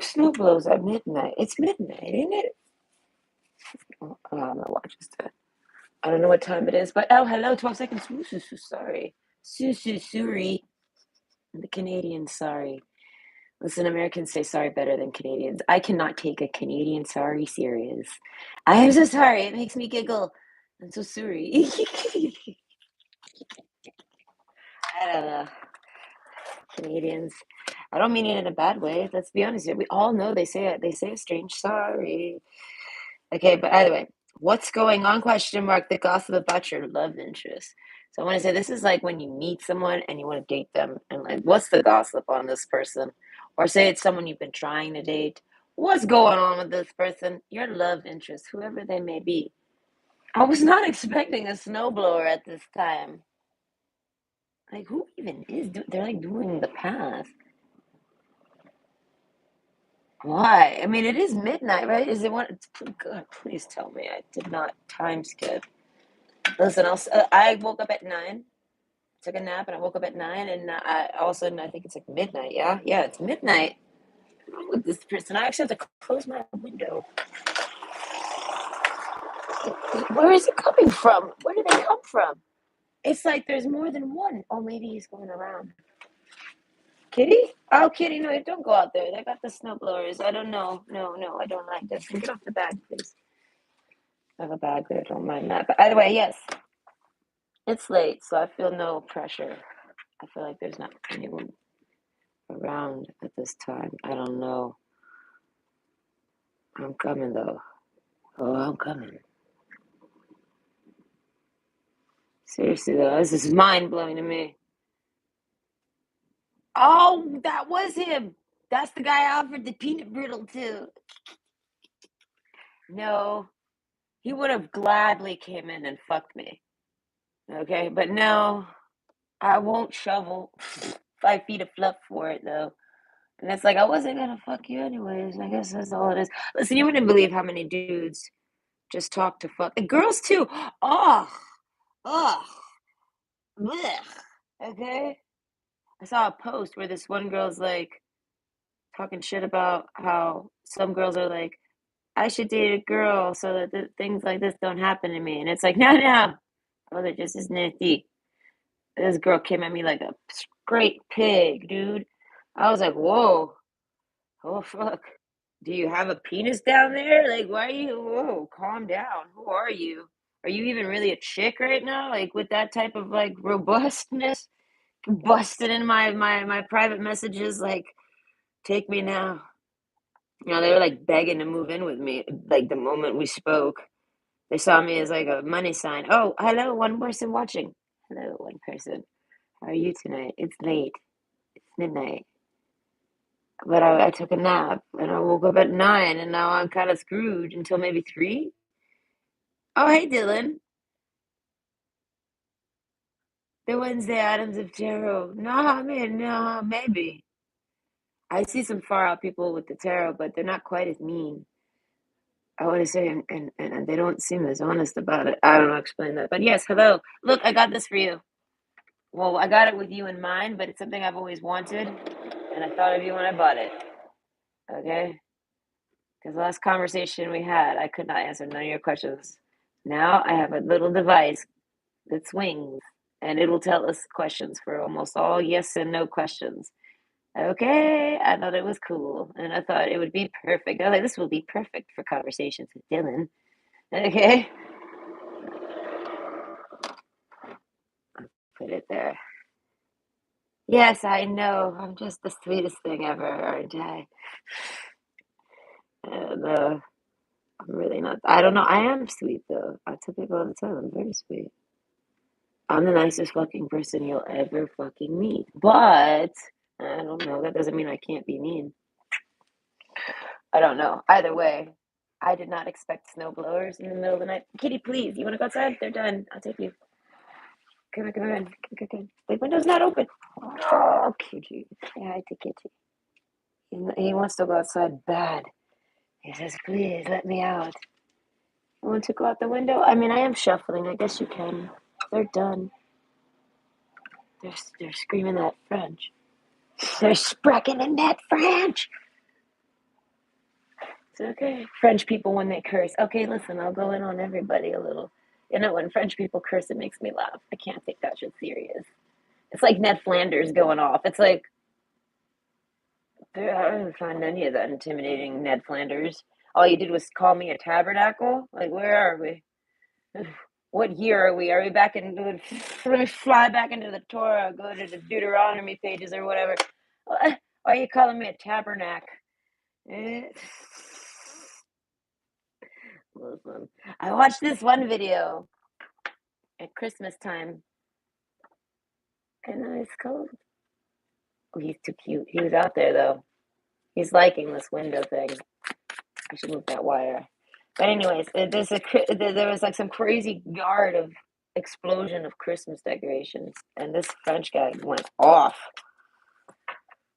snow blows at midnight? It's midnight, ain't it? Oh, my watch is dead. I don't know what time it is, but oh, hello, 12 seconds. Sorry. Sorry. The Canadians, sorry. Listen, Americans say sorry better than Canadians. I cannot take a Canadian sorry serious. I am so sorry. It makes me giggle. I'm so sorry. I don't know. Canadians. I don't mean it in a bad way. Let's be honest here. We all know they say it. They say a strange sorry. Okay, but either way, what's going on? Question mark. The gossip about your love interest. So I want to say this is like when you meet someone and you want to date them, and like, what's the gossip on this person? Or say it's someone you've been trying to date. What's going on with this person? Your love interest, whoever they may be. I was not expecting a snowblower at this time. Like, who even is? They're like doing the path. Why? I mean, it is midnight, right? Is it one? God, please tell me I did not time skip. Listen, I woke up at 9, took a nap, and I woke up at 9, and all of a sudden I think it's like midnight. Yeah, it's midnight. What's wrong with this person? I actually have to close my window. Where is it coming from? Where did they come from? It's like there's more than one. Oh, maybe he's going around. Kitty? Oh, Kitty, no, don't go out there. They got the snow blowers. I don't know. No, I don't like this. Get off the bag, please. I have a bag there. Don't mind that. But either way, yes, it's late, so I feel no pressure. I feel like there's not anyone around at this time. I don't know. I'm coming, though. Oh, I'm coming. Seriously, though, this is mind-blowing to me. Oh, that was him. That's the guy I offered the peanut brittle to. No, he would have gladly came in and fucked me. Okay, but no, I won't shovel 5 feet of fluff for it, though. And it's like, I wasn't gonna fuck you anyways. I guess that's all it is. Listen, you wouldn't believe how many dudes just talk to fuck. And girls, too. Oh, oh, blech. Okay? I saw a post where this one girl's like talking shit about how some girls are like, I should date a girl so that things like this don't happen to me. And it's like, no. Oh, they're just as nasty. This girl came at me like a straight pig, dude. I was like, whoa. Oh, fuck. Do you have a penis down there? Like, why are you? Whoa, calm down. Who are you? Are you even really a chick right now? Like, with that type of like robustness, busted in my private messages, like, take me now. They were like begging to move in with me. Like the moment we spoke, they saw me as like a money sign. Oh, hello, one person watching. Hello, one person. How are you tonight? It's late. It's midnight. But I took a nap and I woke up at 9 and now I'm kind of screwed until maybe 3. Oh, hey, Dylan. The Wednesday Adams of Tarot. No, I mean, no, maybe. I see some far out people with the tarot, but they're not quite as mean. I want to say, and they don't seem as honest about it. I don't know, explain that. But yes, hello. Look, I got this for you. Well, I got it with you in mind, but it's something I've always wanted, and I thought of you when I bought it. Okay? Because last conversation we had, I could not answer none of your questions. Now I have a little device that swings, and it will tell us questions for almost all yes and no questions. Okay, I thought it was cool, and I thought it would be perfect. I was like, this will be perfect for conversations with Dylan. Okay, put it there. Yes, I know. I'm just the sweetest thing ever, aren't I? And I'm really not. I don't know. I am sweet though. I tell people all the time. I'm very sweet. I'm the nicest fucking person you'll ever fucking meet. But I don't know. That doesn't mean I can't be mean. I don't know. Either way, I did not expect snowblowers in the middle of the night. Kitty, please. You want to go outside? They're done. I'll take you. Come on, come on. Come. The window's not open. Oh, Kitty. Say hi to Kitty. He wants to go outside bad. He says, please let me out. You want to go out the window? I mean, I am shuffling. I guess you can. They're done. They're screaming that French. They're sprechen in that French. It's okay. French people, when they curse. Okay, listen, I'll go in on everybody a little. You know, when French people curse, it makes me laugh. I can't take that shit serious. It's like Ned Flanders going off. It's like, I don't find any of that intimidating, Ned Flanders. All you did was call me a tabernacle? Like, where are we? What year are we? Are we back in? Let me fly back into the Torah, go to the Deuteronomy pages or whatever. Why are you calling me a tabernacle? Listen, I watched this one video at Christmas time, and it's cold. Oh, he's too cute. He was out there though. He's liking this window thing. I should move that wire. But anyways, there was like some crazy yard of explosion of Christmas decorations, and this French guy went off.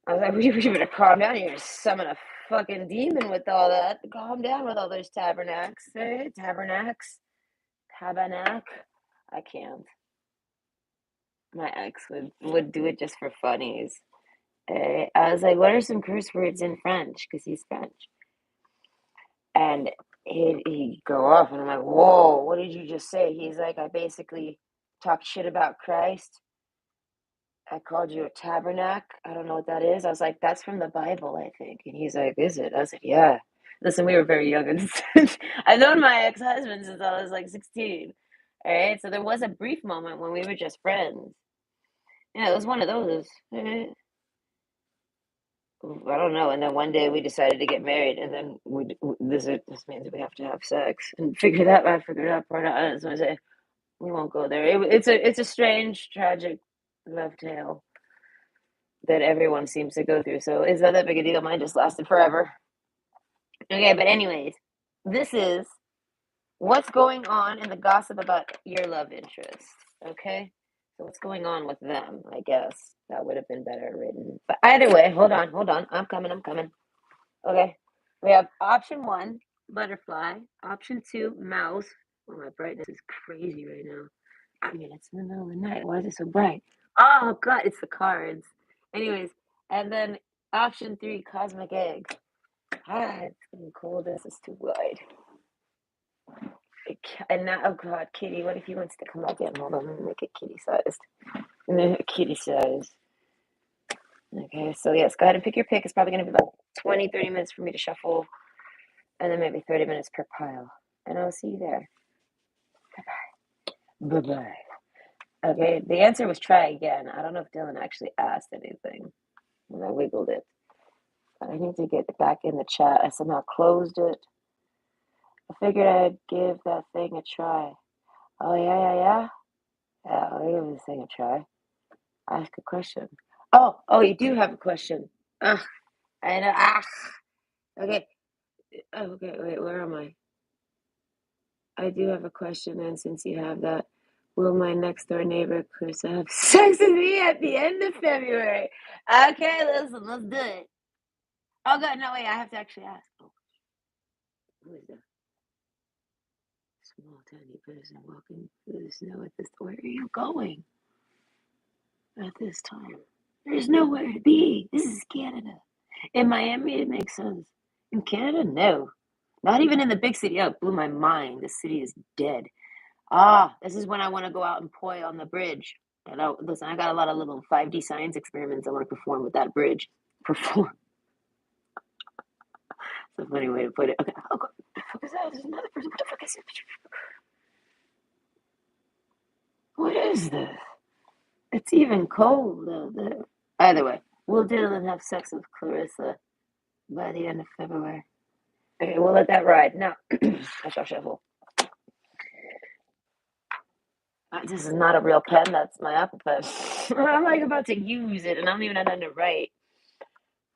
I was like, "We better calm down. You're gonna summon a fucking demon with all that. Calm down with all those tabernacles, eh? Tabernac. I can't. My ex would do it just for funnies. I was like, what are some curse words in French? Because he's French. And he'd go off, and I'm like, whoa, what did you just say? He's like, I basically talked shit about Christ. I called you a tabernacle. I don't know what that is. I was like, that's from the Bible, I think. And he's like, is it? I was like, yeah. Listen, we were very young. And I've known my ex-husband since I was like 16. All right. So there was a brief moment when we were just friends. Yeah, it was one of those. I don't know. And then one day we decided to get married, and then this means we have to have sex and figure that part out. I just want to say we won't go there. It's a strange, tragic love tale that everyone seems to go through. So it's not that big a deal. Mine just lasted forever. Okay, but anyways, this is what's going on in the gossip about your love interest. Okay, so what's going on with them? I guess that would have been better written. But either way, hold on. I'm coming. Okay, we have option one, butterfly. Option two, mouse. Oh, my brightness is crazy right now. I mean, it's in the middle of the night. Why is it so bright? Oh, God, it's the cards. Anyways, and then option three, cosmic egg. It's getting cold. This is too wide. And now, oh, God, kitty. What if he wants to come back in? Hold on, let me make it kitty sized. Kitty size. Okay, so yes, go ahead and pick your pick. It's probably going to be about 20, 30 minutes for me to shuffle, and then maybe 30 minutes per pile. And I'll see you there. Bye-bye. Bye-bye. Okay, the answer was try again. I don't know if Dylan actually asked anything when I wiggled it. But I need to get it back in the chat. I somehow closed it. I figured I'd give that thing a try. Oh, yeah. Yeah, I'll give this thing a try. Ask a question. Oh, you do have a question. Ugh, I know. Okay. Okay, wait, where am I? I do have a question, and since you have that, will my next door neighbor Chris have sex with me at the end of February? Okay, listen, let's do it. Oh God, no wait, I have to actually ask. Oh, who is that? Small tiny person walking through the snow at this. Where are you going at this time? There's nowhere to be. This is Canada. In Miami, it makes sense. In Canada, no. Not even in the big city. Oh, it blew my mind. The city is dead. This is when I want to go out and poi on the bridge. And listen, I got a lot of little 5D science experiments I want to perform with that bridge. Perform. It's a funny way to put it. Okay. Oh, God. What the fuck is that? There's another person. What the fuck is it? What is this? It's even cold out there. Either way, we'll deal and have sex with Clarissa by the end of February. Okay, we'll let that ride. Now, I shall shuffle. This is not a real pen. That's my Apple pen. I'm like about to use it, and I don't even know how to write.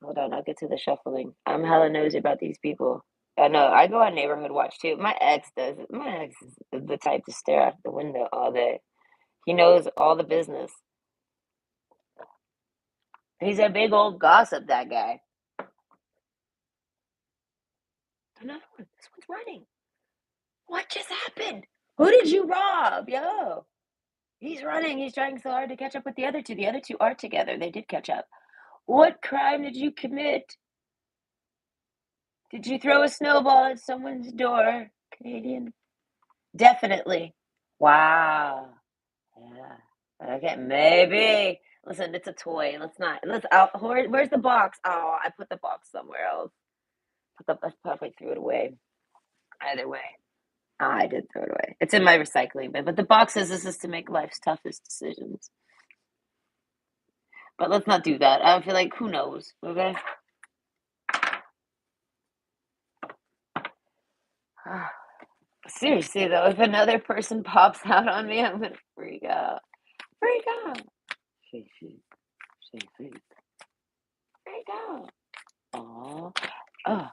Hold on, I'll get to the shuffling. I'm hella nosy about these people. I know. I go on neighborhood watch too. My ex does it. My ex is the type to stare out the window all day. He knows all the business. He's a big old gossip, that guy. Another one. This one's running. What just happened? Who did you rob? Yo. He's running. He's trying so hard to catch up with the other two. The other two are together. They did catch up. What crime did you commit? Did you throw a snowball at someone's door, Canadian? Definitely. Wow. Yeah. Okay, maybe. Listen, it's a toy. Let's not. Let's out. Where's the box? Oh, I put the box somewhere else. I probably threw it away. Either way. Oh, I did throw it away. It's in my recycling bin. But the box says this is to make life's toughest decisions. But let's not do that. I feel like who knows, okay? Seriously though, if another person pops out on me, I'm gonna freak out. Freak out. Shake, shake, shake, shake. Freak out. Aw. Oh,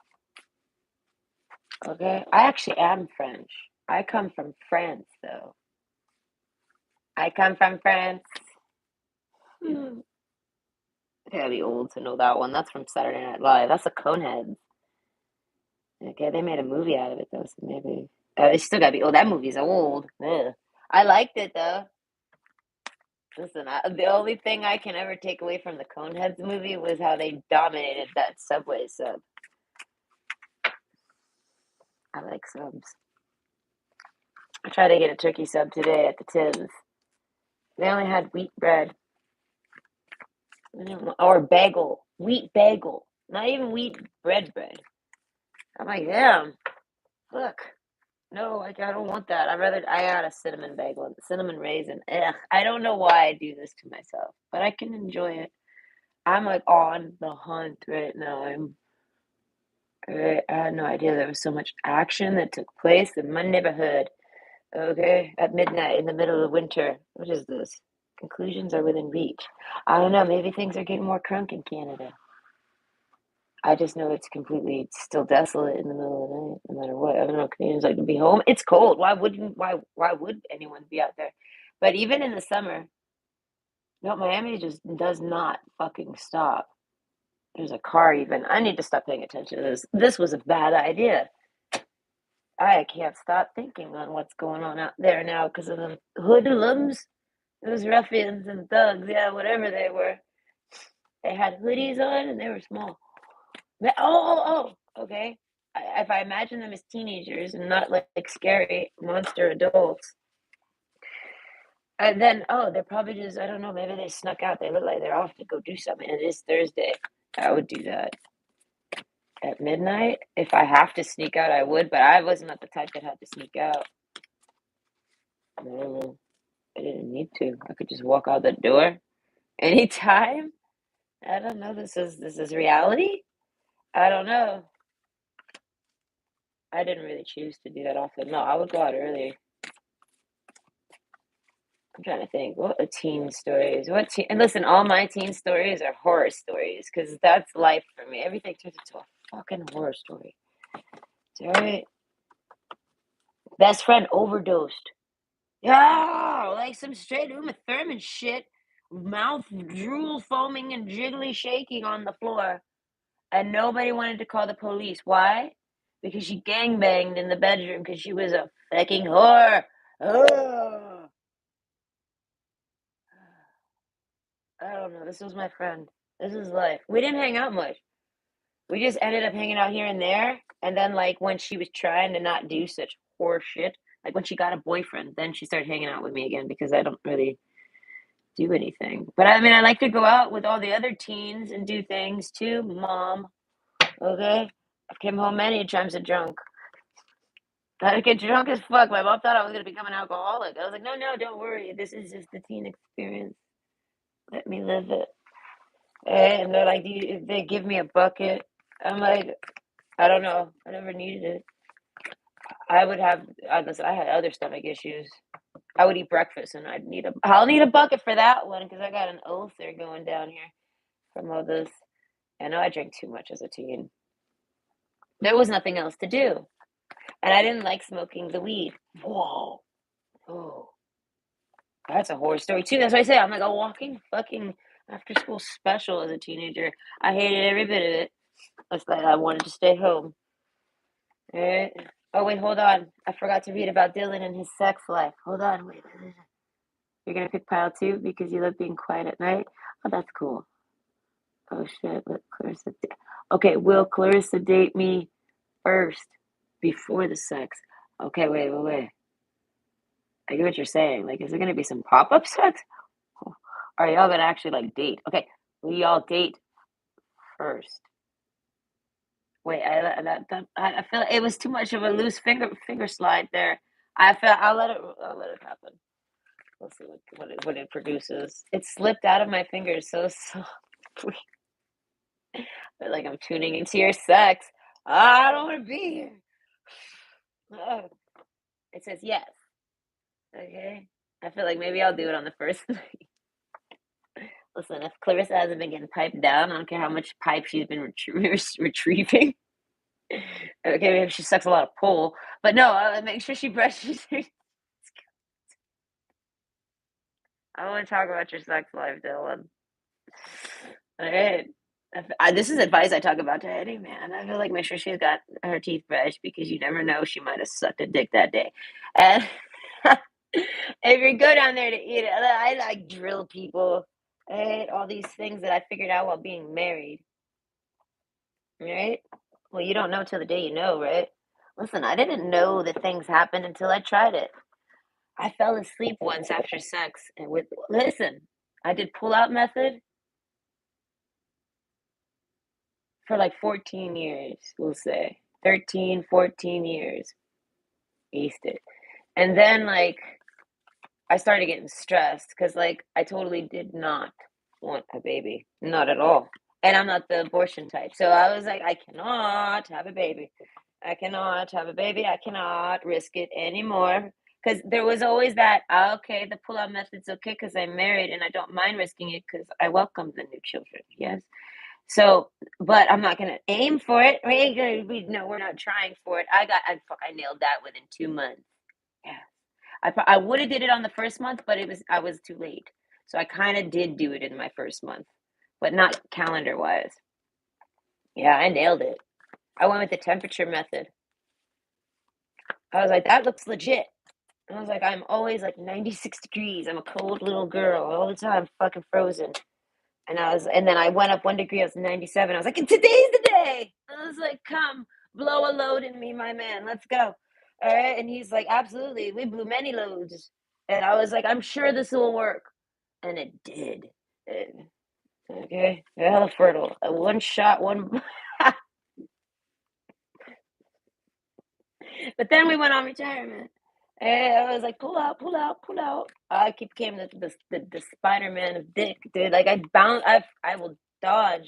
okay. I actually am French. I come from France though. I come from France. Hmm. I gotta be old to know that one. That's from Saturday Night Live. That's a Coneheads. Okay, they made a movie out of it though, so maybe. It's still gotta be. Oh, that movie's old. Ugh. I liked it though. Listen, the only thing I can ever take away from the Coneheads movie was how they dominated that Subway sub. I like subs. I tried to get a turkey sub today at the Tim's. They only had wheat bread. Or bagel. Wheat bagel. Not even wheat bread. I'm like, damn, look. No, I don't want that. I got a cinnamon bagel, cinnamon raisin. Ugh, I don't know why I do this to myself, but I can enjoy it. I'm like on the hunt right now. I had no idea there was so much action that took place in my neighborhood. Okay, at midnight in the middle of winter. What is this? Conclusions are within reach. I don't know. Maybe things are getting more crunk in Canada. I just know it's completely still desolate in the middle of the night, no matter what. I don't know. Canadians like to be home. It's cold. Why would anyone be out there? But even in the summer, no, Miami just does not fucking stop. There's a car even. I need to stop paying attention to this. This was a bad idea. I can't stop thinking on what's going on out there now because of the hoodlums, those ruffians and thugs, yeah, whatever they were. They had hoodies on and they were small. Okay. If I imagine them as teenagers and not like scary monster adults, and then they're probably just I don't know. Maybe they snuck out. They look like they're off to go do something. And it is Thursday. I would do that at midnight if I have to sneak out. I would, but I was not the type that had to sneak out. I don't know. I didn't need to. I could just walk out the door anytime. I don't know. This is reality. I don't know. I didn't really choose to do that often. No, I would go out early. I'm trying to think. What are teen stories? And listen, all my teen stories are horror stories because that's life for me. Everything turns into a fucking horror story. All right. Best friend overdosed. Yeah, like some straight Uma Thurman shit. Mouth drool foaming and jiggly shaking on the floor. And nobody wanted to call the police. Why? Because she gangbanged in the bedroom because she was a fucking whore. Oh. I don't know. This was my friend. This is life. We didn't hang out much. We just ended up hanging out here and there. And then, like, when she was trying to not do such horse shit, like when she got a boyfriend, then she started hanging out with me again because I don't really do anything. But I mean, I like to go out with all the other teens and do things too, mom. Okay? I've came home many times a drunk. I get drunk as fuck. My mom thought I was going to become an alcoholic. I was like, no, no, don't worry. This is just the teen experience. Let me live it. And they're like, they give me a bucket. I'm like, I don't know. I never needed it. Listen, I had other stomach issues. I would eat breakfast and I'll need a bucket for that one because I got an ulcer going down here from all this. I know I drank too much as a teen. There was nothing else to do. And I didn't like smoking the weed. Whoa. Oh, that's a horror story too. That's what I say. I'm like a walking fucking after school special as a teenager. I hated every bit of it. It's like I wanted to stay home. Alright. Oh wait, hold on. I forgot to read about Dylan and his sex life. Hold on, wait. You're gonna pick pile two because you love being quiet at night. Oh, that's cool. Oh shit. Let Clarissa. Okay, will Clarissa date me first before the sex. Okay, wait. I get what you're saying. Like, is it gonna be some pop-up sex? Or are y'all gonna actually like date? Okay, we all date first. Wait, I feel like it was too much of a loose finger slide there. I feel I'll let it happen. Let's see what it produces. It slipped out of my fingers so softly. But like I'm tuning into your sex. I don't want to be here. Oh, it says yes. Okay. I feel like maybe I'll do it on the first night. Listen, if Clarissa hasn't been getting piped down, I don't care how much pipe she's been retrieving. Okay, maybe she sucks a lot of pole, but no, make sure she brushes her. I want to talk about your sex life, Dylan. All right. This is advice I talk about to any man. I feel like make sure she's got her teeth brushed because you never know, she might have sucked a dick that day. And if you go down there to eat it, I like drill people. Right? All these things that I figured out while being married. Right? Well, you don't know till the day you know, right? Listen, I didn't know that things happened until I tried it. I fell asleep once after sex and listen, I did pull-out method for like 14 years, we'll say. 13, 14 years. Aced it. And then like I started getting stressed because like I totally did not want a baby. Not at all. And I'm not the abortion type. So I was like, I cannot have a baby. I cannot have a baby. I cannot risk it anymore. Because there was always that, okay, the pull out method's okay because I'm married and I don't mind risking it because I welcome the new children. Yes. So, but I'm not gonna aim for it. We know we're not trying for it. I nailed that within 2 months. Yeah, I would have did it on the first month, but I was too late. So I kind of did do it in my first month, but not calendar wise. Yeah, I nailed it. I went with the temperature method. I was like, that looks legit. And I was like, I'm always like 96 degrees. I'm a cold little girl all the time, fucking frozen. And then I went up 1 degree. I was 97. I was like, and today's the day. I was like, come blow a load in me, my man. Let's go. All right. And he's like, absolutely. We blew many loads. And I was like, I'm sure this will work. And it did. Okay. Hella fertile. One shot, one. But then we went on retirement. And I was like, pull out, pull out, pull out. I became the Spider Man of dick, dude. Like I will dodge.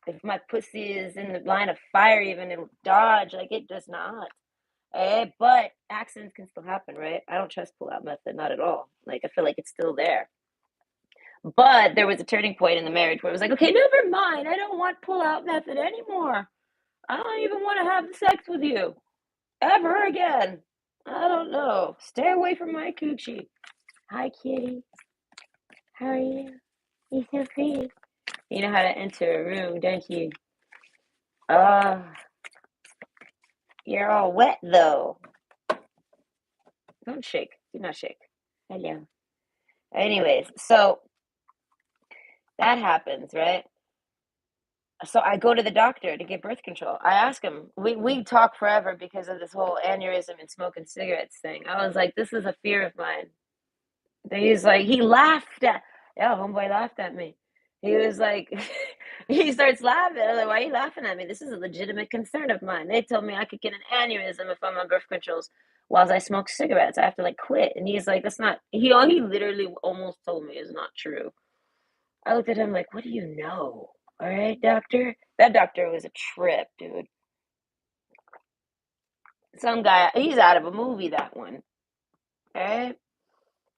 If my pussy is in the line of fire, even it'll dodge. Like it does not. But accidents can still happen, right? I don't trust pull out method, not at all. Like I feel like it's still there. But there was a turning point in the marriage where it was like, okay, never mind. I don't want pull out method anymore. I don't even want to have sex with you ever again. I don't know. Stay away from my coochie. Hi, kitty. How are you? You're so pretty. You know how to enter a room, don't you? Oh, you're all wet though. Don't shake. Do not shake. Hello. Anyways, so that happens, right? So I go to the doctor to get birth control. I ask him, we talk forever because of this whole aneurysm and smoking cigarettes thing. I was like, this is a fear of mine. He's like, he laughed at, yeah, homeboy laughed at me. He was like, he starts laughing. I'm like, why are you laughing at me? This is a legitimate concern of mine. They told me I could get an aneurysm if I'm on birth controls whilst I smoke cigarettes. I have to like quit. And he's like, that's not, he literally almost told me it's not true. I looked at him like, what do you know? All right, doctor? That doctor was a trip, dude. Some guy, he's out of a movie, that one. All right?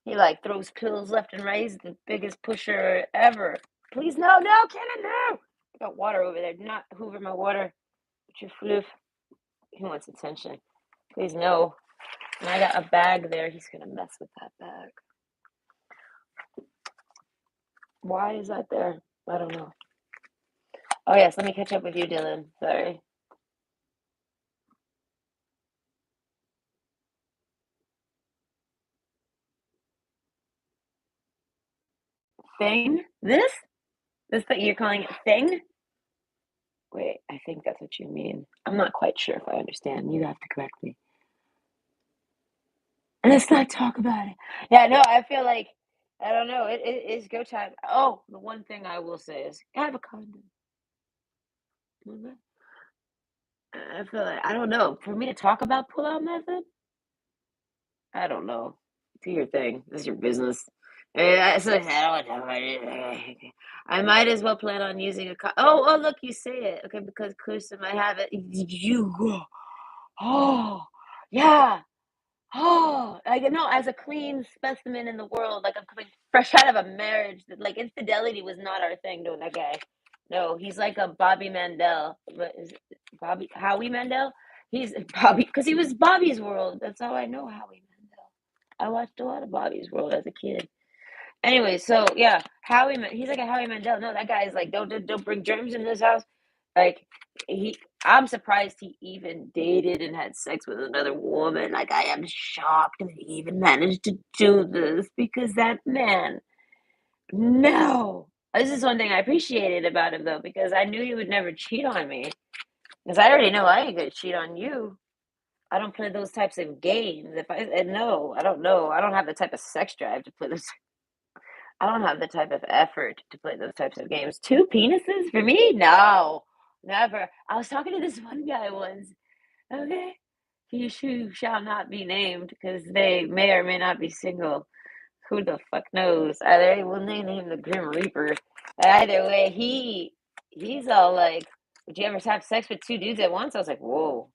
He like throws pills left and right. He's the biggest pusher ever. Please, no, Kennan, no. I got water over there. Do not hoover my water. With your floof. He wants attention. Please, no. And I got a bag there. He's going to mess with that bag. Why is that there? I don't know. Oh, yes. Let me catch up with you, Dylan. Sorry. Thing? This? This thing? You're calling it thing? Wait, I think that's what you mean. I'm not quite sure if I understand. You have to correct me. And let's not talk about it. Yeah, no, I feel like I don't know. It is go time. Oh, the one thing I will say is have a condom. Okay? I feel like I don't know. For me to talk about pull-out method, I don't know. Do your thing. This is your business. So I don't know. I might as well plan on using a. Oh, look, you say it. Okay, because Kristen might have it. You. Oh, yeah. Oh, like no, as a clean specimen in the world, like I'm coming fresh out of a marriage. That like infidelity was not our thing. No, that guy. No, he's like a Bobby Mandel. But is it Bobby Howie Mandel? He's Bobby because he was Bobby's World. That's how I know Howie Mandel. I watched a lot of Bobby's World as a kid. Anyway, so yeah, he's like a Howie Mandel. No, that guy is like, don't bring germs in this house. Like he, I'm surprised he even dated and had sex with another woman. Like I am shocked that he even managed to do this because that man, no. This is one thing I appreciated about him though, because I knew he would never cheat on me. Because I already know I ain't gonna cheat on you. I don't play those types of games. If I and no, I don't know. I don't have the type of sex drive to play those. I don't have the type of effort to play those types of games. Two penises for me? No, never. I was talking to this one guy once. Okay, who shall not be named because they may or may not be single. Who the fuck knows? Either we'll name him the Grim Reaper. Either way, he's all like, "Would you ever have sex with two dudes at once?" I was like, "Whoa."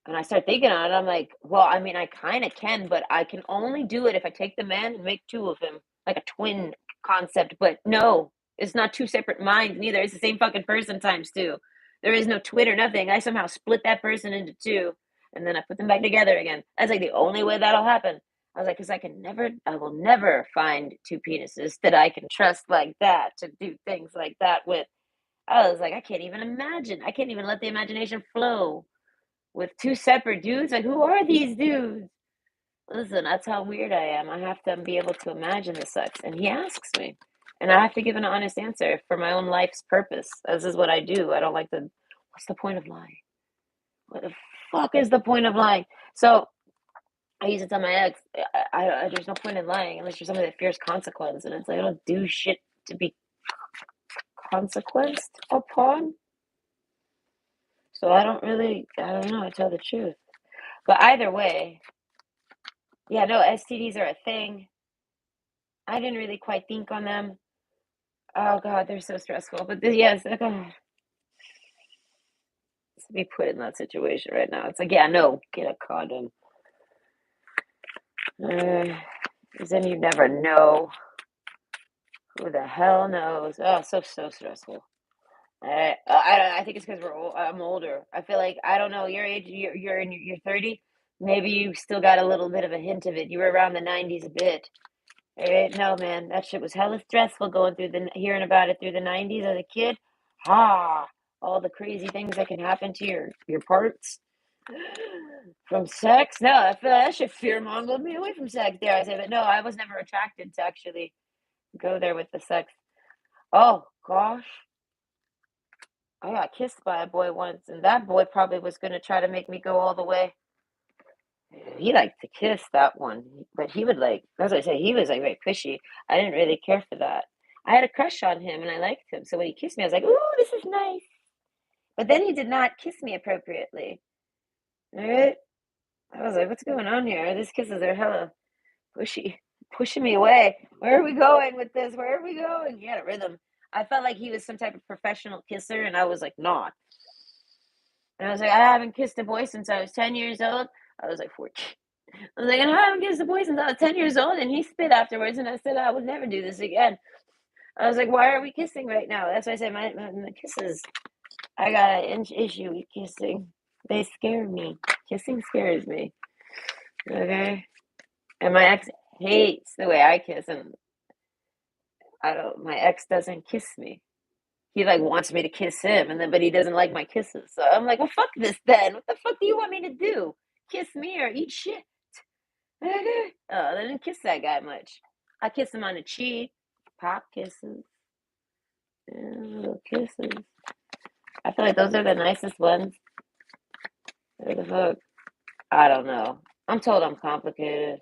And I start thinking on it, I'm like, well, I mean, I kind of can, but I can only do it if I take the man and make two of him, like a twin concept. But no, it's not two separate minds, neither. It's the same fucking person times two. There is no twin or nothing. I somehow split that person into two, and then I put them back together again. That's like the only way that'll happen. I was like, because I will never find two penises that I can trust like that to do things like that with. I was like, I can't even imagine. I can't even let the imagination flow with two separate dudes. Like, who are these dudes? Listen, that's how weird I am. I have to be able to imagine the sex. And he asks me. And I have to give an honest answer for my own life's purpose. This is what I do. I don't like to. What's the point of lying? What the fuck is the point of lying? So I used to tell my ex, there's no point in lying unless you're somebody that fears consequence. And it's like, I don't do shit to be consequenced upon. So I don't know, I tell the truth. But either way, yeah, no, STDs are a thing. I didn't really quite think on them. Oh God, they're so stressful. But yes, God, to be put in that situation right now, it's like, yeah, no, get a condom. Because then you never know. Who the hell knows? Oh, so stressful. I think it's because I'm older. I feel like I don't know your age. You're in you're 30. Maybe you still got a little bit of a hint of it. You were around the 90s a bit. No, man, that shit was hella stressful going through hearing about it through the 90s as a kid. Ah, all the crazy things that can happen to your parts from sex. No, I feel like that shit fear mongled me away from sex. Dare I say, but no, I was never attracted to actually go there with the sex. Oh gosh, I got kissed by a boy once, and that boy probably was gonna try to make me go all the way. He liked to kiss that one, but he would like, that's what I say, he was like very pushy. I didn't really care for that. I had a crush on him and I liked him. So when he kissed me, I was like, ooh, this is nice. But then he did not kiss me appropriately. All right. I was like, what's going on here? These kisses are hella pushy, pushing me away. Where are we going with this? Where are we going? He had a rhythm. I felt like he was some type of professional kisser, and I was like, not. And I was like, I haven't kissed a boy since I was 10 years old. I was like 14. I was like, and I haven't kissed a boy since I was 10 years old. And he spit afterwards. And I said, I would never do this again. I was like, why are we kissing right now? That's why I said, my kisses, I got an issue with kissing. They scare me. Kissing scares me. Okay. And my ex hates the way I kiss. And my ex doesn't kiss me. He like wants me to kiss him. And then, but he doesn't like my kisses. So I'm like, well, fuck this then. What the fuck do you want me to do? Kiss me or eat shit? Oh, I didn't kiss that guy much. I kissed him on the cheek, pop kisses, yeah, little kisses. I feel like those are the nicest ones. What the fuck? I don't know. I'm told I'm complicated.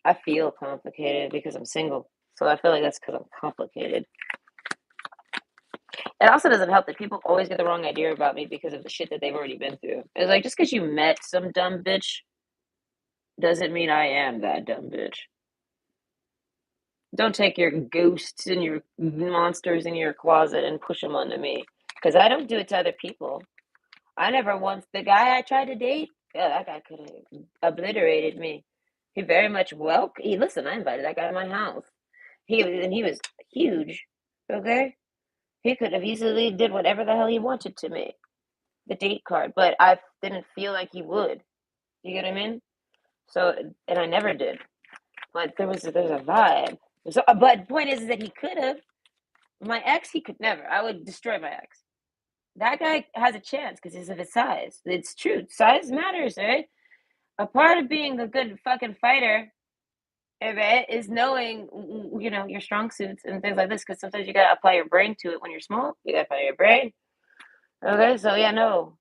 I feel complicated because I'm single. So I feel like that's because I'm complicated. It also doesn't help that people always get the wrong idea about me because of the shit that they've already been through. It's like just because you met some dumb bitch doesn't mean I am that dumb bitch. Don't take your ghosts and your monsters in your closet and push them onto me. Because I don't do it to other people. I never once, the guy I tried to date, yeah, that guy could have obliterated me. He very much listen, I invited that guy to my house. He was huge, okay? He could have easily did whatever the hell he wanted to me, the date card, but I didn't feel like he would. You get what I mean? So, and I never did. But there's a vibe. So, but the point is that he could have. My ex, he could never. I would destroy my ex. That guy has a chance because of his size. It's true. Size matters, right? A part of being a good fucking fighter, right, is knowing, your strong suits and things like this. Because sometimes you gotta apply your brain to it when you're small. You gotta apply your brain. Okay, so yeah, no.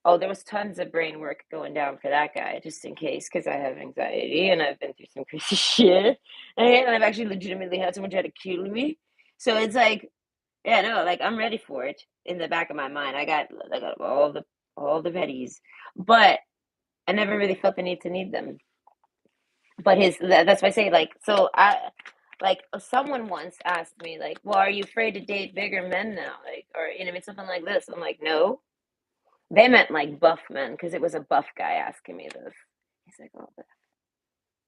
Oh, there was tons of brain work going down for that guy, just in case, because I have anxiety and I've been through some crazy shit. And I've actually legitimately had someone try to kill me. So it's like, yeah, no, like I'm ready for it in the back of my mind. I got all the readies, but I never really felt the need to need them. But that's why I say like so I like someone once asked me like, well, are you afraid to date bigger men now? Like, or I mean something like this. I'm like, no. They meant like buff men because it was a buff guy asking me this. He's like, oh,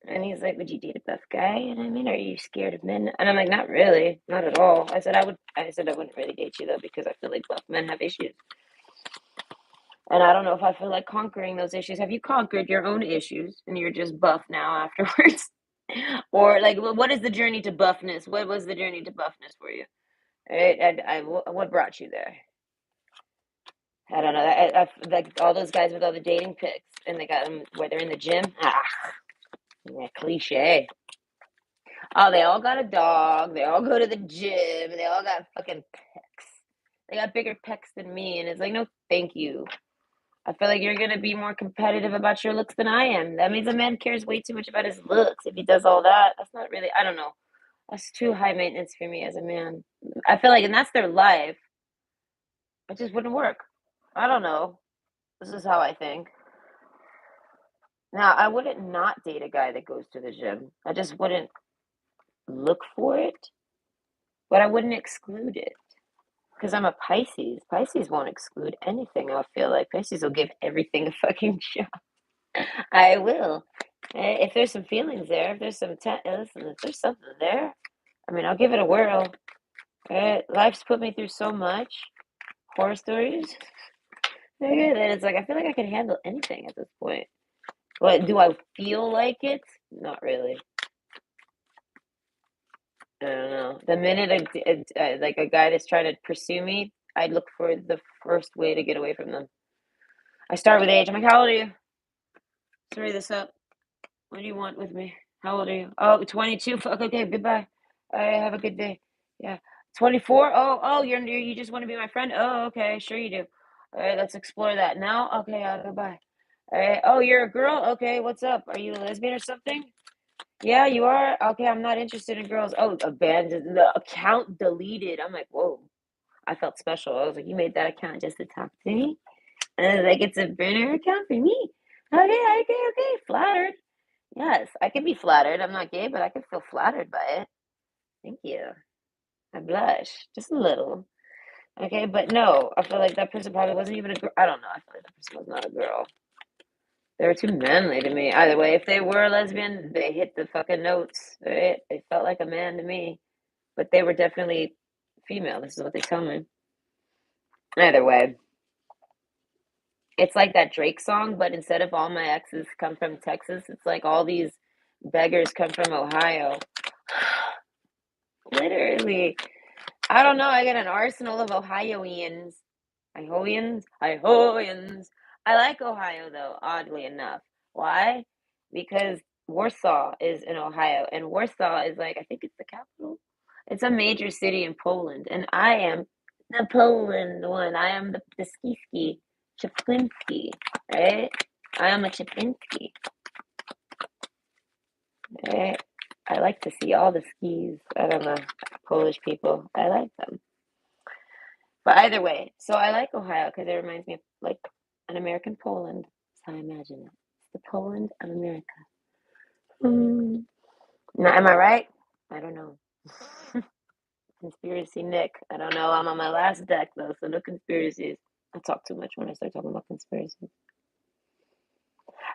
and he's like, would you date a buff guy? And I mean, are you scared of men? And I'm like, not really, not at all. I said I would. I said I wouldn't really date you though because I feel like buff men have issues, and I don't know if I feel like conquering those issues. Have you conquered your own issues and you're just buff now afterwards? Or like, what is the journey to buffness? What was the journey to buffness for you? Right? What brought you there? I don't know. Like all those guys with all the dating pics, and they got them where they're in the gym. Yeah, cliche. Oh, they all got a dog. They all go to the gym. They all got fucking pecs. They got bigger pecs than me, and it's like, no, thank you. I feel like you're gonna be more competitive about your looks than I am. That means a man cares way too much about his looks. If he does all that, that's not really. I don't know. That's too high maintenance for me as a man. I feel like, and that's their life. It just wouldn't work. I don't know. This is how I think. Now, I wouldn't not date a guy that goes to the gym. I just wouldn't look for it, but I wouldn't exclude it because I'm a Pisces. Pisces won't exclude anything. I feel like Pisces will give everything a fucking shot. I will. If there's some feelings there, if there's listen, if there's something there, I mean, I'll give it a whirl. Life's put me through so much horror stories. And it's like I feel like I can handle anything at this point. What do I feel like it? Not really. I don't know. The minute like a guy that's trying to pursue me, I look for the first way to get away from them. I start with age. I'm like, how old are you? Sorry this up. What do you want with me? How old are you? Oh, 22. Fuck, okay, goodbye. I have a good day. Yeah. 24? Oh, you just want to be my friend? Oh, okay, sure you do. All right, let's explore that now. Okay, goodbye. All right. Oh, you're a girl? Okay, what's up? Are you a lesbian or something? Yeah, you are? Okay, I'm not interested in girls. Oh, abandoned. The account deleted. I'm like, whoa. I felt special. I was like, you made that account just to talk to me? And I was like, it's a burner account for me. Okay. Flattered. Yes, I can be flattered. I'm not gay, but I can feel flattered by it. Thank you. I blush just a little. Okay, but no, I feel like that person probably wasn't even a girl. I don't know. I feel like that person was not a girl. They were too manly to me. Either way, if they were a lesbian, they hit the fucking notes, right? They felt like a man to me, but they were definitely female. This is what they tell me. Either way, it's like that Drake song, but instead of all my exes come from Texas, it's like all these beggars come from Ohio. Literally. I don't know. I got an arsenal of Ohioians. Ohioians. I like Ohio though, oddly enough. Why? Because Warsaw is in Ohio, and Warsaw is like, I think it's the capital. It's a major city in Poland, and I am The Poland one. I am the ski. Chaplinski, right? I am a Chaplinski, right? I like to see all the skis. I don't know. Polish people. I like them. But either way, so I like Ohio because it reminds me of like an American Poland. That's how I imagine it. It's the Poland of America. Mm. Now, am I right? I don't know. Conspiracy Nick. I don't know. I'm on my last deck though, so no conspiracies. I talk too much when I start talking about conspiracies.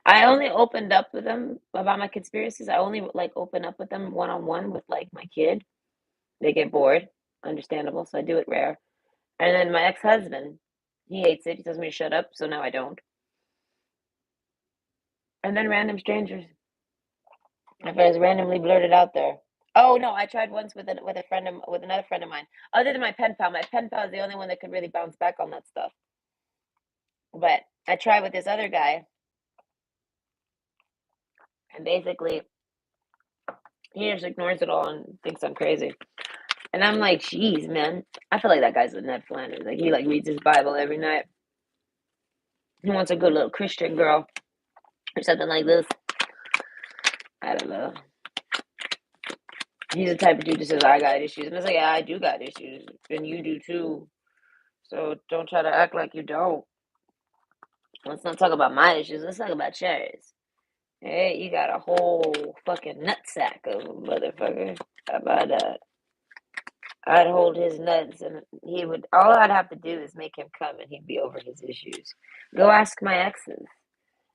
I only opened up with them about my conspiracies. I only like open up with them one on one with like my kid. They get bored, understandable. So I do it rare. And then my ex husband, he hates it. He tells me to shut up. So now I don't. And then random strangers. If I just randomly blurted out there. Oh no, I tried once with another friend of mine. Other than my pen pal, my pen pal is the only one that could really bounce back on that stuff. But I tried with this other guy, and basically he just ignores it all and thinks I'm crazy. And I'm like, geez, man, I feel like that guy's a Ned Flanders. Like he like reads his Bible every night. He wants a good little Christian girl or something like this. I don't know. He's the type of dude that says I got issues, and it's like, yeah, I do got issues, and you do too. So don't try to act like you don't. Let's not talk about my issues. Let's talk about yours. Hey, you got a whole fucking nutsack of a motherfucker. How about that? I'd hold his nuts, and he would. All I'd have to do is make him come, and he'd be over his issues. Go ask my exes.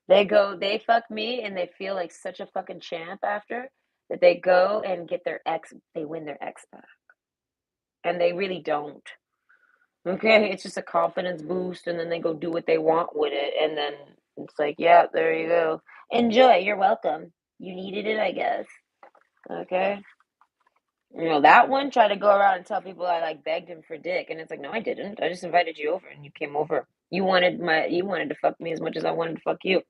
They fuck me, and they feel like such a fucking champ after that. They go and get their ex. They win their ex back, and they really don't. Okay, it's just a confidence boost, and then they go do what they want with it, and then it's like, yeah, there you go. Enjoy. You're welcome. You needed it, I guess. Okay. You know, that one tried to go around and tell people I like begged him for dick, and it's like, no, I didn't. I just invited you over, and you came over. You wanted to fuck me as much as I wanted to fuck you.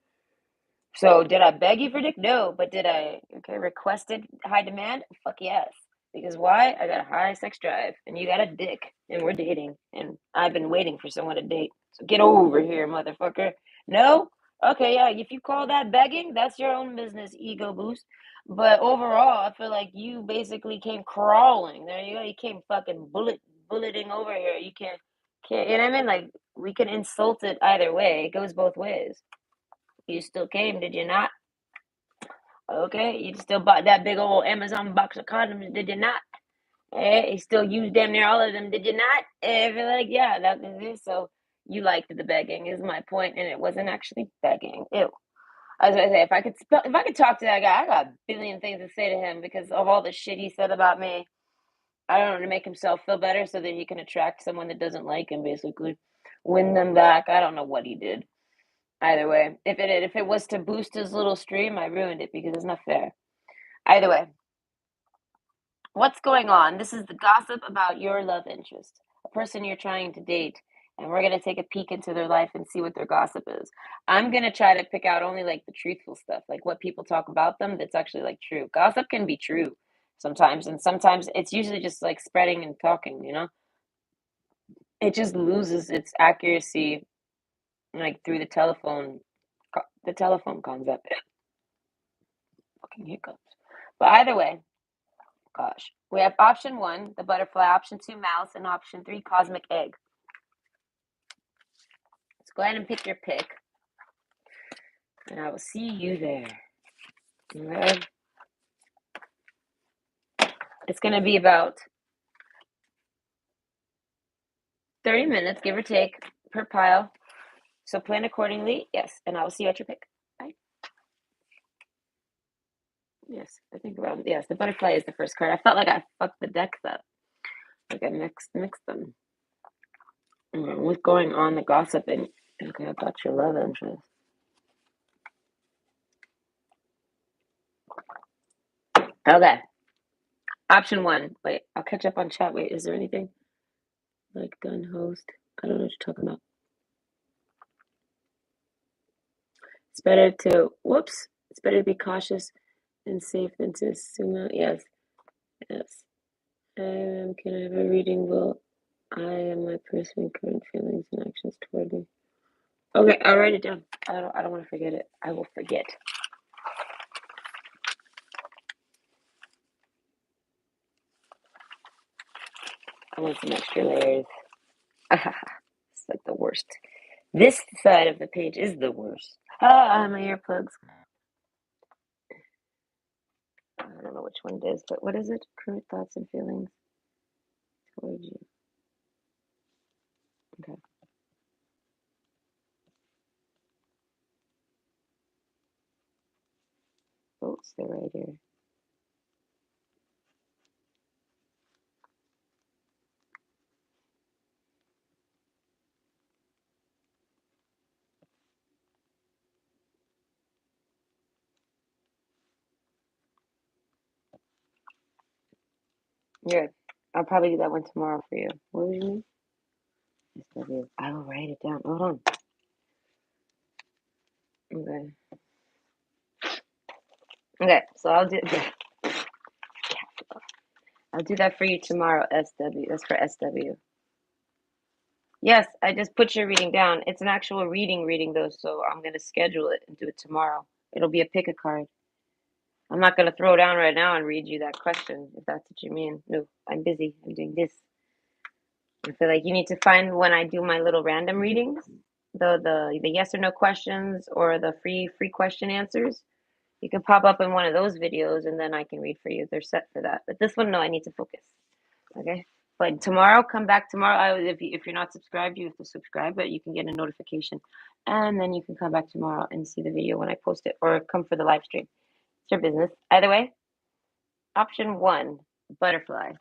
So did I beg you for dick? No, but did I requested high demand? Fuck yes. Because why? I got a high sex drive and you got a dick and we're dating and I've been waiting for someone to date. So get over here, motherfucker. No? Okay, yeah, if you call that begging, that's your own business, ego boost. But overall, I feel like you basically came crawling. There you go. You came fucking bulleting over here. You can't, you know what I mean? Like we can insult it either way. It goes both ways. You still came, did you not? Okay, you still bought that big old Amazon box of condoms, did you not? You still used damn near all of them, did you not? I feel like, yeah, that is it. So you liked the begging, is my point, and it wasn't actually begging. Ew. I was gonna say, if I could talk to that guy, I got a billion things to say to him because of all the shit he said about me. I don't know, to make himself feel better so that he can attract someone that doesn't like him, basically. Win them back. I don't know what he did. Either way, if it was to boost his little stream, I ruined it because it's not fair. Either way, what's going on? This is the gossip about your love interest, a person you're trying to date, and we're gonna take a peek into their life and see what their gossip is. I'm gonna try to pick out only like the truthful stuff, like what people talk about them that's actually like true. Gossip can be true sometimes, and sometimes it's usually just like spreading and talking. It just loses its accuracy like through the telephone concept. Fucking hiccups. But either way, gosh, we have option one, the butterfly, option two, mouse, and option three, cosmic egg. Let's go ahead and pick your pick, and I will see you there. Okay? It's going to be about 30 minutes, give or take, per pile. So plan accordingly. Yes, and I will see you at your pick. Bye. Yes, I think yes, the butterfly is the first card. I felt like I fucked the decks up. Like I mixed them. What's going on? The gossiping. Okay, I got your love interest. Okay. Option one. Wait, I'll catch up on chat. Wait, is there anything? Like gun host? I don't know what you're talking about. It's better to, whoops. It's better to be cautious and safe than to assume. Yes. Yes. Can I have a reading? Will I am my person, current feelings and actions toward me. Okay, I'll write it down. I don't want to forget it. I will forget. I want some extra layers. It's like the worst. This side of the page is the worst. My earplugs. I don't know which one it is, but what is it? Current thoughts and feelings towards you. Okay. Oh, they're right here. Good. I'll probably do that one tomorrow for you. What was your name? SW. I will write it down. Hold on. Okay. Okay. So I'll do that for you tomorrow, SW. That's for SW. Yes, I just put your reading down. It's an actual reading though, so I'm gonna schedule it and do it tomorrow. It'll be a pick a card. I'm not gonna throw down right now and read you that question, if that's what you mean. No, I'm busy. I'm doing this. I feel like you need to find when I do my little random readings, the yes or no questions or the free question answers. You can pop up in one of those videos and then I can read for you. They're set for that. But this one, no, I need to focus. Okay. But tomorrow, come back tomorrow. If you're not subscribed, you have to subscribe, but you can get a notification. And then you can come back tomorrow and see the video when I post it or come for the live stream. It's your business. Either way, option one, butterfly.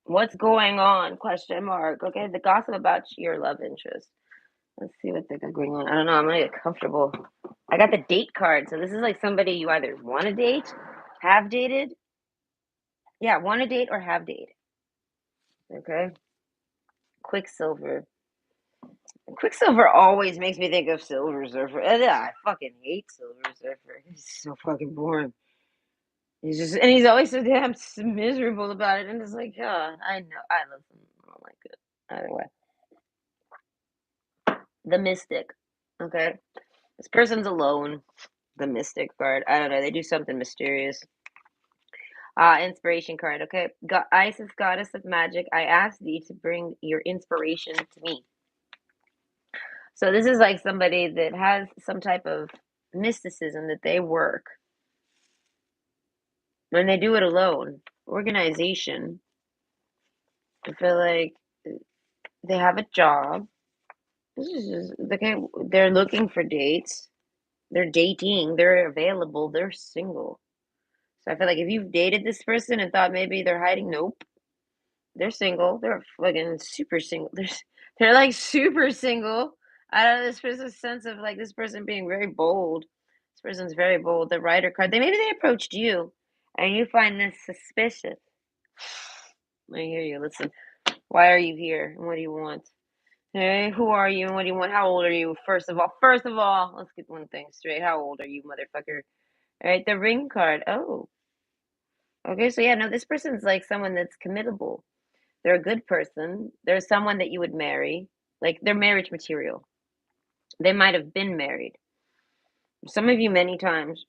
What's going on? Question mark. Okay, the gossip about your love interest. Let's see what they got going on. I don't know. I'm gonna get comfortable. I got the date card, so this is like somebody you either want to date, have dated. Yeah, want to date or have dated. Okay. Quicksilver. Quicksilver always makes me think of Silver Surfer. I fucking hate Silver Surfer. He's so fucking boring. He's always so damn miserable about it. And it's like, I know, I love him. I don't like it. Either way, the Mystic. Okay, this person's alone. The Mystic card. I don't know. They do something mysterious. Inspiration card. Okay, Isis, goddess of magic. I ask thee to bring your inspiration to me. So this is like somebody that has some type of mysticism that they work when they do it alone. Organization. I feel like they have a job. This is just okay. They're looking for dates. They're dating. They're available. They're single. So I feel like if you've dated this person and thought maybe they're hiding, nope. They're single. They're fucking super single. They're like super single. I don't know this person's sense of like this person being very bold. This person's very bold. The Rider card. They approached you, and you find this suspicious. I hear you. Listen. Why are you here? And what do you want? Hey, who are you? And what do you want? How old are you? First of all, let's get one thing straight. How old are you, motherfucker? All right, the ring card. Oh, okay. So yeah, no, this person's like someone that's committable. They're a good person. They're someone that you would marry. Like they're marriage material. They might have been married. Some of you many times.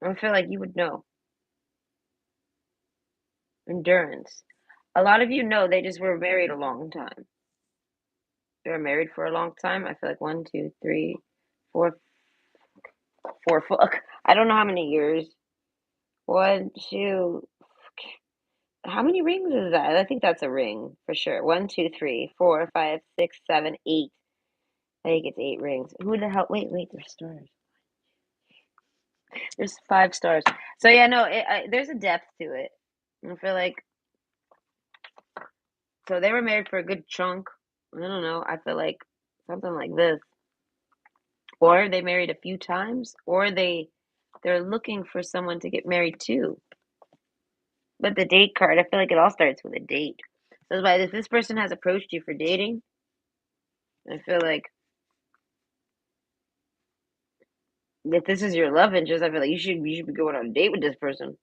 I feel like you would know. Endurance. A lot of you know they just were married a long time. They were married for a long time. I feel like one, two, three, four, fuck. I don't know how many years. One, two. How many rings is that? I think that's a ring for sure. One, two, three, four, five, six, seven, eight. I think it's 8 rings. Who the hell? Wait, there's stars. There's 5 stars. So yeah, no, there's a depth to it. I feel like so they were married for a good chunk. I don't know. I feel like something like this, or they married a few times, or they're looking for someone to get married to. But the date card, I feel like it all starts with a date. So if this person has approached you for dating, I feel like if this is your love interest, I feel like you should be going on a date with this person.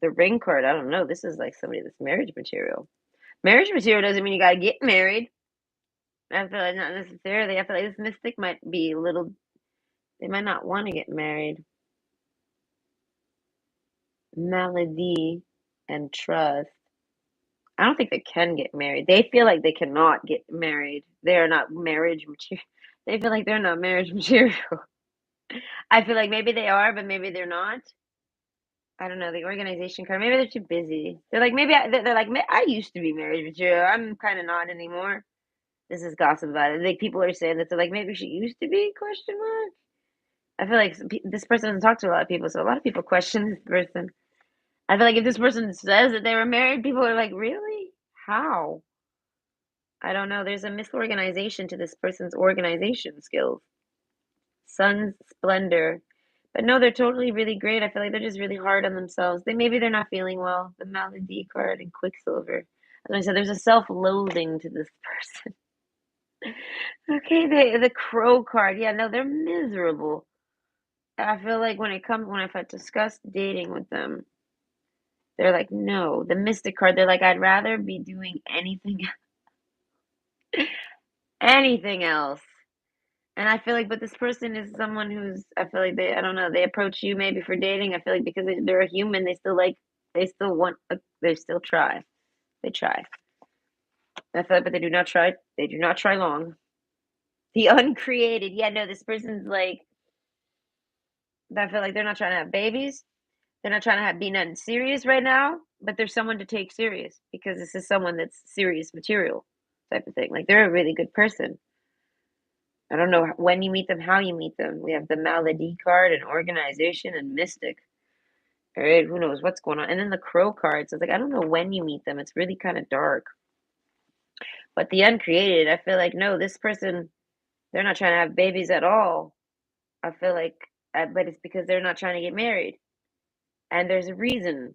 The ring card, I don't know. This is like somebody that's marriage material. Marriage material doesn't mean you gotta get married. I feel like not necessarily. I feel like this mystic might be a little, they might not want to get married. Melody and trust. I don't think they can get married. They feel like they cannot get married. They are not marriage material. They feel like they're not marriage material. I feel like maybe they are, but maybe they're not. I don't know, the organization card. Maybe they're too busy. They're like, maybe they're like, I used to be marriage material. I'm kind of not anymore. This is gossip about it. Like people are saying that they're like, maybe she used to be? Question mark. I feel like this person doesn't talk to a lot of people, so a lot of people question this person. I feel like if this person says that they were married, people are like, really? How? I don't know. There's a misorganization to this person's organization skills. Sun's splendor. But no, they're totally really great. I feel like they're just really hard on themselves. Maybe they're not feeling well. The Malady card and Quicksilver. As I said, there's a self-loathing to this person. Okay, the Crow card. Yeah, no, they're miserable. I feel like when if I discuss dating with them, they're like, no. The Mystic card, they're like, I'd rather be doing anything else. And I feel like, but this person is someone who's, I feel like I don't know, they approach you maybe for dating. I feel like because they're a human, they still want, they still try. They try. I feel like, but they do not try long. The uncreated, yeah, no, this person's like, I feel like they're not trying to have babies. They're not trying to be nothing serious right now, but there's someone to take serious because this is someone that's serious material type of thing. Like they're a really good person. I don't know when you meet them, how you meet them. We have the Malady card and organization and mystic. All right, who knows what's going on? And then the crow card. So it's like I don't know when you meet them. It's really kind of dark. But the uncreated, I feel like no, this person, they're not trying to have babies at all. I feel like, but it's because they're not trying to get married, and there's a reason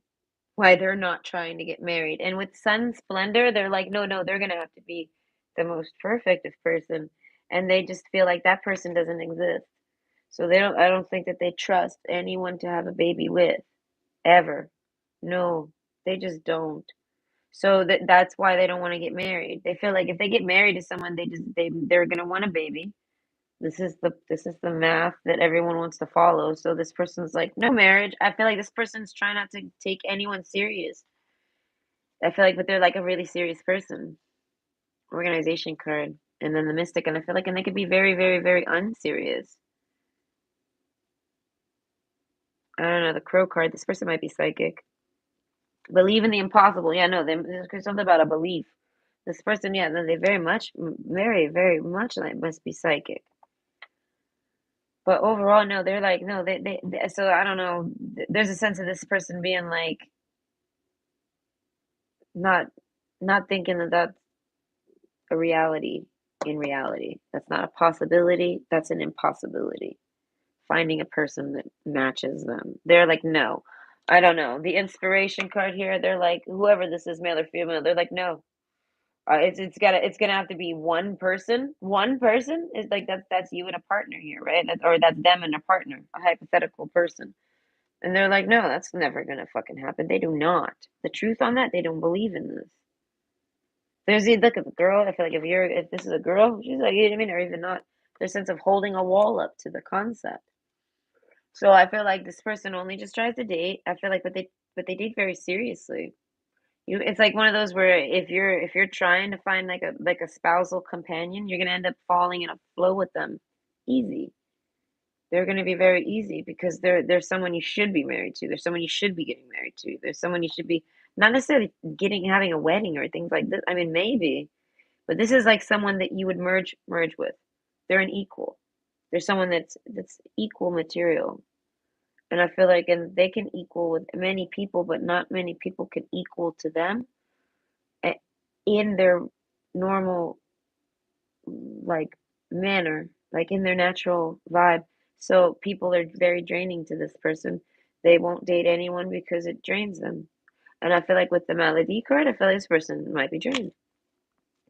why they're not trying to get married. And with Sun Splendor, they're like, no, no, they're gonna have to be the most perfect person, and they just feel like that person doesn't exist. So they don't. I don't think that they trust anyone to have a baby with ever. No, they just don't. So that's why they don't want to get married. They feel like if they get married to someone, they're gonna want a baby. This is the math that everyone wants to follow. So this person's like, no marriage. I feel like this person's trying not to take anyone serious. I feel like, but they're like a really serious person. Organization card, and then the mystic, and I feel like, and they could be very, very, very unserious. I don't know, the crow card. This person might be psychic. Believe in the impossible. Yeah, no, there's something about a belief. This person, yeah, they very, very much like must be psychic. But overall, no, they're like, no, so I don't know. There's a sense of this person being like, not, not thinking that that's a reality in reality. That's not a possibility. That's an impossibility. Finding a person that matches them. They're like, no, I don't know. The inspiration card here, they're like, whoever this is, male or female, they're like, no. It's gonna have to be one person. One person is like that's you and a partner here, right? Or that's them and a partner, a hypothetical person. And they're like, no, that's never gonna fucking happen. They do not. The truth on that, they don't believe in this. There's the look at the girl. I feel like if this is a girl, she's like, you know what I mean, or even not. Their sense of holding a wall up to the concept. So I feel like this person only just tries to date. I feel like, but they date very seriously. It's like one of those where if you're trying to find like a spousal companion, you're gonna end up falling in a flow with them. Easy. They're gonna be very easy because they're someone you should be married to. There's someone you should be getting married to. There's someone you should be not necessarily having a wedding or things like this. I mean, maybe, but this is like someone that you would merge with. They're an equal. There's someone that's equal material. And I feel like and they can equal with many people, but not many people can equal to them in their normal like manner, like in their natural vibe. So people are very draining to this person. They won't date anyone because it drains them. And I feel like with the Malady card, I feel like this person might be drained.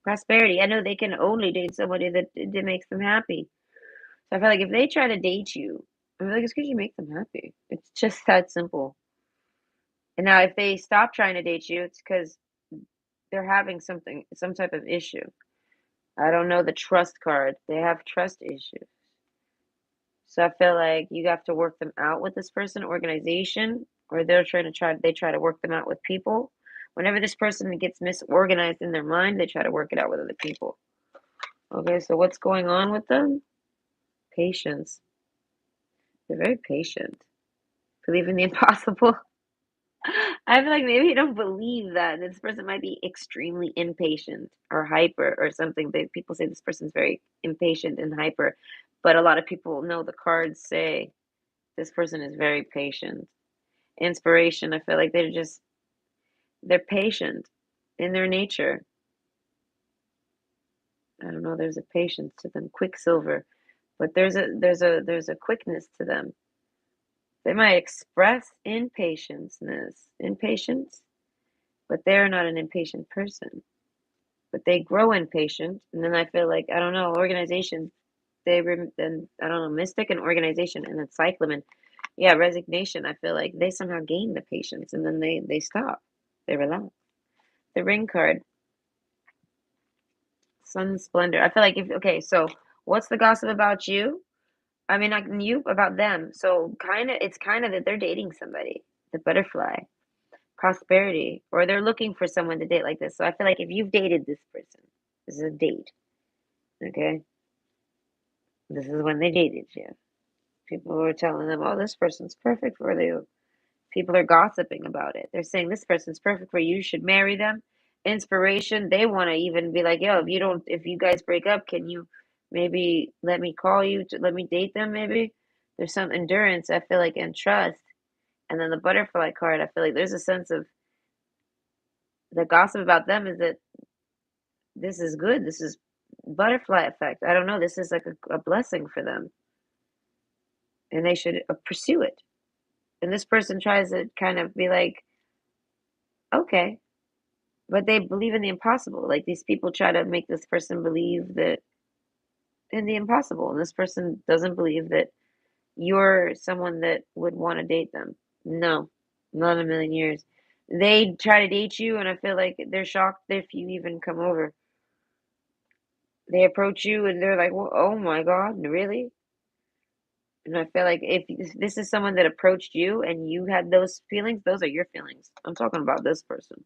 Prosperity. I know they can only date somebody that makes them happy. So I feel like if they try to date you, I feel like it's because you make them happy. It's just that simple. And now if they stop trying to date you, it's because they're having some type of issue. I don't know the trust card. They have trust issues. So I feel like you have to work them out with this person, organization, or they try to work them out with people. Whenever this person gets misorganized in their mind, they try to work it out with other people. Okay, so what's going on with them? Patience. They're very patient. Believe in the impossible. I feel like maybe you don't believe that this person might be extremely impatient or hyper or something. People say this person's very impatient and hyper, but a lot of people know the cards say this person is very patient. Inspiration, I feel like they're patient in their nature. I don't know, there's a patience to them. Quicksilver, but there's a quickness to them. They might express impatience, but they're not an impatient person. But they grow impatient, and then I feel like I don't know organizations. Then I don't know mystic and organization, and then cyclamen. Yeah, resignation. I feel like they somehow gain the patience, and then they stop. They relax. The ring card, sun splendor. I feel like if okay, so what's the gossip about you? I mean, not you about them. So it's kind of that they're dating somebody. The butterfly, prosperity, or they're looking for someone to date like this. So I feel like if you've dated this person, this is a date. Okay, this is when they dated you. People were telling them, "Oh, this person's perfect for you." People are gossiping about it. They're saying this person's perfect for you. You should marry them. Inspiration. They want to even be like, "Yo, if you guys break up, can you maybe let me call you to let me date them?" Maybe there's some endurance. I feel like and trust. And then the butterfly card. I feel like there's a sense of the gossip about them is that this is good. This is butterfly effect. I don't know. This is like a blessing for them, and they should pursue it. And this person tries to kind of be like, okay, but they believe in the impossible. Like these people try to make this person believe that in the impossible, and this person doesn't believe that you're someone that would want to date them. No, not in a million years. They try to date you, and I feel like they're shocked if you even come over. They approach you, and they're like, well, "Oh my God, really?" And I feel like if this is someone that approached you and you had those feelings, those are your feelings. I'm talking about this person.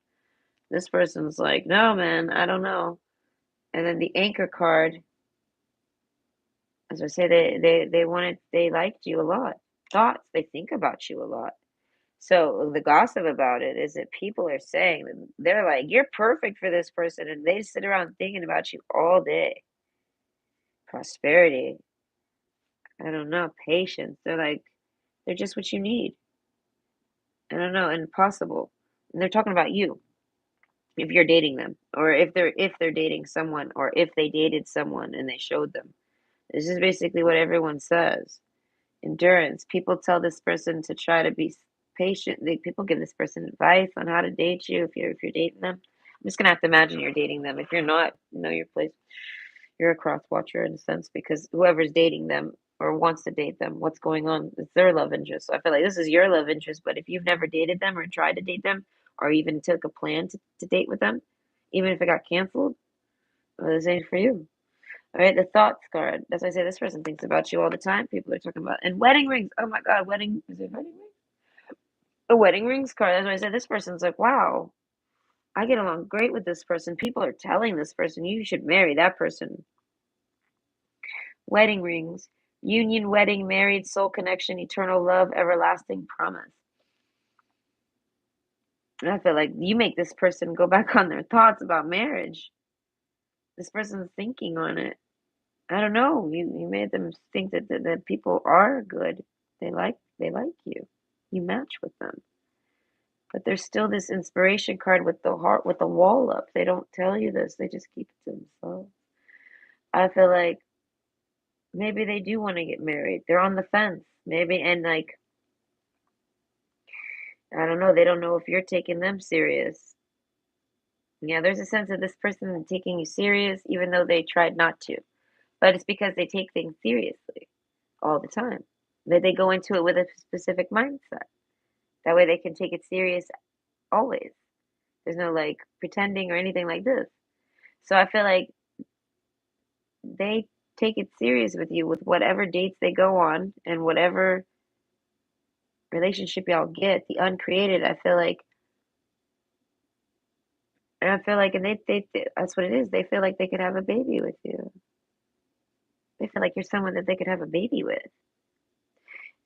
This person's like, no, man, I don't know. And then the anchor card, as I say, they liked you a lot. Thoughts, they think about you a lot. So the gossip about it is that people are saying that they're like, you're perfect for this person, and they sit around thinking about you all day. Prosperity, I don't know, patience. They're like, they're just what you need. I don't know, impossible. And they're talking about you if you're dating them, or if they're dating someone, or if they dated someone and they showed them. This is basically what everyone says. Endurance. People tell this person to try to be patient. People give this person advice on how to date you if you're dating them. I'm just gonna have to imagine you're dating them. If you're not, know your place. You're a cross watcher in a sense because whoever's dating them or wants to date them, what's going on? It's their love interest. So I feel like this is your love interest, but if you've never dated them or tried to date them or even took a plan to date with them, even if it got canceled, well, this ain't for you. All right, the thoughts card. That's why I say this person thinks about you all the time. People are talking about and wedding rings. Oh my God, is it wedding rings? The wedding rings card. That's why I said this person's like, wow, I get along great with this person. People are telling this person you should marry that person. Wedding rings. Union, wedding, married, soul connection, eternal love, everlasting promise. And I feel like you make this person go back on their thoughts about marriage. This person's thinking on it. I don't know. You made them think that people are good. They like you. You match with them. But there's still this inspiration card with the heart with the wall up. They don't tell you this. They just keep it to themselves. I feel like maybe they do want to get married. They're on the fence. Maybe and like I don't know, they don't know if you're taking them serious. Yeah, there's a sense of this person taking you serious even though they tried not to. But it's because they take things seriously all the time. That they go into it with a specific mindset. That way they can take it serious always. There's no like pretending or anything like this. So I feel like they take it serious with you with whatever dates they go on and whatever relationship y'all get, the uncreated. I feel like, and that's what it is. They feel like they could have a baby with you. They feel like you're someone that they could have a baby with.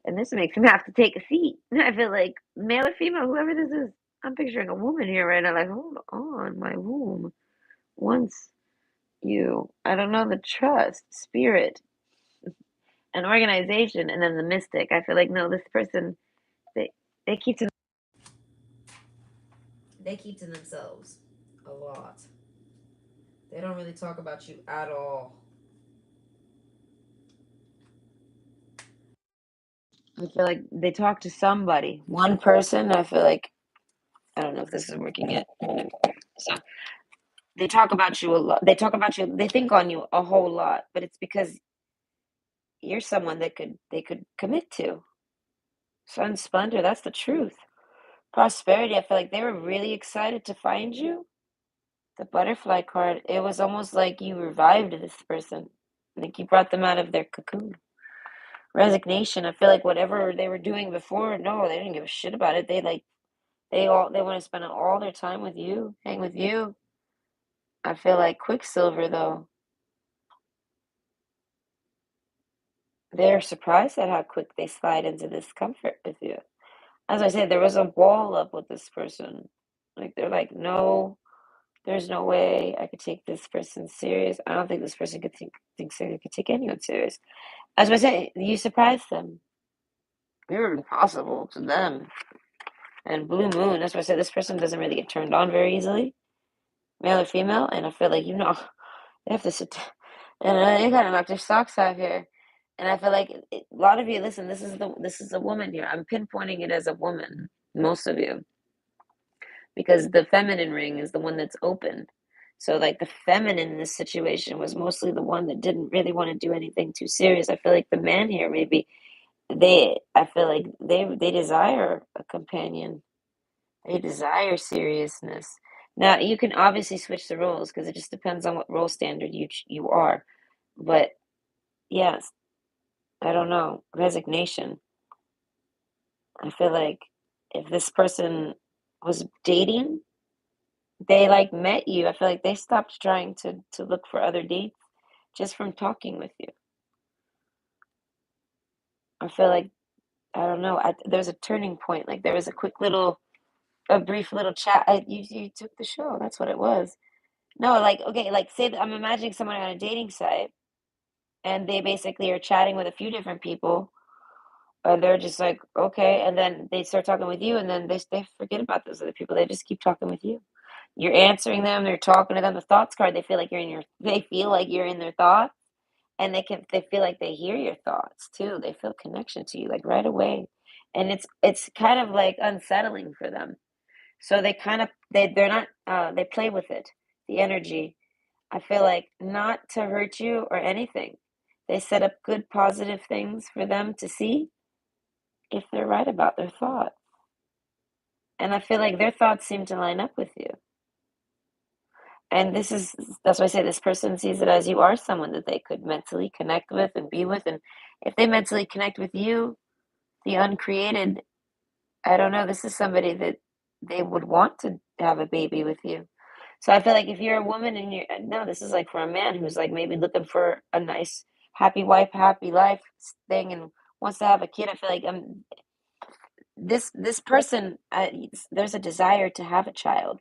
And this makes them have to take a seat. I feel like male or female, whoever this is, I'm picturing a woman here right now, like, hold on, my womb. Once I don't know, the trust, spirit, an organization, and then the mystic. I feel like, no, this person, they, they keep to themselves a lot. They don't really talk about you at all. I feel like they talk to somebody, one person. I feel like, I don't know if this is working yet. So they talk about you a lot. They talk about you. They think on you a whole lot, but it's because you're someone that they could commit to. Sun splendor, that's the truth. Prosperity, I feel like they were really excited to find you. The butterfly card, it was almost like you revived this person. Like you brought them out of their cocoon. Resignation, I feel like whatever they were doing before, no, they didn't give a shit about it. They want to spend all their time with you, hang with you. I feel like Quicksilver though. They're surprised at how quick they slide into this comfort with you. As I said, there was a wall up with this person. Like they're like, no, there's no way I could take this person serious. I don't think this person thinks they could take anyone serious. As I say, you surprised them. You're impossible to them. And Blue Moon, that's why I said this person doesn't really get turned on very easily, male or female. And I feel like, they have to sit and they gotta knock their socks off here. And I feel like a lot of you, listen, this is a woman here. I'm pinpointing it as a woman, most of you, because the feminine ring is the one that's open. So like the feminine in this situation was mostly the one that didn't really want to do anything too serious. I feel like the man here maybe I feel like they desire a companion. They desire seriousness. Now you can obviously switch the roles because it just depends on what role standard you are. But yes, I don't know. Resignation. I feel like if this person was dating, they like met you. I feel like they stopped trying to look for other dates just from talking with you. I feel like I don't know. There's a turning point. Like there was a brief little chat. You took the show. That's what it was. No, like okay, like say that I'm imagining someone on a dating site, and they basically are chatting with a few different people, and they're just like okay, and then they start talking with you, and then they forget about those other people. They just keep talking with you. You're answering them. They're talking to them. The thoughts card. They feel like you're in their thoughts, and they feel like they hear your thoughts too. They feel connection to you like right away, and it's kind of like unsettling for them. So they kind of they're not they play with it, the energy. I feel like not to hurt you or anything. They set up good positive things for them to see if they're right about their thoughts. And I feel like their thoughts seem to line up with you. And that's why I say this person sees it as you are someone that they could mentally connect with and be with. And if they mentally connect with you, the uncreated, I don't know, this is somebody that they would want to have a baby with you. So I feel like if you're a woman and no, this is like for a man who's like maybe looking for a nice, happy wife, happy life thing and wants to have a kid. I feel like this person, there's a desire to have a child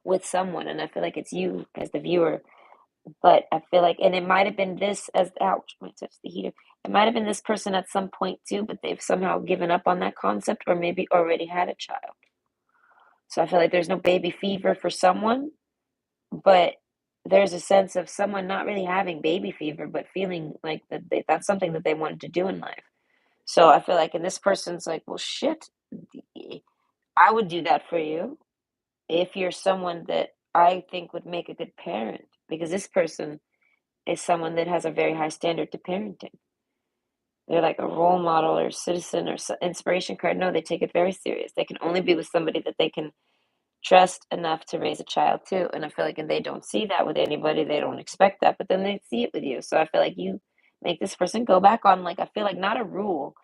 with someone, and I feel like it's you as the viewer. But I feel like, and it might have been this as ouch, my touch the heater. It might have been this person at some point too, but they've somehow given up on that concept, or maybe already had a child. So I feel like there's no baby fever for someone, but there's a sense of someone not really having baby fever, but feeling like that's something that they wanted to do in life. So I feel like, and this person's like, well, shit, I would do that for you if you're someone that I think would make a good parent, because this person is someone that has a very high standard to parenting. they're like a role model or citizen or inspiration card. No, they take it very serious. They can only be with somebody that they can trust enough to raise a child too. And I feel like if they don't see that with anybody, they don't expect that, but then they see it with you. So I feel like you make this person go back on, like, I feel like not a rule,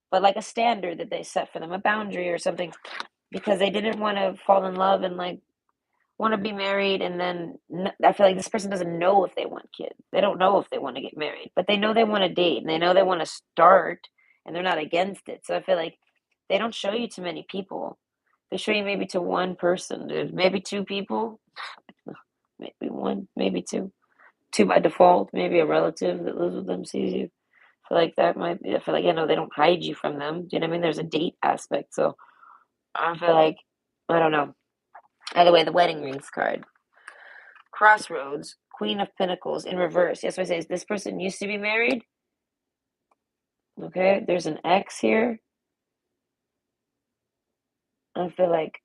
but like a standard that they set for them, a boundary or something, because they didn't want to fall in love and like want to be married. And then I feel like this person doesn't know if they want kids. They don't know if they want to get married, but they know they want to date and they know they want to start and they're not against it. So I feel like they don't show you to many people. They show you maybe to one person, dude. Maybe two people, maybe one, maybe two. Two by default, maybe a relative that lives with them sees you. I feel like that might be, I feel like, they don't hide you from them. Do you know what I mean? There's a date aspect. So I feel like, I don't know. Either way, the wedding rings card. Crossroads, Queen of Pentacles in reverse. Yes, what I say is this person used to be married. Okay, there's an X here. I feel like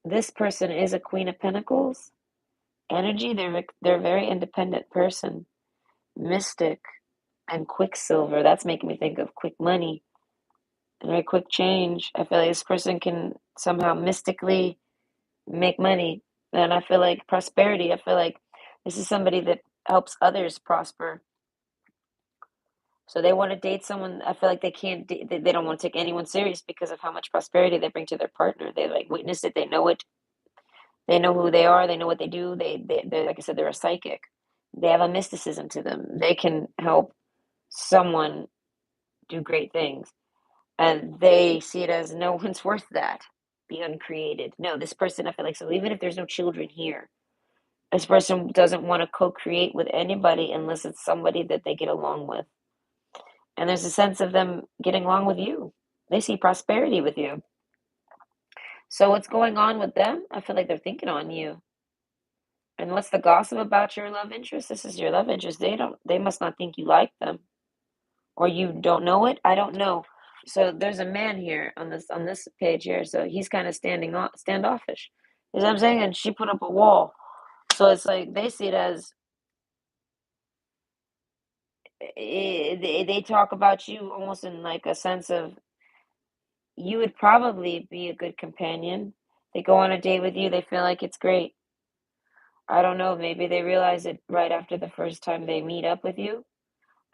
this person is a Queen of Pentacles energy. They're a very independent person, mystic, and Quicksilver. That's making me think of quick money and very quick change. I feel like this person can somehow mystically make money, and I feel like prosperity. I feel like this is somebody that helps others prosper. So they want to date someone. I feel like they can't. They don't want to take anyone serious because of how much prosperity they bring to their partner. They like witness it. They know it. They know who they are. They know what they do. They like I said, they're a psychic. They have a mysticism to them. They can help someone do great things, and they see it as no one's worth that. Be uncreated. No, this person. I feel like so. Even if there's no children here, this person doesn't want to co-create with anybody unless it's somebody that they get along with. And there's a sense of them getting along with you. They see prosperity with you. So what's going on with them? I feel like they're thinking on you. And what's the gossip about your love interest? This is your love interest. They must not think you like them. Or you don't know it. I don't know. So there's a man here on this page here. So he's kind of standoffish. You know what I'm saying? And she put up a wall. So it's like they see it as they talk about you almost in like a sense of you would probably be a good companion. They go on a date with you, they feel like it's great. I don't know, maybe they realize it right after the first time they meet up with you.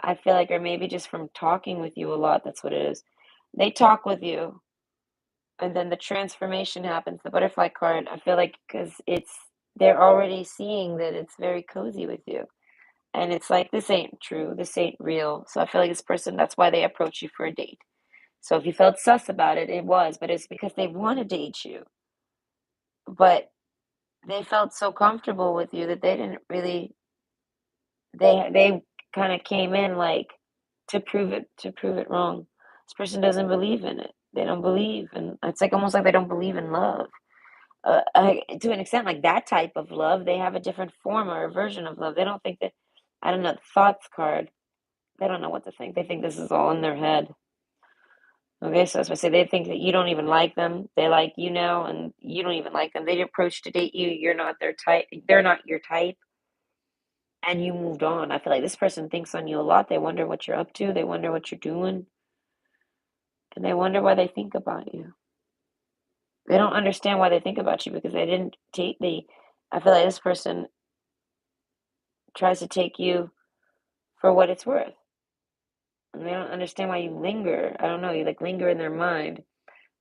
I feel like, or maybe just from talking with you a lot, that's what it is. They talk with you, and then the transformation happens, the butterfly card. I feel like because they're already seeing that it's very cozy with you. And it's like, this ain't true, this ain't real. So I feel like this person, that's why they approach you for a date. So if you felt sus about it, it was, but it's because they want to date you. But they felt so comfortable with you that they didn't really they kind of came in like to prove it wrong. This person doesn't believe in it. They don't believe, and it's like almost like they don't believe in love. To an extent, like that type of love, they have a different form or a version of love. They don't think that. I don't know. The thoughts card. They don't know what to think. They think this is all in their head. Okay, so as I say, they think that you don't even like them. They like you now, and you don't even like them. They approach to date you. You're not their type. They're not your type, and you moved on. I feel like this person thinks on you a lot. They wonder what you're up to. They wonder what you're doing, and they wonder why they think about you. They don't understand why they think about you because they didn't take the. I feel like this person tries to take you for what it's worth, and they don't understand why you linger. I don't know. You like linger in their mind.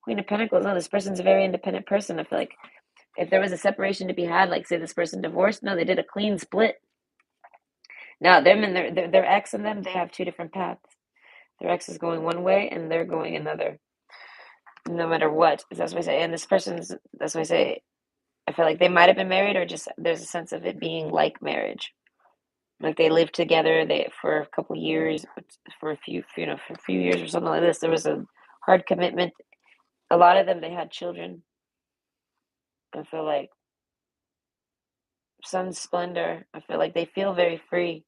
Queen of Pentacles. No, this person's a very independent person. I feel like if there was a separation to be had, like say this person divorced, no, they did a clean split. Now them and their ex and them, they have two different paths. Their ex is going one way and they're going another. No matter what. That's what I say. And this person's that's what I say. I feel like they might have been married or just there's a sense of it being like marriage. Like they lived together they for a couple years, for a few years or something like this. There was a hard commitment. A lot of them they had children. I feel like sun splendor. I feel like they feel very free.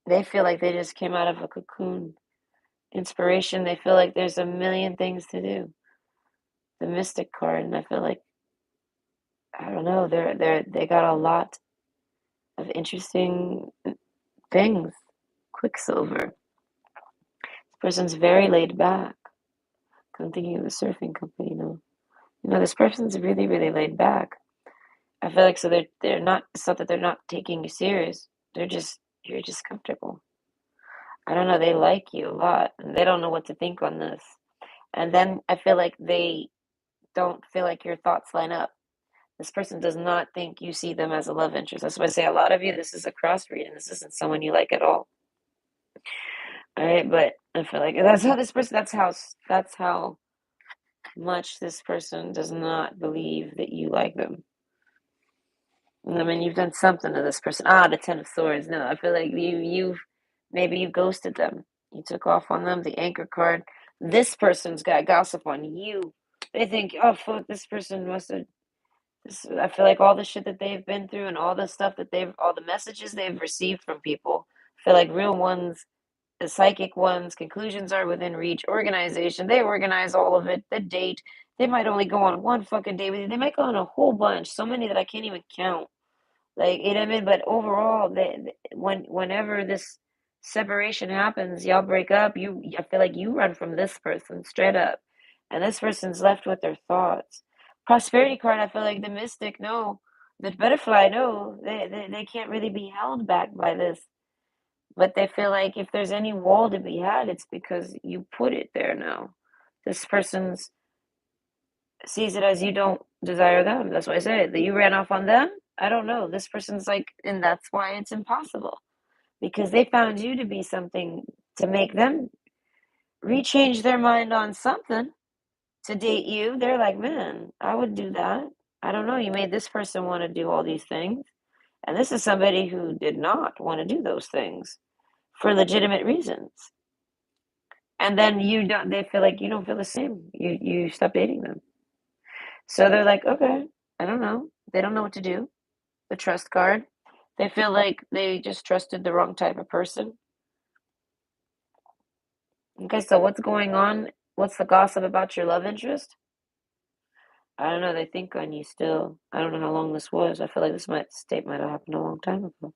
They feel like they just came out of a cocoon. Inspiration, they feel like there's a million things to do. The Mystic card, and I feel like I don't know, they got a lot of interesting things Quicksilver. This person's very laid back. I'm thinking of the surfing company now. This person's really, really laid back. I feel like so they're not. It's not that they're not taking you serious. You're just comfortable. I don't know. They like you a lot, and they don't know what to think on this. And then I feel like they don't feel like your thoughts line up. This person does not think you see them as a love interest. That's why I say a lot of you, this is a cross read, and this isn't someone you like at all. All right, but I feel like that's how this person. That's how much this person does not believe that you like them. I mean, you've done something to this person. The Ten of Swords. No, I feel like maybe you ghosted them. You took off on them. The Anchor card. This person's got gossip on you. They think, oh fuck, this person must have. I feel like all the shit that they've been through and all the stuff that all the messages they've received from people. I feel like real ones, the psychic ones, conclusions are within reach. Organization, they organize all of it. The date, they might only go on one fucking date with you. They might go on a whole bunch, so many that I can't even count. Like, you know what I mean? But overall, whenever this separation happens, y'all break up, I feel like you run from this person straight up. And this person's left with their thoughts. Prosperity card, I feel like the mystic, no. The butterfly, no. They can't really be held back by this. But they feel like if there's any wall to be had, it's because you put it there now. This person's sees it as you don't desire them. That's why I say that you ran off on them. I don't know. This person's like, and that's why it's impossible because they found you to be something to make them rechange their mind on something to date you. They're like, man, I would do that. I don't know. You made this person want to do all these things. And this is somebody who did not want to do those things for legitimate reasons. And then they feel like you don't feel the same. You stop dating them. So they're like, okay, I don't know. They don't know what to do. The trust card. They feel like they just trusted the wrong type of person. Okay, so what's going on? What's the gossip about your love interest? I don't know. They think on you still. I don't know how long this was. I feel like this might have happened a long time ago.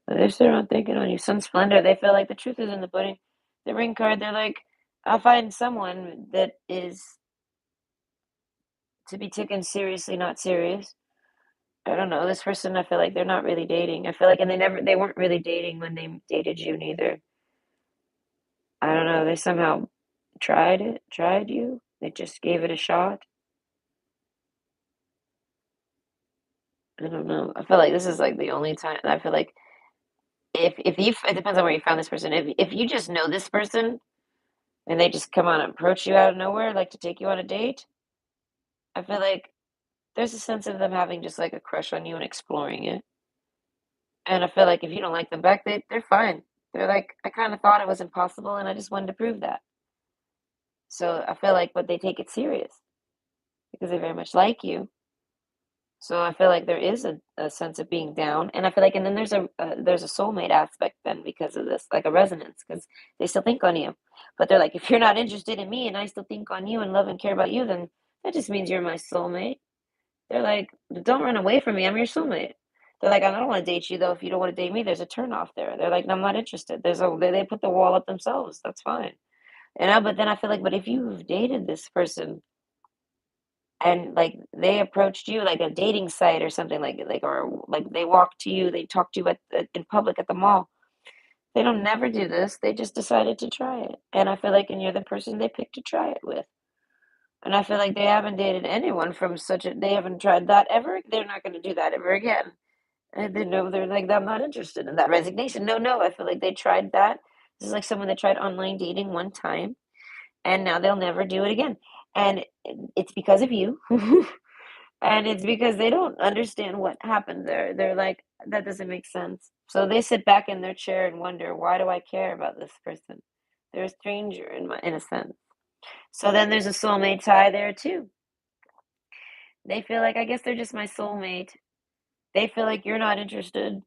But they're still around thinking on you. Sun Splendor. They feel like the truth is in the pudding. The ring card. They're like, I'll find someone that is to be taken seriously, not serious. I don't know. This person, I feel like they're not really dating. I feel like, and they weren't really dating when they dated you neither. I don't know. They somehow tried you. They just gave it a shot. I don't know. I feel like this is like the only time I feel like if you, it depends on where you found this person. If you just know this person and they just come on and approach you out of nowhere, like to take you on a date, I feel like there's a sense of them having just like a crush on you and exploring it. And I feel like if you don't like them back, they're fine. They're like, I kind of thought it was impossible, and I just wanted to prove that. So I feel like, but they take it serious because they very much like you. So I feel like there is a sense of being down, and I feel like, and then there's a soulmate aspect then because of this, like a resonance, because they still think on you, but they're like, if you're not interested in me and I still think on you and love and care about you, then that just means you're my soulmate. They're like, don't run away from me. I'm your soulmate. They're like, I don't want to date you though. If you don't want to date me, there's a turn off there. They're like, no, I'm not interested. They put the wall up themselves. That's fine. But then I feel like, but if you've dated this person and like they approached you like a dating site or something or like they walked to you, they talked to you in public at the mall. They don't never do this. They just decided to try it. And I feel like, and you're the person they picked to try it with. And I feel like they haven't dated anyone they haven't tried that ever. They're not going to do that ever again. And they know they're like, I'm not interested in that resignation. No, no. I feel like they tried that. This is like someone that tried online dating one time and now they'll never do it again. And it's because of you. And it's because they don't understand what happened there. They're like, that doesn't make sense. So they sit back in their chair and wonder, why do I care about this person? They're a stranger in a sense. So then there's a soulmate tie there too. They feel like, I guess they're just my soulmate. They feel like you're not interested.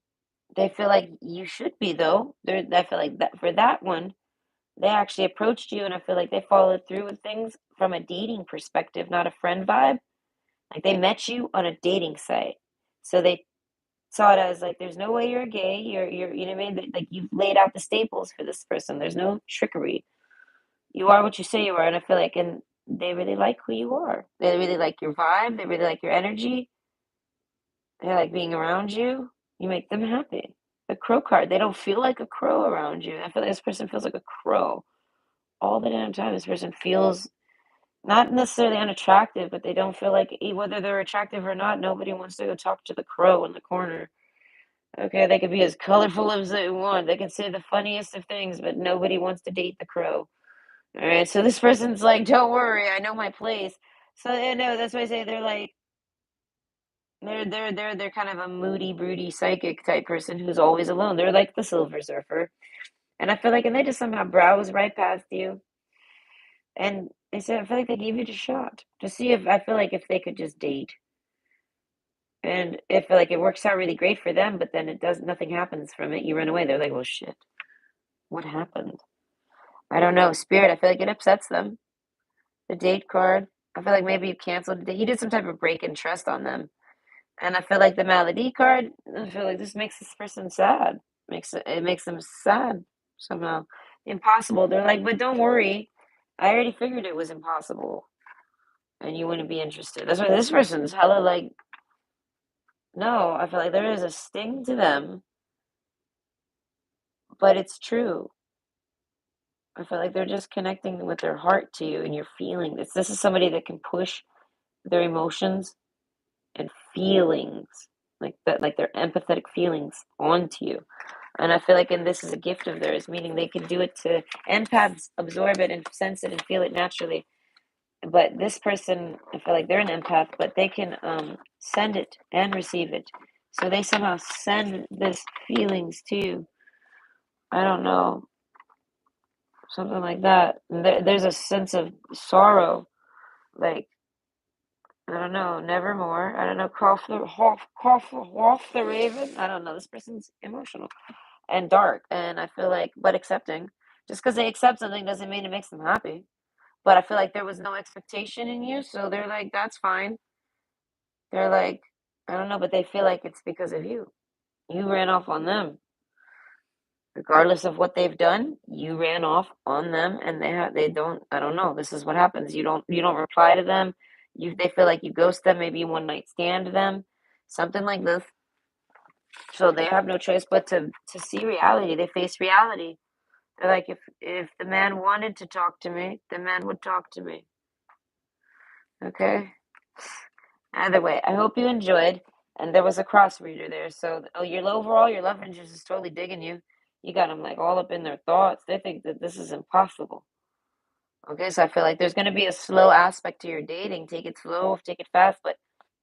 They feel like you should be though. I feel like that for that one, they actually approached you, and I feel like they followed through with things from a dating perspective, not a friend vibe. Like they met you on a dating site. So they saw it as like, there's no way you're gay. You're, you know what I mean? Like you've laid out the staples for this person. There's no trickery. You are what you say you are, and I feel like, and they really like who you are. They really like your vibe. They really like your energy. They like being around you. You make them happy. The crow card, they don't feel like a crow around you. I feel like this person feels like a crow all the damn time. This person feels not necessarily unattractive, but they don't feel like whether they're attractive or not, nobody wants to go talk to the crow in the corner. Okay, they could be as colorful as they want. They can say the funniest of things, but nobody wants to date the crow. All right, so this person's like, don't worry, I know my place. So I know that's why I say they're like they're kind of a moody, broody, psychic type person who's always alone. They're like the Silver Surfer, and I feel like, and they just somehow browse right past you, and they said I feel like they gave you a shot to see if I feel like if they could just date, and if like it works out really great for them, but then it does nothing happens from it. You run away. They're like, well, shit, what happened? I don't know, Spirit. I feel like it upsets them. The date card. I feel like maybe you canceled. You did some type of break in trust on them. And I feel like the Malady card, I feel like this makes this person sad. It makes them sad somehow. Impossible. They're like, but don't worry. I already figured it was impossible. And you wouldn't be interested. That's why this person's hella like, no, I feel like there is a sting to them, but it's true. I feel like they're just connecting with their heart to you and you're feeling this. This is somebody that can push their emotions and feelings, like that, like their empathetic feelings onto you. And I feel like, and this is a gift of theirs, meaning they can do it to empaths absorb it and sense it and feel it naturally. But this person, I feel like they're an empath, but they can send it and receive it. So they somehow send this feelings to you. I don't know, something like that. There's a sense of sorrow, like I don't know, nevermore. I don't know, cough the raven. I don't know. This person's emotional and dark, and I feel like, but accepting. Just because they accept something doesn't mean it makes them happy. But I feel like there was no expectation in you, so they're like, that's fine. They're like, I don't know, but they feel like it's because of you. You ran off on them, regardless of what they've done. You ran off on them, and they don't. I don't know. This is what happens. You don't reply to them. They feel like you ghost them. Maybe you one night stand them, something like this. So they have no choice but to see reality. They face reality. They're like, if the man wanted to talk to me, the man would talk to me. Okay. Either way, I hope you enjoyed. And there was a cross reader there. So, oh, overall, your love interest is totally digging you. You got them like all up in their thoughts. They think that this is impossible. Okay, so I feel like there's going to be a slow aspect to your dating. Take it slow, take it fast, but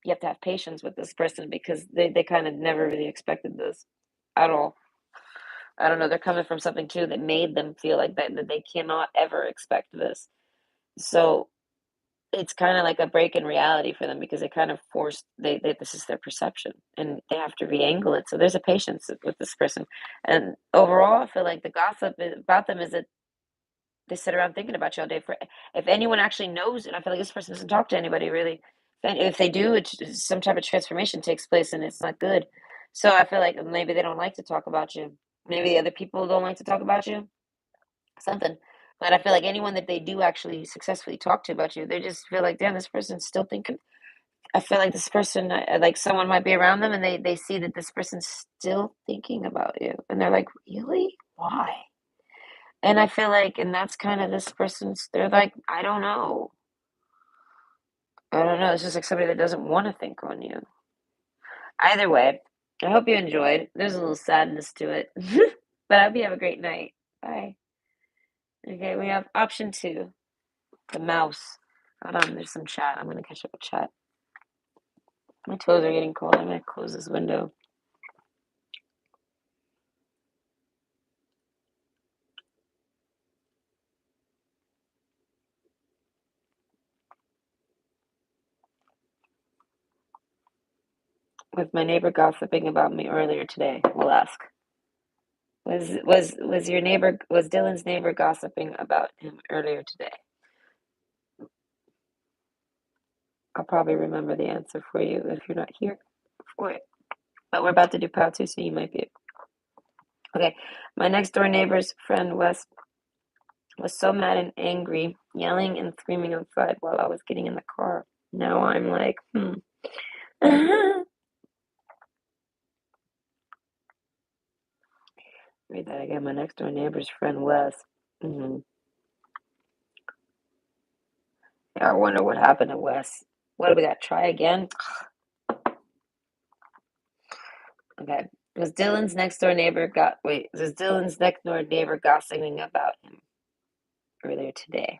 you have to have patience with this person because they kind of never really expected this at all. I don't know. They're coming from something too that made them feel like that they cannot ever expect this. So it's kind of like a break in reality for them because they kind of forced this is their perception and they have to re-angle it. So there's a patience with this person. And overall, I feel like the gossip about them is that they sit around thinking about you all day. For if anyone actually knows it, I feel like this person doesn't talk to anybody really. And if they do, it's some type of transformation takes place and it's not good. So I feel like maybe they don't like to talk about you. Maybe the other people don't like to talk about you. Something. But I feel like anyone that they do actually successfully talk to about you, they just feel like, damn, this person's still thinking. I feel like this person, like someone might be around them and they see that this person's still thinking about you. And they're like, really? Why? And I feel like, and that's kind of this person's, they're like, I don't know. I don't know. It's just like somebody that doesn't want to think on you. Either way, I hope you enjoyed. There's a little sadness to it. But I hope you have a great night. Bye. Okay, we have option two, the mouse. Hold on, there's some chat. I'm gonna catch up with chat. My toes are getting cold. I'm gonna close this window. With my neighbor gossiping about me earlier today, we'll ask. Was your neighbor was Dylan's neighbor gossiping about him earlier today? I'll probably remember the answer for you if you're not here for it. But we're about to do pile 2, so you might be. Okay. My next door neighbor's friend Wes was so mad and angry, yelling and screaming outside while I was getting in the car. Now I'm like, Read that again. My next door neighbor's friend Wes. Mm-hmm. Yeah, I wonder what happened to Wes. What do we got? Try again? Okay. Was Dylan's next door neighbor gossiping about him earlier today?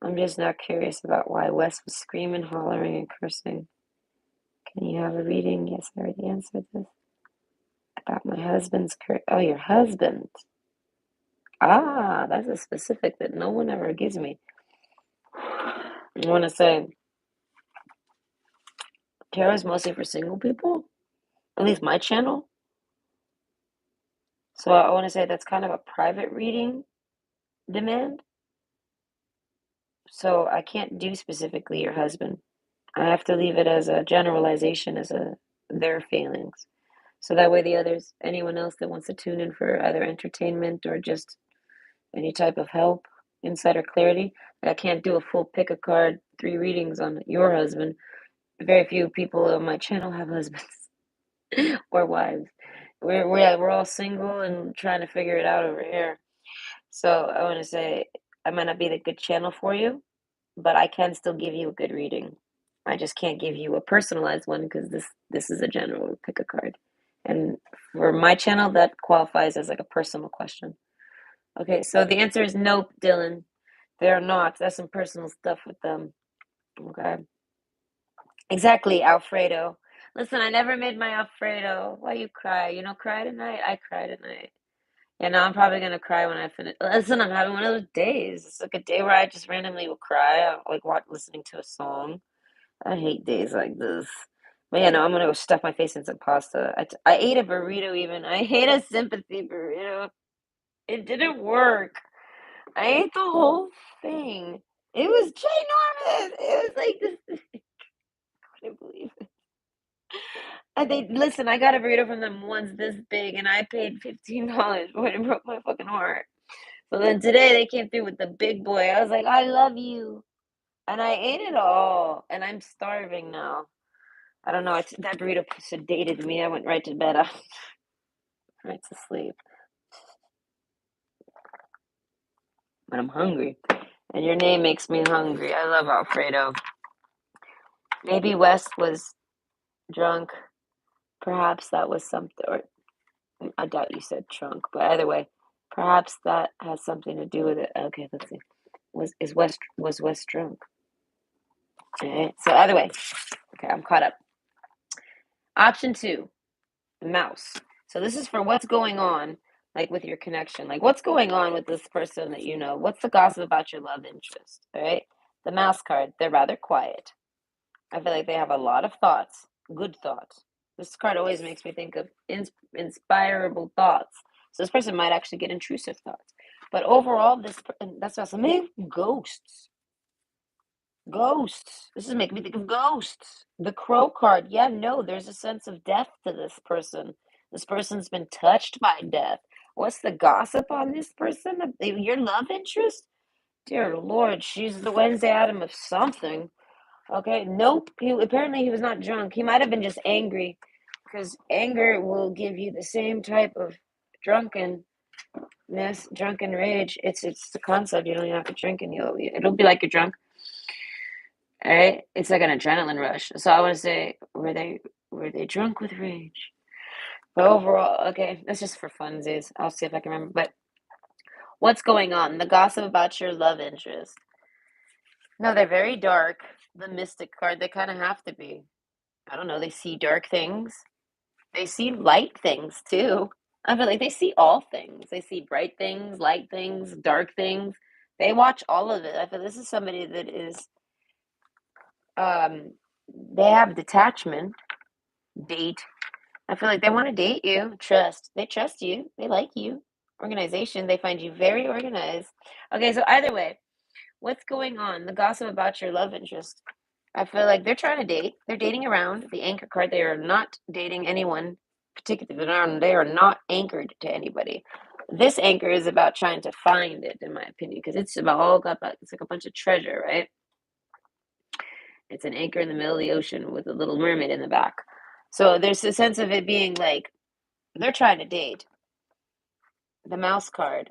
I'm just not curious about why Wes was screaming, hollering, and cursing. Can you have a reading? Yes, I already answered this. About my husband's oh, your husband. Ah, that's a specific that no one ever gives me. I want to say tarot is mostly for single people, at least my channel. So I want to say that's kind of a private reading demand. So I can't do specifically your husband. I have to leave it as a generalization, as their feelings. So that way the others, anyone else that wants to tune in for either entertainment or just any type of help, insight or clarity, I can't do a full pick a card, 3 readings on your husband. Very few people on my channel have husbands or wives. We're all single and trying to figure it out over here. So I want to say I might not be the good channel for you, but I can still give you a good reading. I just can't give you a personalized one because this is a general pick a card. And for my channel, that qualifies as like a personal question. Okay, so the answer is nope, Dylan. They're not. That's some personal stuff with them. Okay. Exactly, Alfredo. Listen, I never made my Alfredo. Why you cry? You know, cry tonight? I cry tonight. Yeah, now I'm probably gonna cry when I finish. Listen, I'm having one of those days. It's like a day where I just randomly will cry, like listening to a song. I hate days like this. But yeah, no, I'm gonna go stuff my face in some pasta. I ate a burrito even. I hate a sympathy burrito. It didn't work. I ate the whole thing. It was ginormous. It was like this. I couldn't believe it. And they listen. I got a burrito from them once this big, and I paid $15 for it and broke my fucking heart. So then today they came through with the big boy. I was like, I love you, and I ate it all, and I'm starving now. I don't know. That burrito sedated me. I went right to bed. Right to sleep. But I'm hungry, and your name makes me hungry. I love Alfredo. Maybe Wes was drunk. Perhaps that was something, or I doubt you said drunk, but either way, perhaps that has something to do with it. Okay, let's see. Was Wes drunk? Okay, so either way, okay, I'm caught up. Option 2, mouse. So this is for what's going on, like with your connection, like what's going on with this person that you know. What's the gossip about your love interest? All right, the mouse card. They're rather quiet. I feel like they have a lot of thoughts, good thoughts. This card always makes me think of inspirable thoughts. So this person might actually get intrusive thoughts. But overall, that's also maybe ghosts. Ghosts. This is making me think of ghosts. The crow card. Yeah, no, there's a sense of death to this person. This person's been touched by death. What's the gossip on this person? Your love interest? Dear Lord, she's the Wednesday Adam of something. Okay, nope. Apparently he was not drunk. He might have been just angry, because anger will give you the same type of drunkenness, drunken rage. It's the concept. You don't even have to drink, and it'll be like you're drunk. All right, it's like an adrenaline rush. So I want to say, were they drunk with rage? But overall, okay, that's just for funsies. I'll see if I can remember. But what's going on? The gossip about your love interest. No, they're very dark. The Mystic card. They kind of have to be. I don't know. They see dark things. They see light things too. I feel like they see all things. They see bright things, light things, dark things. They watch all of it. I feel this is somebody that is they have detachment, date. I feel like they want to date you, trust. They trust you. They like you. Organization, they find you very organized. Okay, so either way, what's going on? The gossip about your love interest. I feel like they're trying to date. They're dating around. The anchor card, they are not dating anyone particularly. They are not anchored to anybody. This anchor is about trying to find it, in my opinion, because it's about it's like a bunch of treasure, right? It's an anchor in the middle of the ocean with a little mermaid in the back. So there's a sense of it being like they're trying to date. The mouse card,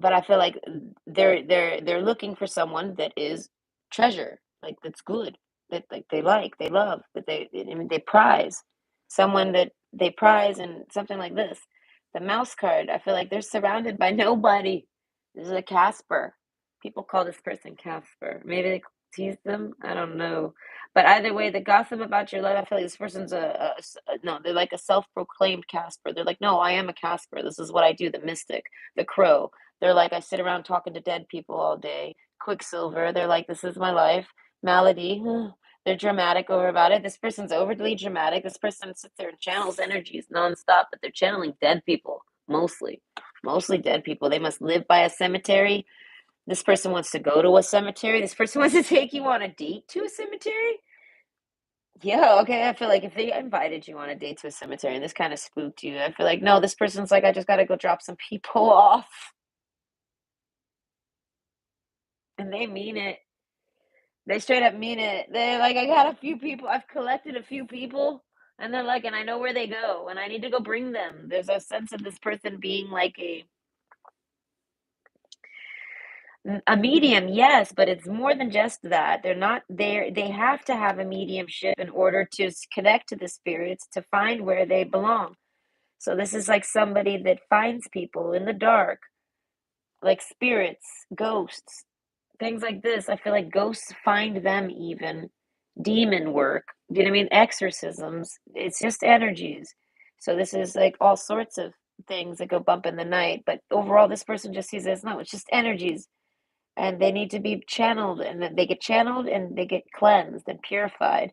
but I feel like they're looking for someone that is treasure, like that's good, that like they love, that I mean they prize, someone that they prize, and something like this. The mouse card, I feel like they're surrounded by nobody. This is a Casper. People call this person Casper. Maybe they tease them. I don't know. But either way, the gossip about your life, I feel like this person's no, they're like a self-proclaimed Casper. They're like, no, I am a Casper. This is what I do. The mystic, the crow. They're like, I sit around talking to dead people all day. Quicksilver, they're like, this is my life. Malady, they're dramatic over about it. This person's overly dramatic. This person sits there and channels energies nonstop, but they're channeling dead people mostly. Mostly dead people. They must live by a cemetery. This person wants to go to a cemetery. This person wants to take you on a date to a cemetery. Yeah, okay. I feel like if they invited you on a date to a cemetery and this kind of spooked you, I feel like, no, this person's like, I just got to go drop some people off. And they mean it. They straight up mean it. They're like, I got a few people. I've collected a few people. And they're like, and I know where they go, and I need to go bring them. There's a sense of this person being like a medium, yes, but it's more than just that. They're not there. They have to have a mediumship in order to connect to the spirits to find where they belong. So this is like somebody that finds people in the dark, like spirits, ghosts, things like this. I feel like ghosts find them even. Demon work. Do you know what I mean? Exorcisms. It's just energies. So this is like all sorts of things that go bump in the night. But overall, this person just sees it as no, it's just energies. And they need to be channeled, and then they get channeled and they get cleansed and purified.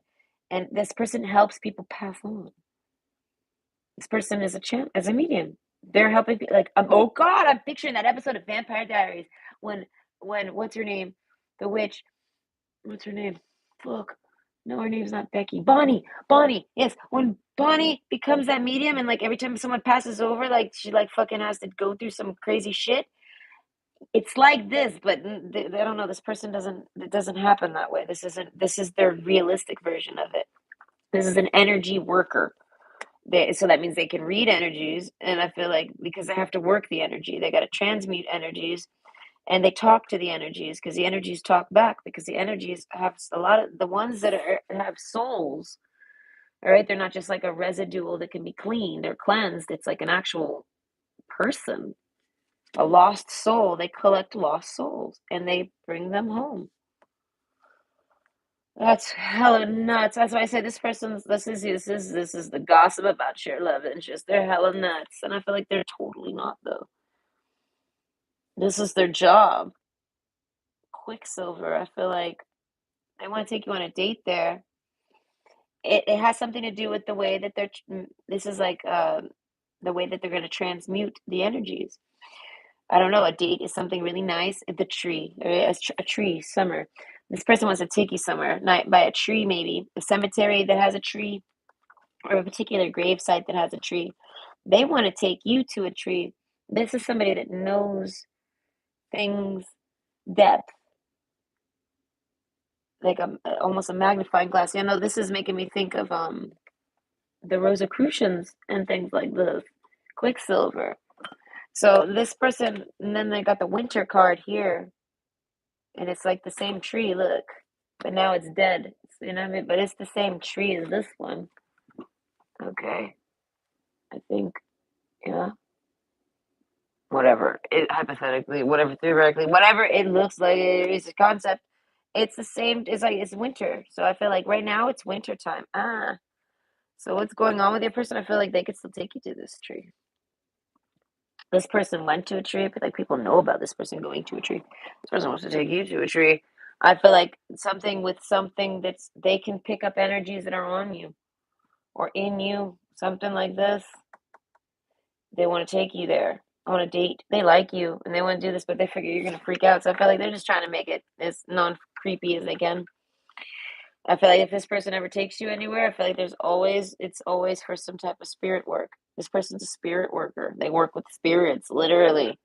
And this person helps people pass on. This person is as a medium. They're helping people. Like, oh God, I'm picturing that episode of Vampire Diaries when what's her name, the witch. What's her name? Fuck. No, her name's not Becky. Bonnie. Bonnie. Yes. When Bonnie becomes that medium and like every time someone passes over, like she like fucking has to go through some crazy shit. It's like this, but I don't know. This person doesn't, it doesn't happen that way. This is their realistic version of it. This is an energy worker. So that means they can read energies. And I feel like because they have to work the energy, they got to transmute energies, and they talk to the energies because the energies talk back, because the energies have a lot of the ones that have souls. All right, they're not just like a residual that can be cleaned or cleansed. It's like an actual person, a lost soul. They collect lost souls and they bring them home. That's hella nuts. That's why I say this is the gossip about your love interest. They're hella nuts, and I feel like they're totally not though. This is their job. Quicksilver. I feel like they want to take you on a date there. It has something to do with the way that this is like the way that they're going to transmute the energies. I don't know. A date is something really nice at the tree, or a tree, summer. This person wants to take you somewhere, not by a tree, maybe a cemetery that has a tree, or a particular grave site that has a tree. They want to take you to a tree. This is somebody that knows things depth, like almost a magnifying glass. You know, this is making me think of the Rosicrucians and things like this, Quicksilver. So this person, and then they got the winter card here, and it's like the same tree, look, but now it's dead. You know what I mean? But it's the same tree as this one. Okay, I think, yeah. Whatever it hypothetically, whatever theoretically, whatever it looks like, it is a concept. It's the same. It's like it's winter, so I feel like right now it's winter time. So what's going on with your person? I feel like they could still take you to this tree. This person went to a tree, but like people know about this person going to a tree. This person wants to take you to a tree. I feel like something with something that's they can pick up energies that are on you or in you, something like this. They want to take you there on a date. They like you and they want to do this, but they figure you're gonna freak out. So I feel like they're just trying to make it as non creepy as they can. I feel like if this person ever takes you anywhere, I feel like it's always for some type of spirit work. This person's a spirit worker. They work with spirits, literally.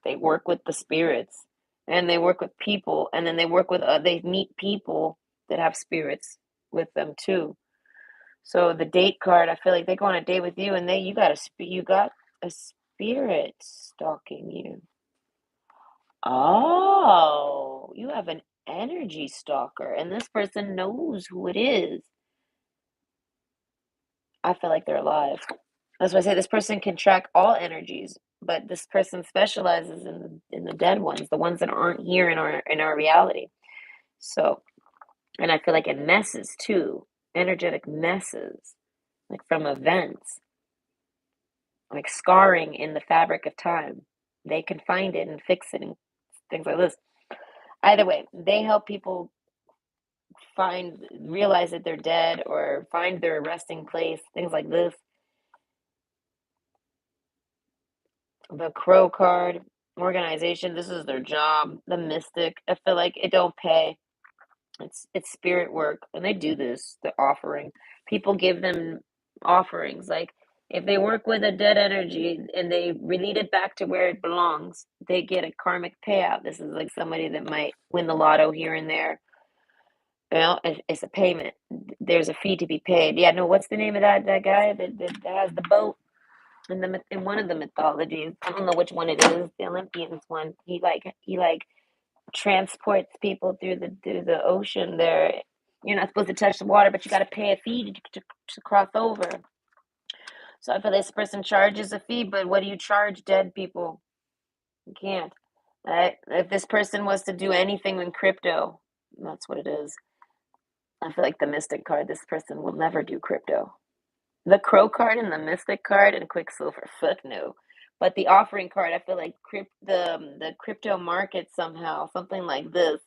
They work with the spirits, and they work with people, and then they meet people that have spirits with them too. So the date card, I feel like they go on a date with you, and you got a spirit stalking you. Oh, you have an energy stalker, and this person knows who it is. I feel like they're alive. That's why I say this person can track all energies, but this person specializes in the dead ones, the ones that aren't here in our reality. So, and I feel like it messes too, energetic messes, like from events, like scarring in the fabric of time. They can find it and fix it and things like this. Either way, they help people realize that they're dead or find their resting place, things like this. The crow card, organization, this is their job. The mystic, I feel like it don't pay. It's spirit work, and they do this. The offering, people give them offerings. Like if they work with a dead energy and they relate it back to where it belongs, they get a karmic payout. This is like somebody that might win the lotto here and there. You know, it's a payment. There's a fee to be paid. Yeah, no, what's the name of that guy that has the boat in one of the mythologies? I don't know which one it is. The Olympians one. He transports people through the ocean. There, you're not supposed to touch the water, but you got to pay a fee to cross over. So I feel this person charges a fee, but what do you charge dead people? You can't. Right? If this person was to do anything in crypto, that's what it is. I feel like the Mystic card, this person will never do crypto. The Crow card and the Mystic card and Quicksilver, fuck no. But the offering card, I feel like the crypto market somehow, something like this.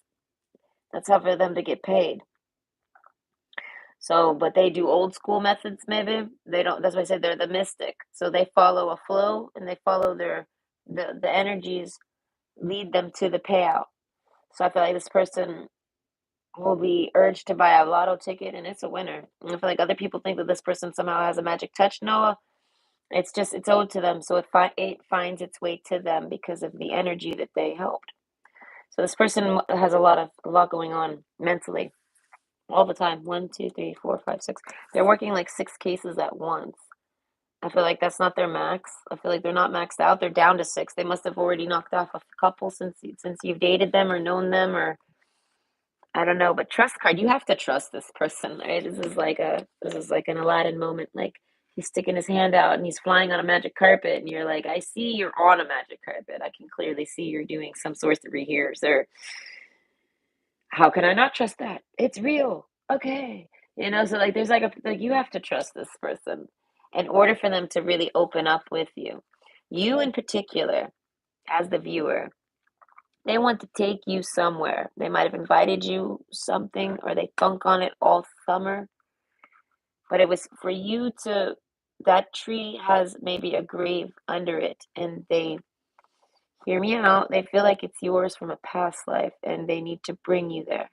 That's how for them to get paid. So, but they do old school methods, maybe. They don't, that's why I said they're the mystic. So they follow a flow and they follow the energies lead them to the payout. So I feel like this person will be urged to buy a lotto ticket and it's a winner. And I feel like other people think that this person somehow has a magic touch. No, it's owed to them. So it finds its way to them because of the energy that they helped. So this person has a lot going on mentally all the time. One, two, three, four, five, six. They're working like six cases at once. I feel like that's not their max. I feel like they're not maxed out. They're down to six. They must have already knocked off a couple since you've dated them or known them or I don't know. But trust card, you have to trust this person, right? This is like an Aladdin moment. Like he's sticking his hand out and he's flying on a magic carpet, and you're like, I see you're on a magic carpet. I can clearly see you're doing some sorcery here, sir. How can I not trust that? It's real. Okay. You know, so like there's like you have to trust this person in order for them to really open up with you. You in particular, as the viewer, they want to take you somewhere. They might have invited you something or they thunk on it all summer, but it was for you to that tree has maybe a grave under it and they hear me out. They feel like it's yours from a past life and they need to bring you there.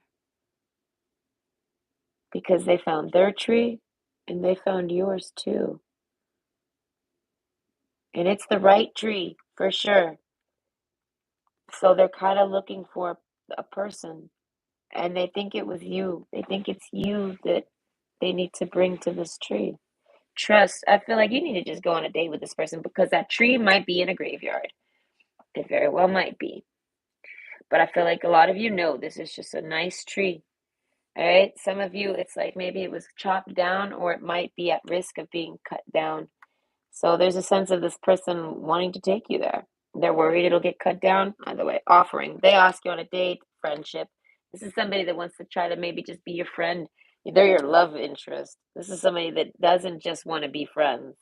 Because they found their tree and they found yours too. And it's the right tree for sure. So they're kind of looking for a person and they think it was you. They think it's you that they need to bring to this tree. Trust. I feel like you need to just go on a date with this person because that tree might be in a graveyard. It very well might be. But I feel like a lot of you know this is just a nice tree. All right. Some of you, it's like maybe it was chopped down or it might be at risk of being cut down. So there's a sense of this person wanting to take you there. They're worried it'll get cut down. Either way, offering. They ask you on a date, friendship. This is somebody that wants to try to maybe just be your friend. They're your love interest. This is somebody that doesn't just want to be friends.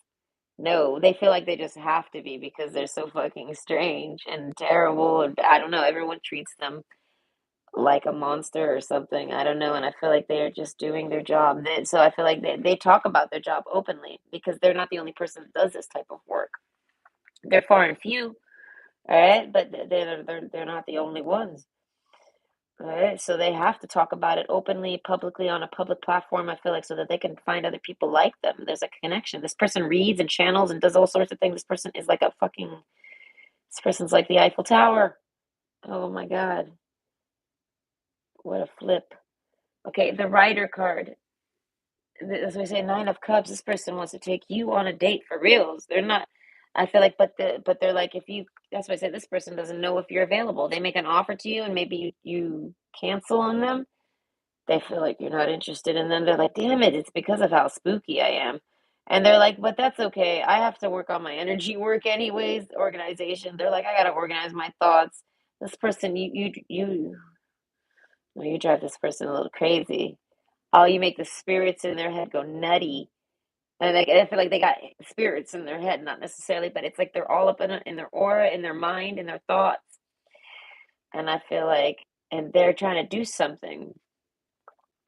No, they feel like they just have to be because they're so fucking strange and terrible. And I don't know. Everyone treats them like a monster or something. I don't know. And I feel like they're just doing their job. So I feel like they talk about their job openly because they're not the only person that does this type of work. They're far and few, all right? But they're not the only ones. right? So they have to talk about it openly, publicly on a public platform, I feel like, so that they can find other people like them. There's a connection. This person reads and channels and does all sorts of things. This person is like a fucking, this person's like the Eiffel Tower. Oh my God. What a flip. Okay, the Rider card. As we say, Nine of Cups. This person wants to take you on a date for reals. They're not. I feel like, but they're like, if you. That's why I say this person doesn't know if you're available. They make an offer to you, and maybe you cancel on them. They feel like you're not interested in them. They're like, damn it, it's because of how spooky I am. And they're like, but that's okay. I have to work on my energy work anyways. Organization. They're like, I gotta organize my thoughts. This person, well, you drive this person a little crazy. Oh, you make the spirits in their head go nutty. And like I feel like they got spirits in their head, not necessarily, but it's like they're all up in their aura, in their mind, in their thoughts. And I feel like, and they're trying to do something,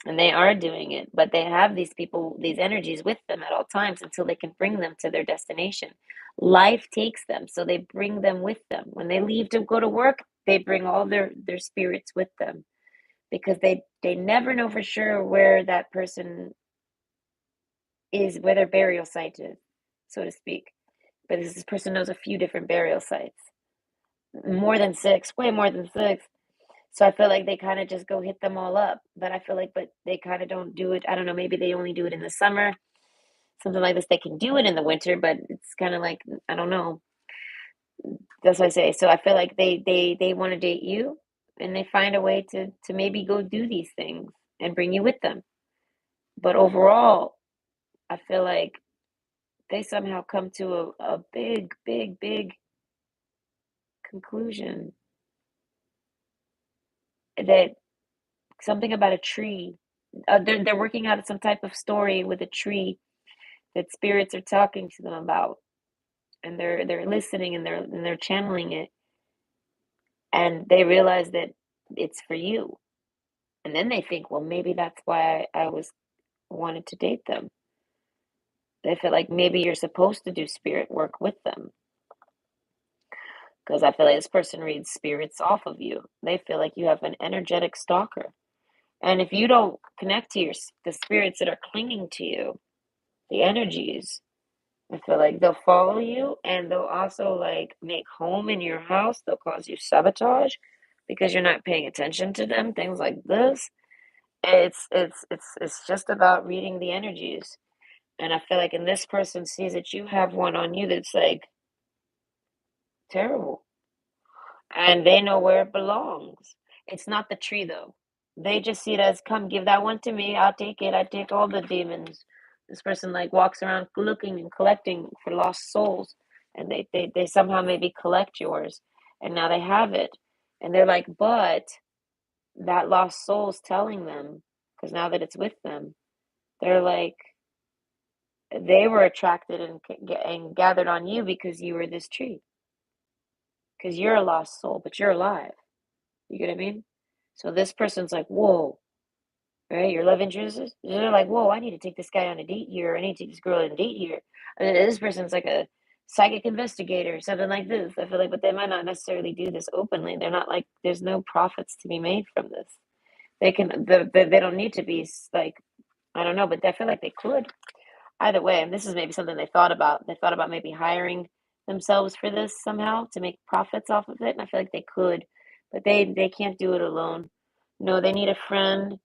and they are doing it, but they have these people, these energies with them at all times until they can bring them to their destination. Life takes them, so they bring them with them. When they leave to go to work, they bring all their spirits with them because they never know for sure where that person is, where their burial site is, so to speak. But this person knows a few different burial sites, more than six, way more than six. So I feel like they kind of just go hit them all up. But I feel like, but they kind of don't do it. I don't know. Maybe they only do it in the summer, something like this. They can do it in the winter, but it's kind of like I don't know. That's what I say. So I feel like they want to date you, and they find a way to maybe go do these things and bring you with them. But overall, I feel like they somehow come to a big, big, big conclusion that something about a tree. They're working out some type of story with a tree that spirits are talking to them about, and they're listening and they're channeling it, and they realize that it's for you, and then they think, well, maybe that's why I was wanted to date them. They feel like maybe you're supposed to do spirit work with them because I feel like this person reads spirits off of you. They feel like you have an energetic stalker. And if you don't connect to the spirits that are clinging to you, the energies, I feel like they'll follow you and they'll also like make home in your house. They'll cause you sabotage because you're not paying attention to them, things like this. It's just about reading the energies. And I feel like and this person sees that you have one on you that's like terrible. And they know where it belongs. It's not the tree though. They just see it as, come, give that one to me. I'll take it. I take all the demons. This person like walks around looking and collecting for lost souls, and they somehow maybe collect yours, and now they have it, and they're like, but that lost soul's telling them, because now that it's with them, they're like, they were attracted and gathered on you because you were this tree, because you're a lost soul, but you're alive. You get what I mean? So this person's like, whoa, right? Your love interest is, they're like, whoa, I need to take this guy on a date here. I need to take this girl on a date here. And then this person's like a psychic investigator, something like this. I feel like, but they might not necessarily do this openly. They're not like, there's no profits to be made from this. They can, they don't need to be like, I don't know, but I feel like they could. Either way, and this is maybe something they thought about. They thought about maybe hiring themselves for this somehow to make profits off of it. And I feel like they could, but they can't do it alone. No, they need a friend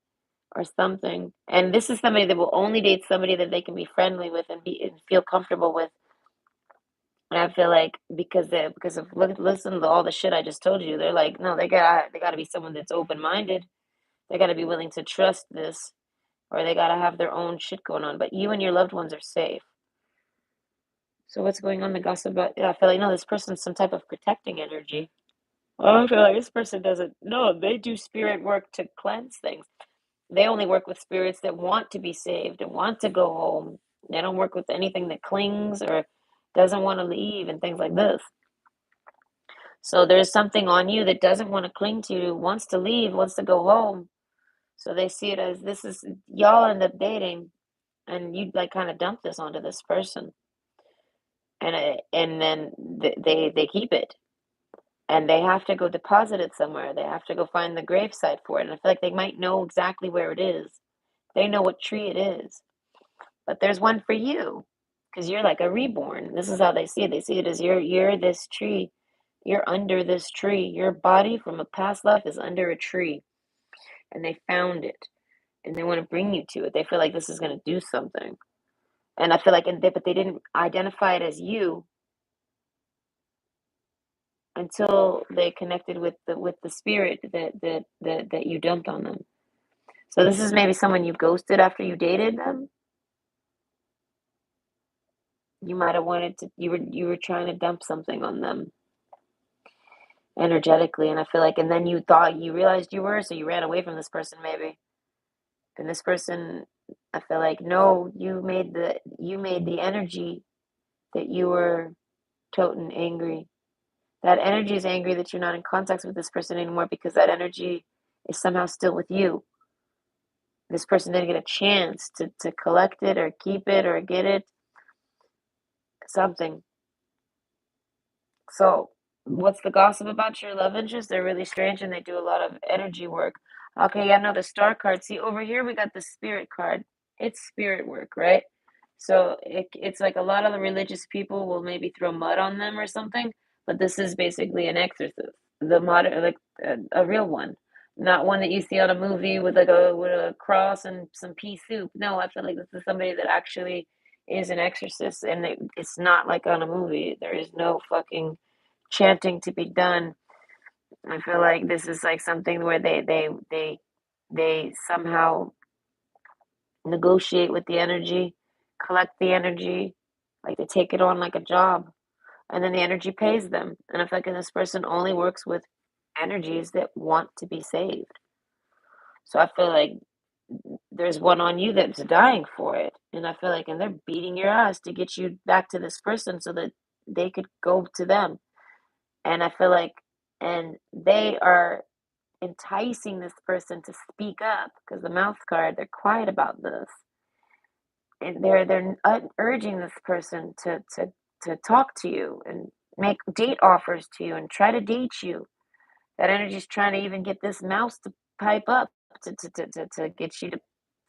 or something. And this is somebody that will only date somebody that they can be friendly with and be and feel comfortable with. And I feel like because of listen to all the shit I just told you, they're like, no, they gotta be someone that's open minded. They gotta be willing to trust this, or they gotta have their own shit going on. But you and your loved ones are safe. So what's going on? The gossip about? Yeah, I feel like no, this person's some type of protecting energy. I feel like this person doesn't. No, they do spirit work to cleanse things. They only work with spirits that want to be saved and want to go home. They don't work with anything that clings or doesn't want to leave and things like this. So there's something on you that doesn't want to cling to you, wants to leave, wants to go home. So they see it as this is y'all end up dating, and you like kind of dump this onto this person, and then they keep it. and they have to go deposit it somewhere. They have to go find the gravesite for it. And I feel like they might know exactly where it is. They know what tree it is. But there's one for you because you're like a reborn. This is how they see it. They see it as you're this tree. You're under this tree. Your body from a past life is under a tree, and they found it, and they want to bring you to it. They feel like this is going to do something, and I feel like, but they didn't identify it as you until they connected with the spirit that you dumped on them. So this is maybe someone you ghosted after you dated them. You might have wanted to. You were trying to dump something on them energetically, and I feel like, and then you realized you were, so you ran away from this person maybe. And this person, I feel like, no, you made the energy that you were toting angry. That energy is angry that you're not in contact with this person anymore because that energy is somehow still with you. This person didn't get a chance to collect it or keep it or get it, something. So, what's the gossip about your love interest? They're really strange and they do a lot of energy work. Okay, yeah, no, the star card. See, over here we got the spirit card. It's spirit work, right? So it's like a lot of the religious people will maybe throw mud on them or something, but this is basically an exorcist. The modern, like a real one, not one that you see on a movie with like a cross and some pea soup. No, I feel like this is somebody that actually is an exorcist, and it's not like on a movie. There is no fucking chanting to be done. I feel like this is like something where they somehow negotiate with the energy, collect the energy, like they take it on like a job, and then the energy pays them. And I feel like this person only works with energies that want to be saved. So I feel like there's one on you that's dying for it. And I feel like, and they're beating your ass to get you back to this person so that they could go to them. And I feel like, and they are enticing this person to speak up because the mouth card, they're quiet about this. And they're urging this person to talk to you and make date offers to you and try to date you. That energy's trying to even get this mouse to pipe up to get you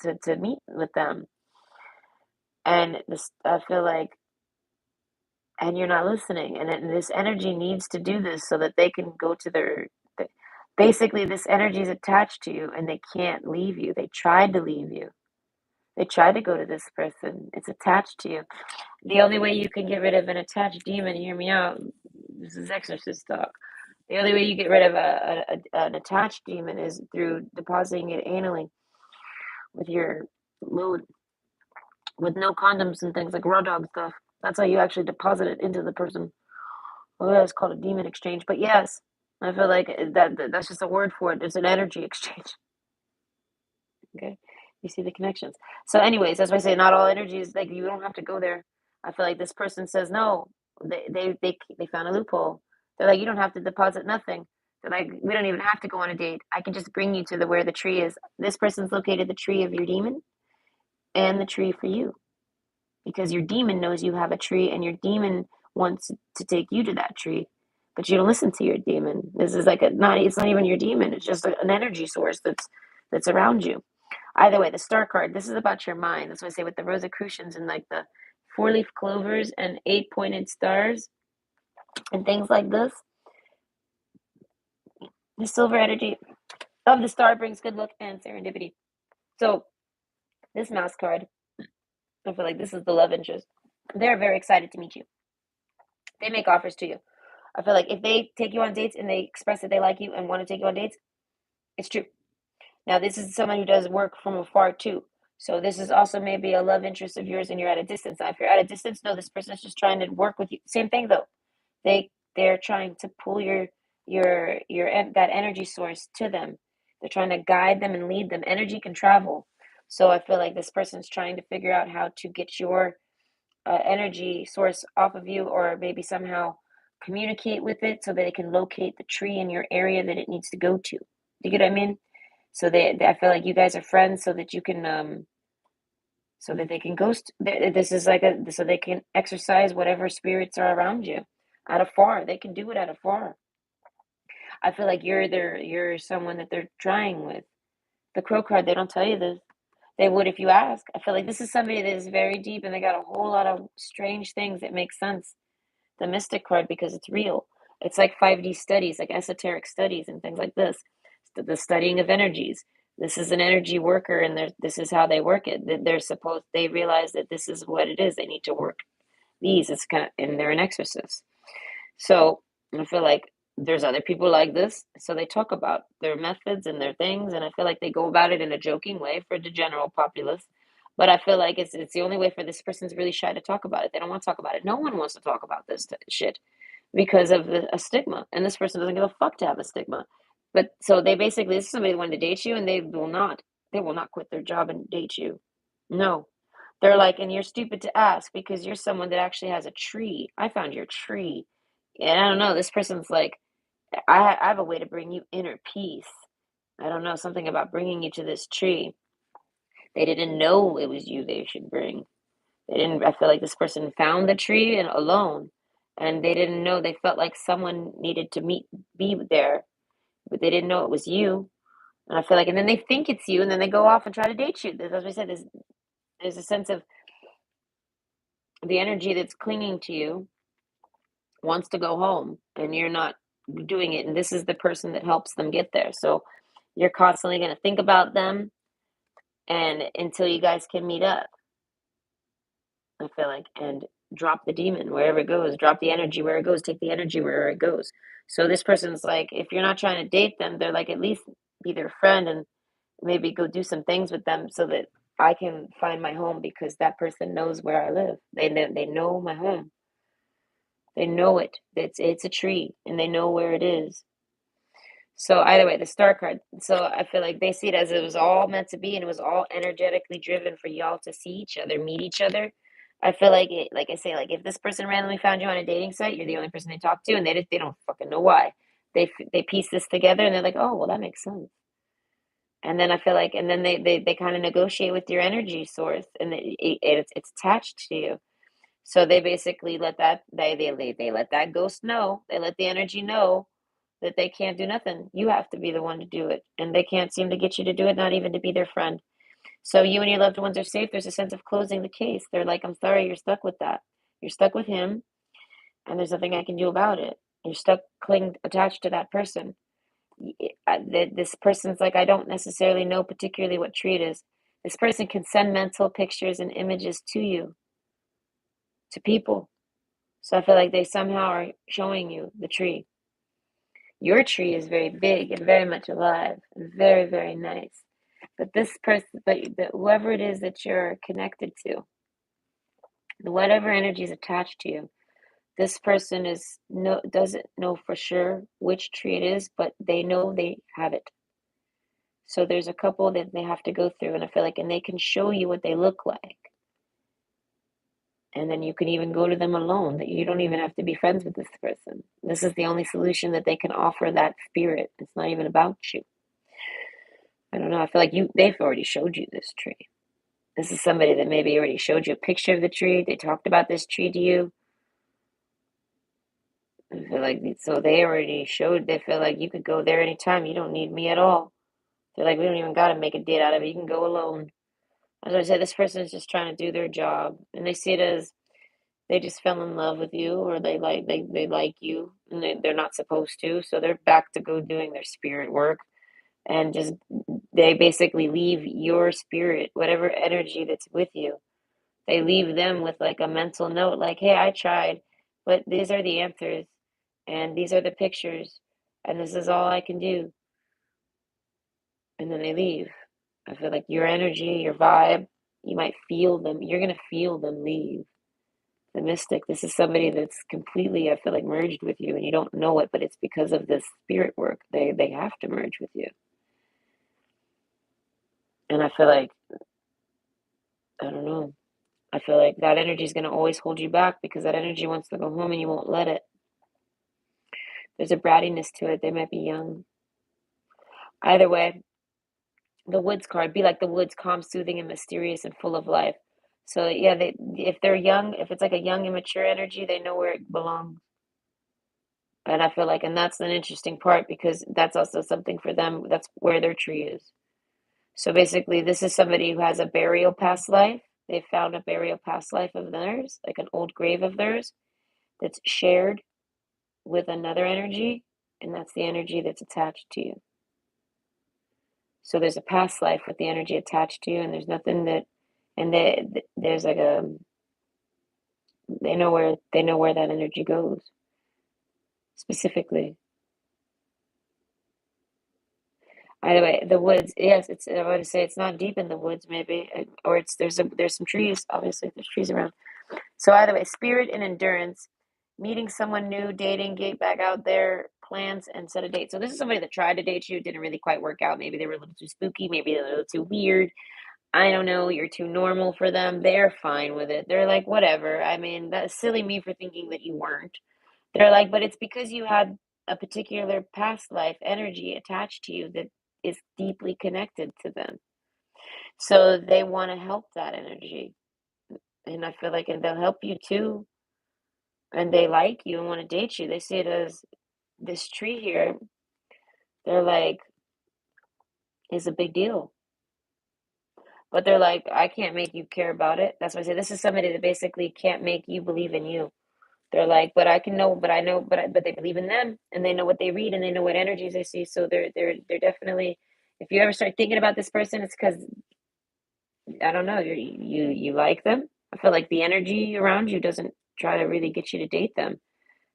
to meet with them. And this, I feel like, and you're not listening. And this energy needs to do this so that they can go to basically, this energy is attached to you and they can't leave you. They tried to leave you. They tried to go to this person. It's attached to you. The only way you can get rid of an attached demon, hear me out, this is exorcist talk. The only way you get rid of an attached demon is through depositing it anally with your load, with no condoms and things like raw dog stuff. That's how you actually deposit it into the person. Well, that's called a demon exchange. But yes, I feel like that's just a word for it. It's an energy exchange. Okay, you see the connections. So, anyways, that's why I say not all energies. Like you don't have to go there. I feel like this person says no. They found a loophole. They're like, you don't have to deposit nothing. They're like, we don't even have to go on a date. I can just bring you to the where the tree is. This person's located the tree of your demon and the tree for you because your demon knows you have a tree and your demon wants to take you to that tree, but you don't listen to your demon. This is like it's not even your demon. It's just an energy source that's around you. Either way, the star card, this is about your mind. That's why I say with the Rosicrucians and like the four-leaf clovers and eight-pointed stars and things like this, the silver energy of the star brings good luck and serendipity. So this mouse card, I feel like this is the love interest. They're very excited to meet you. They make offers to you. I feel like if they take you on dates and they express that they like you and want to take you on dates, it's true. Now, this is someone who does work from afar too. So this is also maybe a love interest of yours and you're at a distance. Now, if you're at a distance, no, this person is just trying to work with you. Same thing though. They're trying to pull that energy source to them. They're trying to guide them and lead them. Energy can travel. So I feel like this person's trying to figure out how to get your energy source off of you or maybe somehow communicate with it so that it can locate the tree in your area that it needs to go to. You get what I mean? So I feel like you guys are friends so that you can so that they can ghost. This is like so they can exercise whatever spirits are around you out of far. They can do it out of far. I feel like you're someone that they're trying with. The crow card, they don't tell you this. They would if you ask. I feel like this is somebody that is very deep and they got a whole lot of strange things that make sense. The mystic card because it's real. It's like 5D studies, like esoteric studies and things like this. The studying of energies. This is an energy worker and this is how they work it. They realize that this is what it is. They need to work these. It's kind of, and they're an exorcist. So I feel like there's other people like this. So they talk about their methods and their things, and I feel like they go about it in a joking way for the general populace. But I feel like it's the only way for this person's really shy to talk about it. They don't want to talk about it. No one wants to talk about this shit because of a stigma, and this person doesn't give a fuck to have a stigma. But so they basically, this is somebody that wanted to date you, and they will not quit their job and date you. No, they're like, and you're stupid to ask because you're someone that actually has a tree. I found your tree. And I don't know, this person's like, I have a way to bring you inner peace. I don't know, something about bringing you to this tree. They didn't know it was you they should bring. They didn't, I feel like this person found the tree and alone. And they didn't know, they felt like someone needed to be there, but they didn't know it was you. And I feel like, and then they think it's you, and then they go off and try to date you. As we said, there's a sense of the energy that's clinging to you wants to go home and you're not doing it, and this is the person that helps them get there. So you're constantly going to think about them and until you guys can meet up, I feel like, and drop the demon wherever it goes, drop the energy where it goes, take the energy wherever it goes. So this person's like, if you're not trying to date them, they're like, at least be their friend and maybe go do some things with them so that I can find my home because that person knows where I live. They know my home. They know it. It's a tree and they know where it is. So either way, the star card. So I feel like they see it as it was all meant to be, and it was all energetically driven for y'all to see each other, meet each other. I feel like it, like I say, like if this person randomly found you on a dating site, you're the only person they talk to, and they don't fucking know why. They piece this together, and they're like, oh well, that makes sense. And then I feel like, and then they kind of negotiate with your energy source, and it's attached to you. So they basically let that they let that ghost know. They let the energy know that they can't do nothing. You have to be the one to do it. And they can't seem to get you to do it, not even to be their friend. So you and your loved ones are safe. There's a sense of closing the case. They're like, I'm sorry, you're stuck with that. You're stuck with him, and there's nothing I can do about it. You're stuck, attached to that person. This person's like, I don't necessarily know particularly what tree it is. This person can send mental pictures and images to you, to people. So I feel like they somehow are showing you the tree. Your tree is very big and very much alive and very, very nice. But this person, but whoever it is that you're connected to, whatever energy is attached to you, this person doesn't know for sure which tree it is, but they know they have it. So there's a couple that they have to go through, and I feel like, and they can show you what they look like. And then you can even go to them alone, that you don't even have to be friends with this person. This is the only solution that they can offer that spirit. It's not even about you. I don't know. I feel like they've already showed you this tree. This is somebody that maybe already showed you a picture of the tree. They talked about this tree to you. I feel like, so they feel like you could go there anytime. You don't need me at all. They're like, we don't even got to make a date out of it. You can go alone. As I said, this person is just trying to do their job. And they see it as they just fell in love with you, or they like you and they're not supposed to. So they're back to go doing their spirit work. And just they basically leave your spirit, whatever energy that's with you, they leave them with like a mental note like, hey, I tried, but these are the answers and these are the pictures and this is all I can do. And then they leave. I feel like your energy, your vibe, you might feel them, you're going to feel them leave. The mystic, this is somebody that's completely, I feel like, merged with you and you don't know it, but it's because of this spirit work. They have to merge with you. And I feel like, I don't know. I feel like that energy is going to always hold you back because that energy wants to go home and you won't let it. There's a brattiness to it. They might be young. Either way, the woods card, be like the woods, calm, soothing, and mysterious and full of life. So yeah, if they're young, if it's like a young, immature energy, they know where it belongs. And I feel like, and that's an interesting part because that's also something for them. That's where their tree is. So basically, this is somebody who has a burial past life. They found a burial past life of theirs, like an old grave of theirs that's shared with another energy, and that's the energy that's attached to you. So there's a past life with the energy attached to you, and there's nothing that, and there's like a, they know where that energy goes specifically. Either way, the woods, yes, it's, I would say it's not deep in the woods, maybe, or it's, there's some trees, obviously, there's trees around. So either way, spirit and endurance, meeting someone new, dating, get back out there, plans, and set a date. So this is somebody that tried to date you, didn't really quite work out. Maybe they were a little too spooky, maybe a little too weird. I don't know, you're too normal for them. They're fine with it. They're like, whatever. I mean, that's silly me for thinking that you weren't. They're like, but it's because you had a particular past life energy attached to you that is deeply connected to them. So they want to help that energy. And I feel like, and they'll help you too. And they like you and want to date you. They see it as this tree here. They're like, is a big deal. But they're like, I can't make you care about it. That's why I say this is somebody that basically can't make you believe in you. They're like, but I can know, but I know, but they believe in them, and they know what they read, and they know what energies they see. So they're definitely. If you ever start thinking about this person, it's because I don't know, you like them. I feel like the energy around you doesn't try to really get you to date them.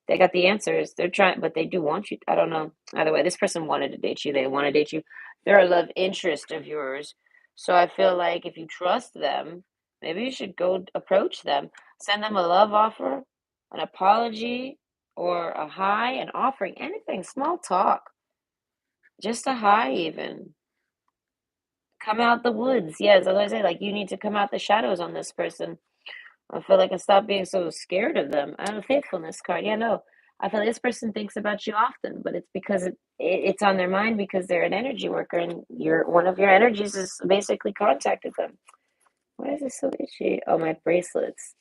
They got the answers. They're trying, but they do want you. I don't know. Either way, this person wanted to date you. They want to date you. They're a love interest of yours. So I feel like if you trust them, maybe you should go approach them, send them a love offer, an apology, or a hi, an offering, anything, small talk, just a hi, even. Come out the woods. Yes, as I say, like you need to come out the shadows on this person. I feel like I stop being so scared of them. I have a faithfulness card. Yeah, no. I feel like this person thinks about you often, but it's because it's on their mind because they're an energy worker and you're one of your energies is basically contacted them. Why is this so itchy? Oh, my bracelets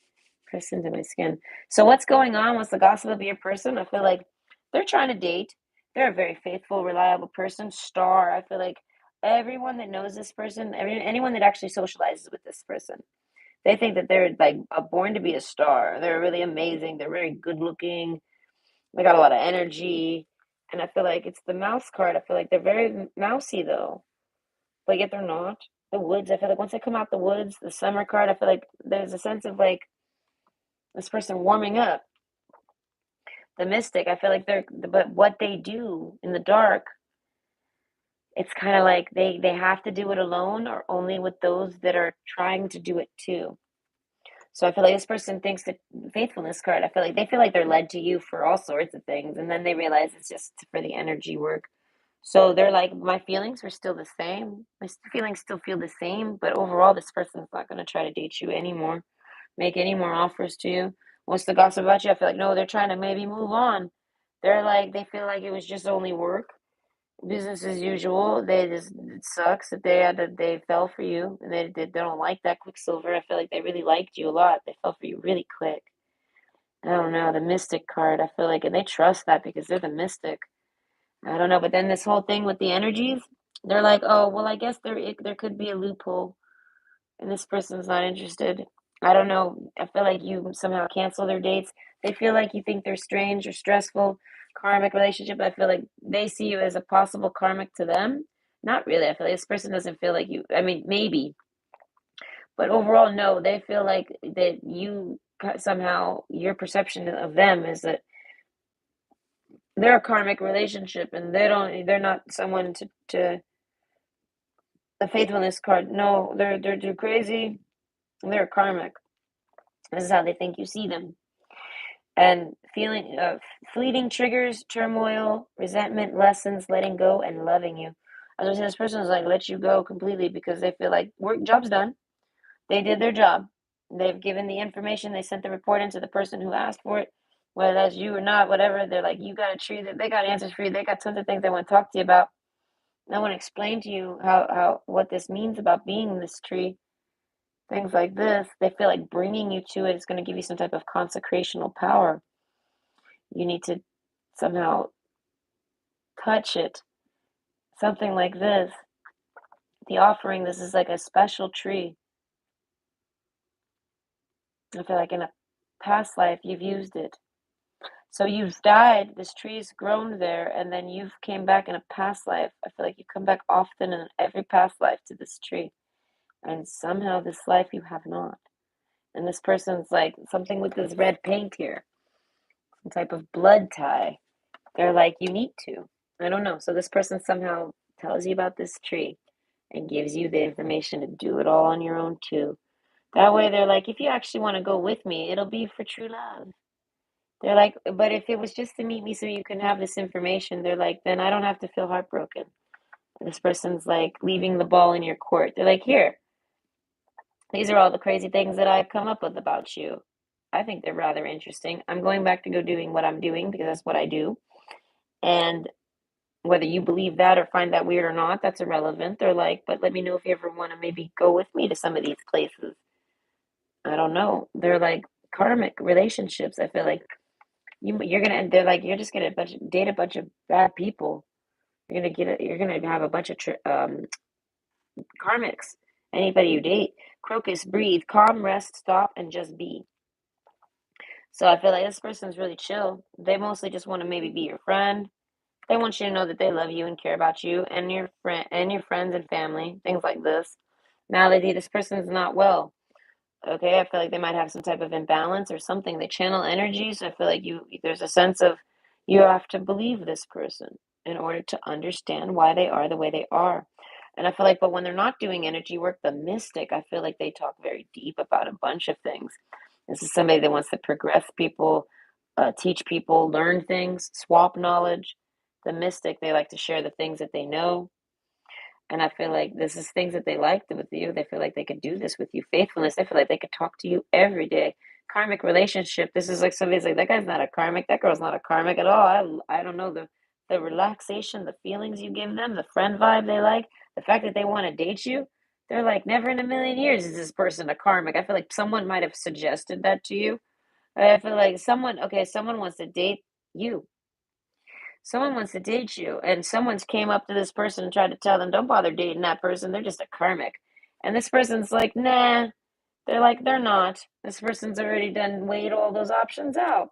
pressed into my skin. So what's going on? What's the gossip of your person? I feel like they're trying to date. They're a very faithful, reliable person. Star. I feel like everyone that knows this person, anyone that actually socializes with this person, they think that they're like born to be a star. They're really amazing. They're very good looking. They got a lot of energy. And I feel like it's the mouse card. I feel like they're very mousy though, but yet they're not. The woods, I feel like once they come out the woods, the summer card, I feel like there's a sense of like this person warming up. The mystic, I feel like but what they do in the dark, it's kind of like they have to do it alone or only with those that are trying to do it too. So I feel like this person thinks that faithfulness card, I feel like they feel like they're led to you for all sorts of things. And then they realize it's just for the energy work. So they're like, my feelings are still the same. My feelings still feel the same. But overall, this person's not going to try to date you anymore, make any more offers to you. What's the gossip about you? I feel like, no, they're trying to maybe move on. They're like, they feel like it was just only work business as usual. They just it sucks that they fell for you and they don't like that Quicksilver. I feel like they really liked you a lot. They fell for you really quick. I don't know, the Mystic card. I feel like and they trust that because they're the Mystic. I don't know, but then this whole thing with the energies, they're like, oh well, I guess there could be a loophole, and this person's not interested. I don't know. I feel like you somehow cancel their dates. They feel like you think they're strange or stressful, karmic relationship. I feel like they see you as a possible karmic to them. Not really. I feel like this person doesn't feel like you. I mean, maybe, but overall, no. They feel like that you somehow your perception of them is that they're a karmic relationship, and they're not someone to the faithfulness card. No, they're crazy. And they're karmic. This is how they think you see them. And feeling fleeting triggers, turmoil, resentment, lessons, letting go, and loving you. I was saying this person is like let you go completely because they feel like work job's done. They did their job. They've given the information. They sent the report into the person who asked for it, whether that's you or not, whatever. They're like you got a tree that they got answers for you. They got tons of things they want to talk to you about. And I want to explain to you how what this means about being this tree. Things like this, they feel like bringing you to it is going to give you some type of consecrational power. You need to somehow touch it. Something like this. The offering, this is like a special tree. I feel like in a past life you've used it. So you've died, this tree's grown there, and then you've came back in a past life. I feel like you come back often in every past life to this tree. And somehow this life you have not. And this person's like something with this red paint here, some type of blood tie. They're like, you need to. I don't know. So this person somehow tells you about this tree and gives you the information to do it all on your own too. That way they're like, if you actually want to go with me, it'll be for true love. They're like, but if it was just to meet me so you can have this information, they're like, then I don't have to feel heartbroken. This person's like leaving the ball in your court. They're like, here, these are all the crazy things that I've come up with about you. I think they're rather interesting. I'm going back to go doing what I'm doing because that's what I do. And whether you believe that or find that weird or not, that's irrelevant. They're like, but let me know if you ever want to maybe go with me to some of these places. I don't know. They're like karmic relationships. I feel like you're gonna. They're like you're just gonna date a bunch of bad people. You're gonna have a bunch of karmics. Anybody you date, crocus, breathe, calm, rest, stop, and just be. So I feel like this person's really chill. They mostly just want to maybe be your friend. They want you to know that they love you and care about you and your friends and family, things like this. Now this person's not well. Okay, I feel like they might have some type of imbalance or something. They channel energy, so I feel like there's a sense of you have to believe this person in order to understand why they are the way they are. And I feel like, but when they're not doing energy work, the mystic, I feel like they talk very deep about a bunch of things. This is somebody that wants to progress people, teach people, learn things, swap knowledge. The mystic, they like to share the things that they know. And I feel like this is things that they liked with you. They feel like they could do this with you. Faithfulness, they feel like they could talk to you every day. Karmic relationship, this is like somebody's like, that guy's not a karmic. That girl's not a karmic at all. I don't know. The relaxation, the feelings you give them, the friend vibe they like, the fact that they want to date you, they're like, never in a million years is this person a karmic. I feel like someone might have suggested that to you. I feel like someone wants to date you. Someone wants to date you, and someone's came up to this person and tried to tell them, don't bother dating that person. They're just a karmic. And this person's like, nah. They're like, they're not. This person's already done weighed all those options out.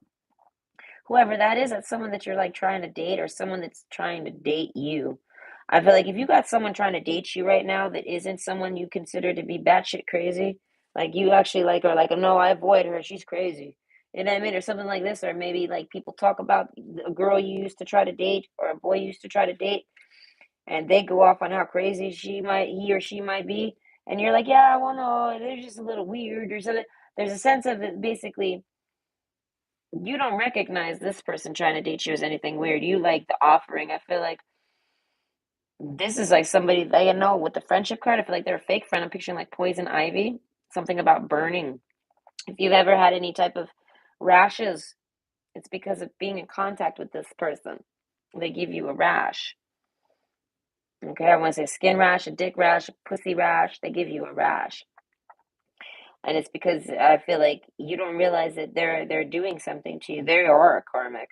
Whoever that is, that's someone that you're like trying to date or someone that's trying to date you. I feel like if you got someone trying to date you right now that isn't someone you consider to be batshit crazy, like you actually like are like, oh, no, I avoid her. She's crazy. You know what I mean? Or something like this. Or maybe like people talk about a girl you used to try to date or a boy you used to try to date, and they go off on how crazy he or she might be. And you're like, yeah, well, no, they're just a little weird or something. There's a sense of it basically you don't recognize this person trying to date you as anything weird. You like the offering. I feel like this is like somebody that you know with the friendship card. I feel like they're a fake friend. I'm picturing like poison ivy, something about burning. If you've ever had any type of rashes, it's because of being in contact with this person. They give you a rash. Okay, I want to say skin rash, a dick rash, a pussy rash. They give you a rash. And it's because I feel like you don't realize that they're doing something to you. They are a karmic.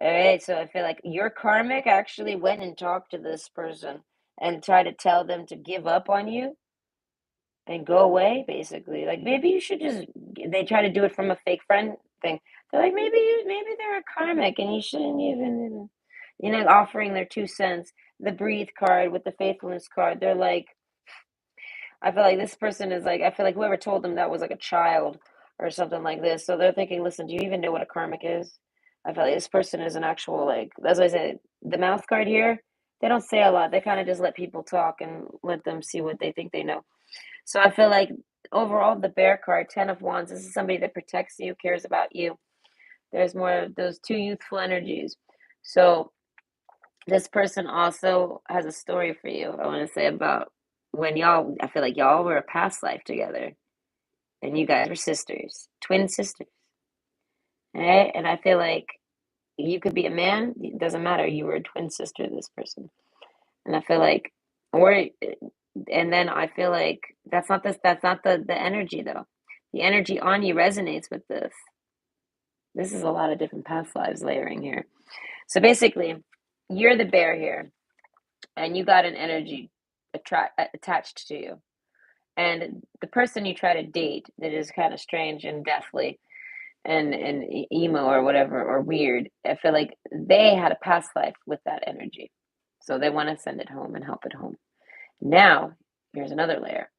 All right, so I feel like your karmic actually went and talked to this person and tried to tell them to give up on you and go away, basically. Like maybe you should just. They try to do it from a fake friend thing. They're like maybe they're a karmic and you shouldn't even, offering their 2 cents. The breathe card with the faithfulness card. They're like, I feel like this person is like, I feel like whoever told them that was like a child or something like this. So they're thinking, listen, do you even know what a karmic is? I feel like this person is an actual, like, that's why I said the mouth card here, they don't say a lot. They kind of just let people talk and let them see what they think they know. So I feel like overall, the bear card, 10 of Wands, this is somebody that protects you, cares about you. There's more of those two youthful energies. So this person also has a story for you, I want to say about when I feel like y'all were a past life together and you guys were sisters, twin sisters. Right? And I feel like you could be a man, it doesn't matter. You were a twin sister to this person. And I feel like, or, and then I feel like that's not the energy though. The energy on you resonates with this. This is a lot of different past lives layering here. So basically, you're the bear here, and you got an energy attached to you. And the person you try to date that is kind of strange and deathly and emo or whatever or weird, I feel like they had a past life with that energy. So they want to send it home and help it home. Now, here's another layer.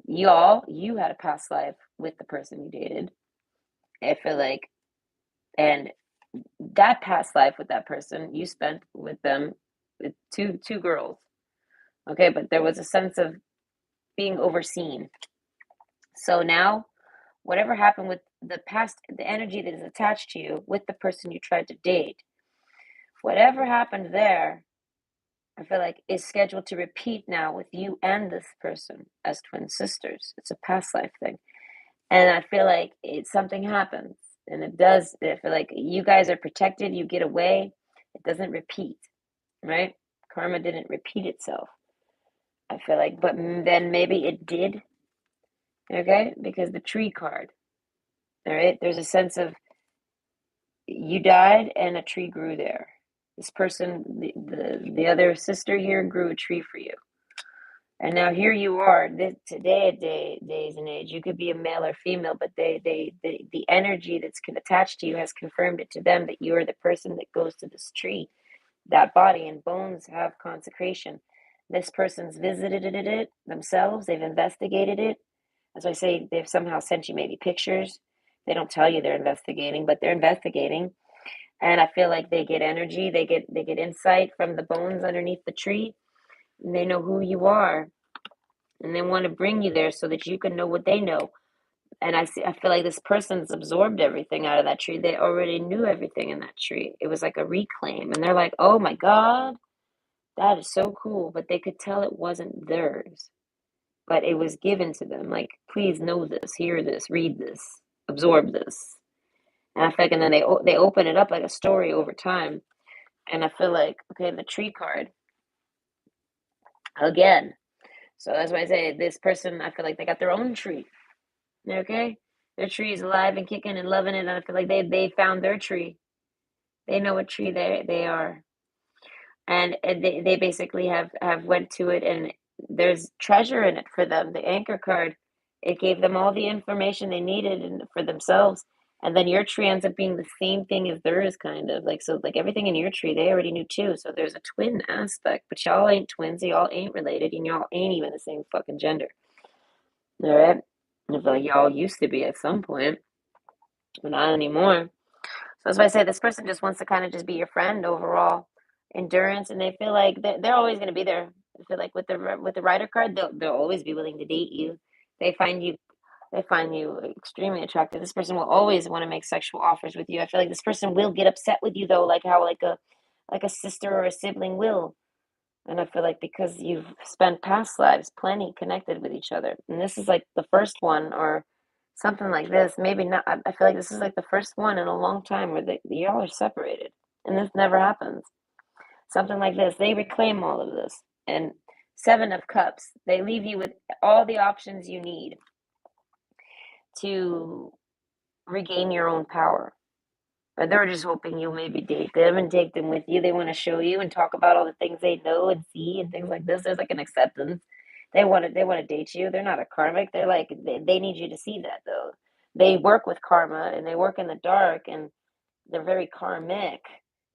You had a past life with the person you dated. I feel like, and that past life with that person, you spent with them with two girls. Okay, but there was a sense of being overseen. So now, whatever happened with the past, the energy that is attached to you with the person you tried to date, whatever happened there, I feel like is scheduled to repeat now with you and this person as twin sisters. It's a past life thing. And I feel like something happens and it does. I feel like you guys are protected, you get away, it doesn't repeat, right? Karma didn't repeat itself. I feel like, but then maybe it did, okay? Because the tree card, all right? There's a sense of you died and a tree grew there. This person, the other sister here, grew a tree for you. And now here you are, days and age. You could be a male or female, but the energy that's attached to you has confirmed it to them that you are the person that goes to this tree. That body and bones have consecration. This person's visited it themselves. They've investigated it. As I say, they've somehow sent you maybe pictures. They don't tell you they're investigating, but they're investigating. And I feel like they get energy. They get insight from the bones underneath the tree. And they know who you are. And they want to bring you there so that you can know what they know. And I feel like this person's absorbed everything out of that tree. They already knew everything in that tree. It was like a reclaim. And they're like, oh my God, that is so cool. But they could tell it wasn't theirs. But it was given to them. Like, please know this, hear this, read this, absorb this. And I feel like, and then they open it up like a story over time. And I feel like, okay, the tree card again. So that's why I say this person, I feel like they got their own tree. Okay? Their tree is alive and kicking and loving it. And I feel like they found their tree. They know what tree they are. And they basically have went to it and there's treasure in it for them. The anchor card, it gave them all the information they needed for themselves. And then your tree ends up being the same thing as theirs, kind of like so. Like everything in your tree, they already knew too. So there's a twin aspect, but y'all ain't twins. Y'all ain't related, and y'all ain't even the same fucking gender. All right, I feel like y'all used to be at some point, but not anymore. So that's why I say this person just wants to kind of just be your friend overall, endurance, and they feel like they're always going to be there. I feel like with the rider card, they'll always be willing to date you. They find you they find you extremely attractive. This person will always want to make sexual offers with you. I feel like this person will get upset with you though, like how like a sister or a sibling will. And I feel like because you've spent past lives plenty connected with each other, and this is like the first one or something like this, maybe not. I feel like this is like the first one in a long time where y'all are separated, and this never happens. Something like this, they reclaim all of this. And Seven of Cups, they leave you with all the options you need to regain your own power. But they're just hoping you'll maybe date them and take them with you. They want to show you and talk about all the things they know and see and things like this. There's like an acceptance. They want to date you. They're not a karmic. They're like they need you to see that though. They work with karma and they work in the dark and they're very karmic,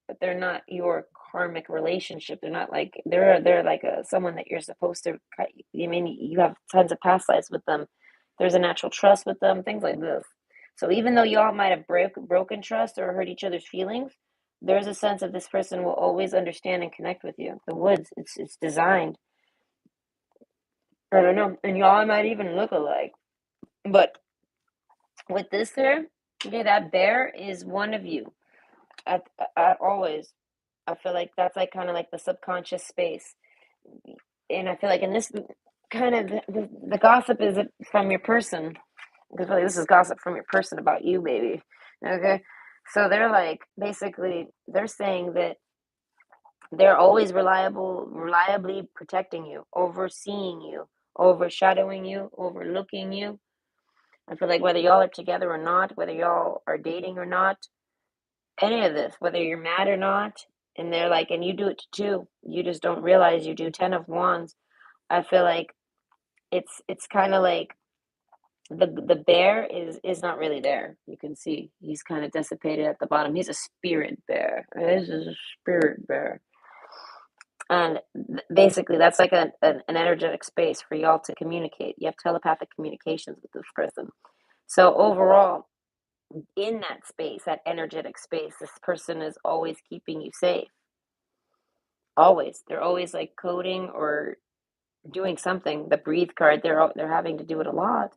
but they're not your karmic relationship. They're not like they're like someone that you're supposed to. I mean, you have tons of past lives with them. There's a natural trust with them. Things like this. So even though y'all might have broken trust or hurt each other's feelings, there's a sense of this person will always understand and connect with you. The woods, it's designed. I don't know, and y'all might even look alike. But with this here, okay, that bear is one of you. At, at always, I feel like that's like kind of like the subconscious space, and I feel like in this kind of the gossip is from your person because really this is gossip from your person about you, baby. Okay, so they're like basically they're saying that they're always reliably protecting you, overseeing you, overshadowing you, overlooking you. I feel like whether y'all are together or not, whether y'all are dating or not, any of this, whether you're mad or not, and they're like, and you do it too. You just don't realize you do 10 of wands. I feel like it's kind of like the bear is not really there. You can see he's kind of dissipated at the bottom. He's a spirit bear. This is a spirit bear. And basically, that's like an energetic space for y'all to communicate. You have telepathic communications with this person. So, overall, in that space, that energetic space, this person is always keeping you safe. Always. They're always like coding or doing something. The breathe card, they're having to do it a lot.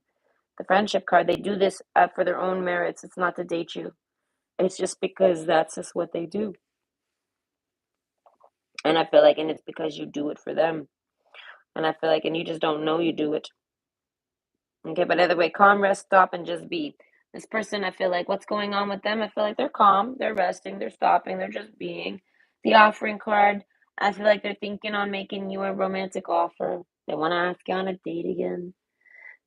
The friendship card, they do this for their own merits. It's not to date you. It's just because that's just what they do. And I feel like, and it's because you do it for them. And I feel like, and you just don't know you do it. Okay, but either way, calm, rest, stop, and just be. This person, I feel like, what's going on with them? I feel like they're calm, they're resting, they're stopping, they're just being. The offering card, I feel like they're thinking on making you a romantic offer. They want to ask you on a date again.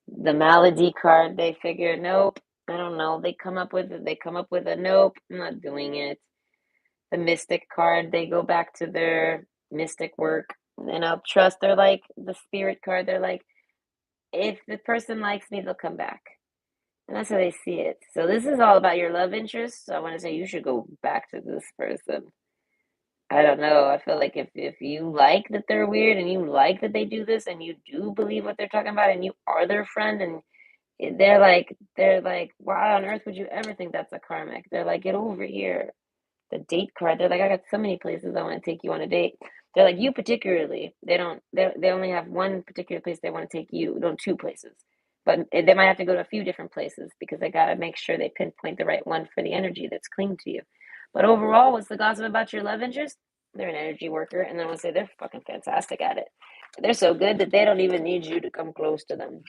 The malady card, they figure, nope, I don't know. They come up with it. They come up with a nope, I'm not doing it. The mystic card, they go back to their mystic work. And I'll trust. They're like the spirit card. They're like, if the person likes me, they'll come back. And that's how they see it. So this is all about your love interest. So I want to say you should go back to this person. I don't know. I feel like if you like that they're weird and you like that they do this and you do believe what they're talking about and you are their friend and they're like, why on earth would you ever think that's a karmic? They're like, get over here. The date card. They're like, I got so many places I want to take you on a date. They're like, you particularly. They only have one particular place they want to take you. No, two places. But they might have to go to a few different places because they got to make sure they pinpoint the right one for the energy that's clinging to you. But overall, what's the gossip about your love interest? They're an energy worker, and then I want to say they're fucking fantastic at it. They're so good that they don't even need you to come close to them.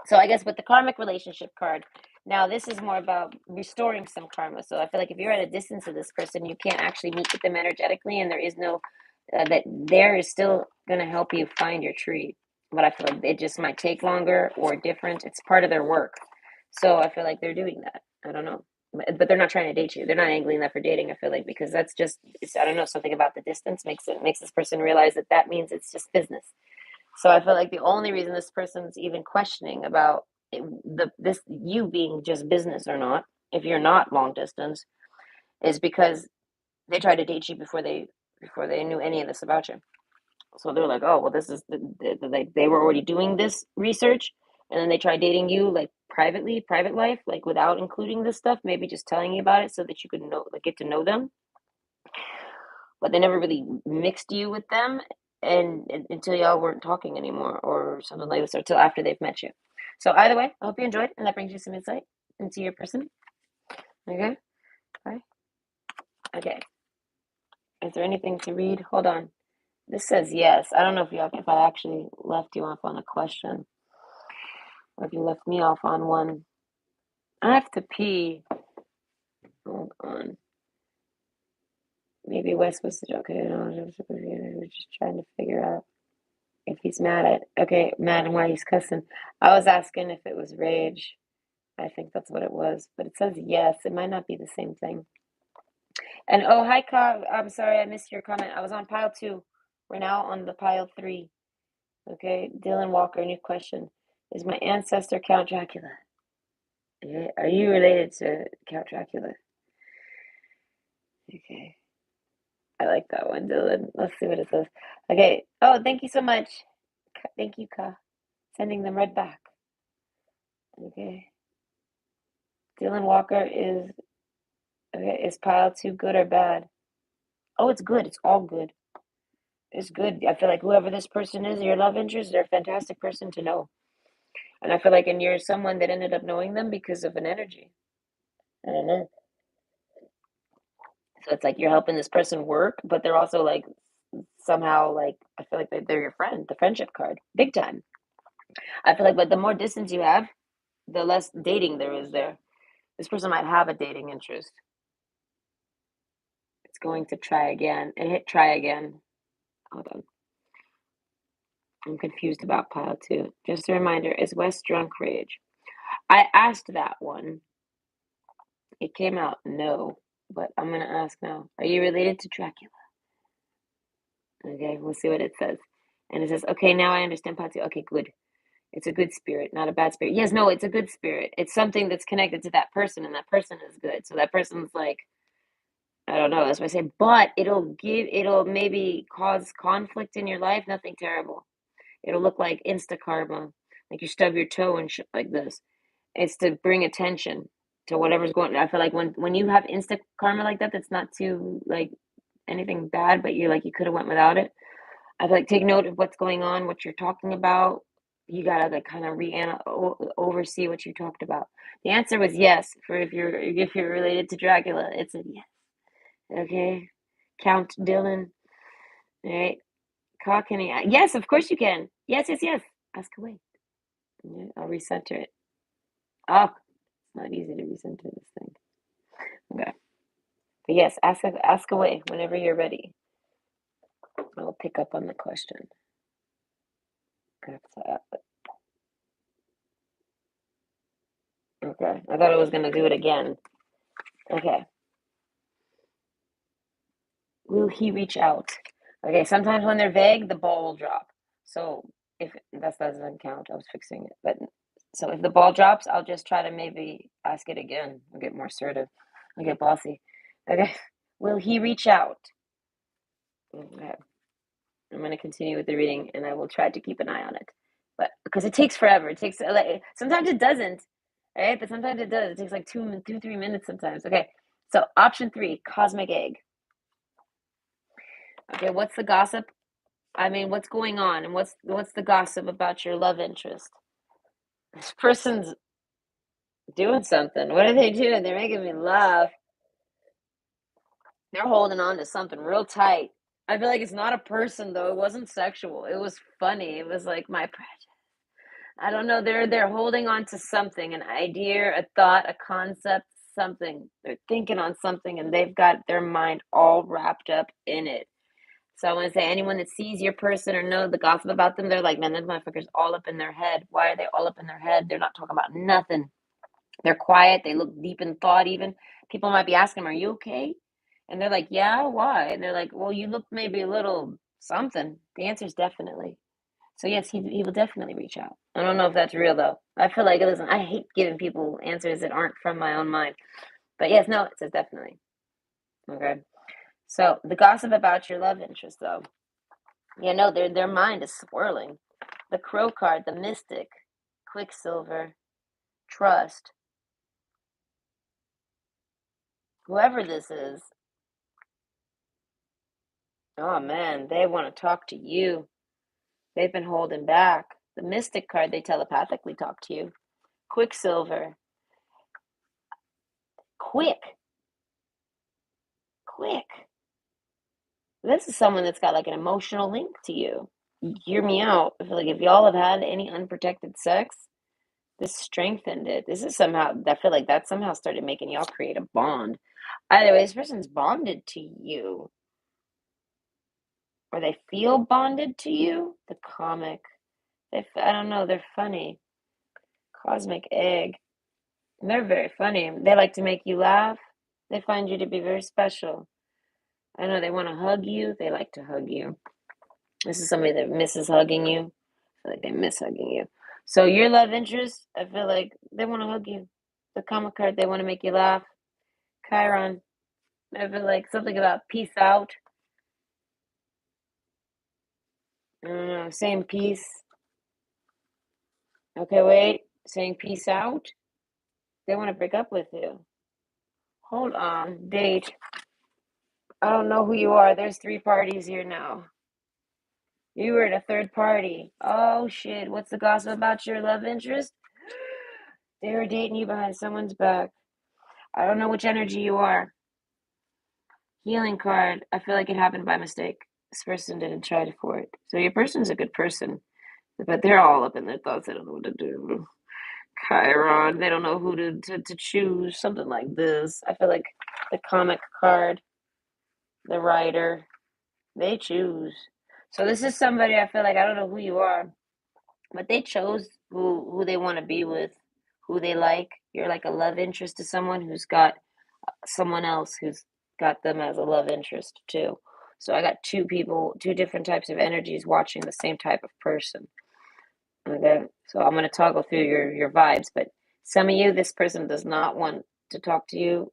So I guess with the karmic relationship card, now this is more about restoring some karma. So I feel like if you're at a distance of this person, you can't actually meet with them energetically, and there is no that there is still going to help you find your tree. But I feel like it just might take longer or different. It's part of their work. So I feel like they're doing that. I don't know. But they're not trying to date you. They're not angling that for dating. I feel like because that's just I don't know, something about the distance makes this person realize that means it's just business. So I feel like the only reason this person's even questioning about this you being just business or not, if you're not long distance, is because they tried to date you before they knew any of this about you. So they're like, oh well, this is they were already doing this research, and then they tried dating you like privately, private life, like without including this stuff, maybe just telling you about it so that you could know, like, get to know them, but they never really mixed you with them and until y'all weren't talking anymore or something like this, or until after they've met you. So either way, I hope you enjoyed and that brings you some insight into your person. Okay. Bye. Okay. Is there anything to read? Hold on. This says yes. I don't know if I actually left you off on a question or if you left me off on one. I have to pee. Hold on. Maybe Wes was okay. No, we're just trying to figure out if he's mad and why he's cussing. I was asking if it was rage. I think that's what it was, but it says yes. It might not be the same thing. And oh, hi, Ka. I'm sorry I missed your comment. I was on pile 2. We're now on the pile 3. Okay, Dylan Walker, new question. Is my ancestor Count Dracula? Okay. Are you related to Count Dracula? Okay. I like that one, Dylan. Let's see what it says. Okay. Oh, thank you so much. Thank you, Ka. Sending them right back. Okay. Dylan Walker is okay. Is pile 2 good or bad? Oh, it's good. It's all good. It's good. I feel like whoever this person is, your love interest, they're a fantastic person to know. And I feel like, and you're someone that ended up knowing them because of an energy. I don't know. So it's like you're helping this person work, but they're also like somehow like I feel like they're your friend, the friendship card, big time. I feel like, but the more distance you have, the less dating there is there. This person might have a dating interest. It's going to try again and hit try again. Hold on. I'm confused about pile 2. Just a reminder, is West drunk rage? I asked that one. It came out no, but I'm gonna ask now. Are you related to Dracula? Okay, we'll see what it says. And it says, okay, now I understand Patsy. Okay, good. It's a good spirit, not a bad spirit. Yes, no, it's a good spirit. It's something that's connected to that person, and that person is good. So that person's like, I don't know, that's what I say. But it'll maybe cause conflict in your life, nothing terrible. It'll look like insta karma, like you stub your toe and shit like this. It's to bring attention to whatever's going on. I feel like when you have insta karma like that, that's not too like anything bad, but you're like you could have went without it. I feel like take note of what's going on, what you're talking about. You gotta like kind of oversee what you talked about. The answer was yes for if you're related to Dracula. It's a yes. Okay, Count Dylan. All right, Cockney. Yes, of course you can. Yes, yes, yes. Ask away. Yeah, I'll recenter it. Oh, it's not easy to recenter this thing. Okay, but yes, ask away whenever you're ready. I'll pick up on the question. Okay, I thought I was gonna do it again. Okay. Will he reach out? Okay, sometimes when they're vague, the ball will drop. So if that doesn't count, I was fixing it. But so if the ball drops, I'll just try to maybe ask it again. I'll get more assertive. I'll get bossy. Okay. Will he reach out? Okay. I'm going to continue with the reading and I will try to keep an eye on it. But because it takes forever. It takes like sometimes it doesn't. Right? But sometimes it does. It takes like 3 minutes sometimes. Okay. So option 3, cosmic egg. Okay, what's the gossip? I mean, what's going on and what's the gossip about your love interest? This person's doing something. What are they doing? They're making me laugh. They're holding on to something real tight. I feel like it's not a person though. It wasn't sexual. It was funny. It was like my prejudice. I don't know. They're holding on to something, an idea, a thought, a concept, something. They're thinking on something and they've got their mind all wrapped up in it. So I want to say anyone that sees your person or know the gossip about them, they're like, man, those motherfuckers all up in their head. Why are they all up in their head? They're not talking about nothing. They're quiet. They look deep in thought even. People might be asking them, are you okay? And they're like, yeah, why? And they're like, well, you look maybe a little something. The answer is definitely. So yes, he will definitely reach out. I don't know if that's real though. I feel like, listen, I hate giving people answers that aren't from my own mind. But yes, no, it says definitely. Okay. So the gossip about your love interest though. Yeah, no, their mind is swirling. The crow card, the mystic, quicksilver, trust, whoever this is. Oh man, they want to talk to you. They've been holding back. The mystic card, they telepathically talk to you. Quicksilver, quick, quick. This is someone that's got like an emotional link to you. Hear me out. I feel like if y'all have had any unprotected sex, this strengthened it. This is somehow, I feel like that somehow started making y'all create a bond. Either way, this person's bonded to you, or they feel bonded to you. The comic, I don't know, they're funny. Cosmic egg, they're very funny. They like to make you laugh. They find you to be very special. I know they want to hug you. They like to hug you. This is somebody that misses hugging you. I feel like they miss hugging you. So your love interest, I feel like they want to hug you. The comic card, they want to make you laugh. Chiron, I feel like something about peace out. I don't know, saying peace. Okay, wait. Saying peace out. They want to break up with you. Hold on. Date. I don't know who you are. There's 3 parties here now. You were in a third party. Oh shit. What's the gossip about your love interest? They were dating you behind someone's back. I don't know which energy you are. Healing card. I feel like it happened by mistake. This person didn't try for it. So your person's a good person, but they're all up in their thoughts. They don't know what to do. Chiron. They don't know who to choose. Something like this. I feel like the comic card, the writer, they choose. So this is somebody I feel like I don't know who you are, but they chose who they want to be with, who they like. You're like a love interest to someone who's got someone else who's got them as a love interest too. So I got two people, two different types of energies watching the same type of person. Okay, so I'm gonna toggle through your vibes, but some of you, this person does not want to talk to you,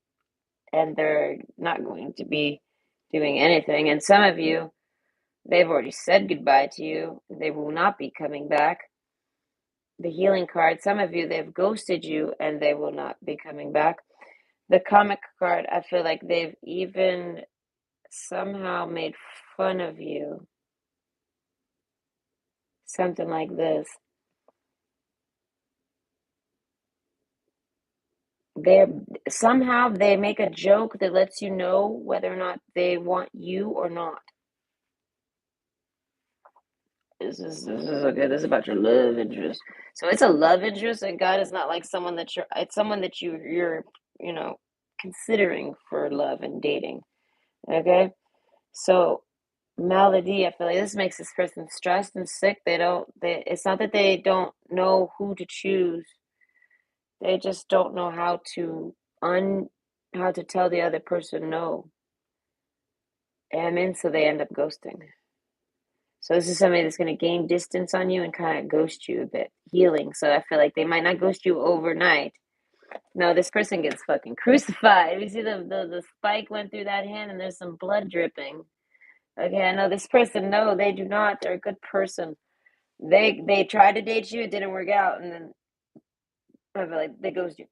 and they're not going to be doing anything. And some of you, they've already said goodbye to you. They will not be coming back. The healing card, some of you, they've ghosted you and they will not be coming back. The comic card, I feel like they've even somehow made fun of you. Something like this. They're somehow they make a joke that lets you know whether or not they want you or not. This is okay. This is about your love interest. So it's a love interest, and God is not like someone that you're. It's someone that you're you know considering for love and dating. Okay, so Melody, I feel like this makes this person stressed and sick. They don't. They. It's not that they don't know who to choose. They just don't know un how to tell the other person no. And then so they end up ghosting. So this is somebody that's going to gain distance on you and kind of ghost you a bit. Healing. So I feel like they might not ghost you overnight. No, this person gets fucking crucified. You see the spike went through that hand and there's some blood dripping. Okay, I know this person. No, they do not. They're a good person. They tried to date you, it didn't work out, and then I feel like they ghost you.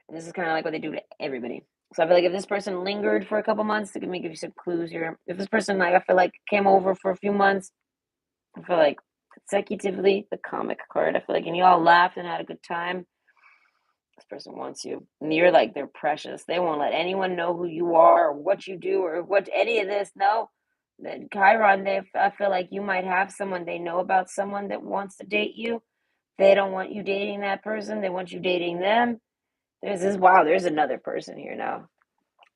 And this is kind of like what they do to everybody. So I feel like if this person lingered for a couple months, it can give you some clues here. If this person, like I feel like, came over for a few months, I feel like consecutively, the comic card. I feel like, and you all laughed and had a good time. This person wants you, and you're like they're precious. They won't let anyone know who you are or what you do or what any of this. No, the Chiron. I feel like you might have someone they know about someone that wants to date you. They don't want you dating that person. They want you dating them. There's this. Wow, there's another person here now.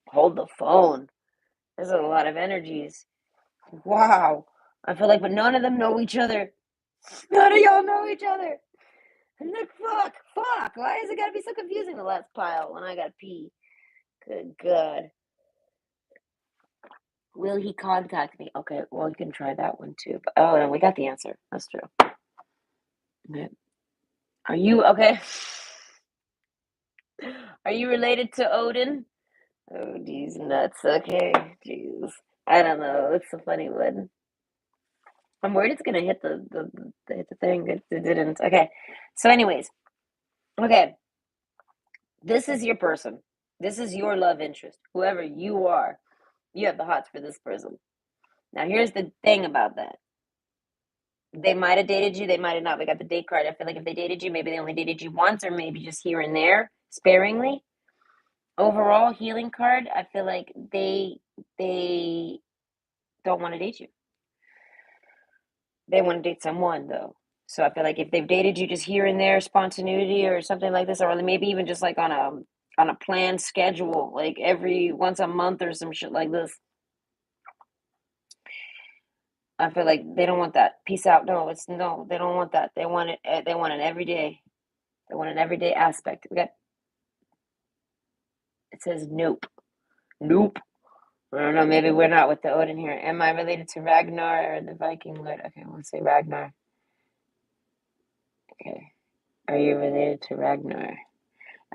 Hold the phone. There's a lot of energies. Wow. I feel like, but none of them know each other. None of y'all know each other. And like, fuck. Why is it gotta be so confusing? The last pile when I gotta pee. Good God. Will he contact me? Okay, well, you can try that one too. But, oh, no, we got the answer. That's true. Okay. Are you okay? Are you related to Odin? Oh, geez, nuts. Okay, jeez. I don't know. It's a funny one. I'm worried it's gonna hit hit the thing. It didn't. Okay. So, anyways, okay. This is your person. This is your love interest. Whoever you are, you have the hots for this person. Now, here's the thing about that. They might have dated you, they might have not. We got the date card. I feel like if they dated you, maybe they only dated you once, or maybe just here and there, sparingly. Overall, healing card. I feel like they don't want to date you. They want to date someone though. So I feel like if they've dated you just here and there, spontaneity or something like this, or maybe even just like on a planned schedule, like every once a month or some shit like this. I feel like they don't want that. Peace out. No, no, they don't want that. They want it. They want an everyday. They want an everyday aspect. We got. It says nope, nope. I don't know. Maybe we're not with the Odin here. Am I related to Ragnar or the Viking Lord? Okay, let's say Ragnar. Okay, are you related to Ragnar?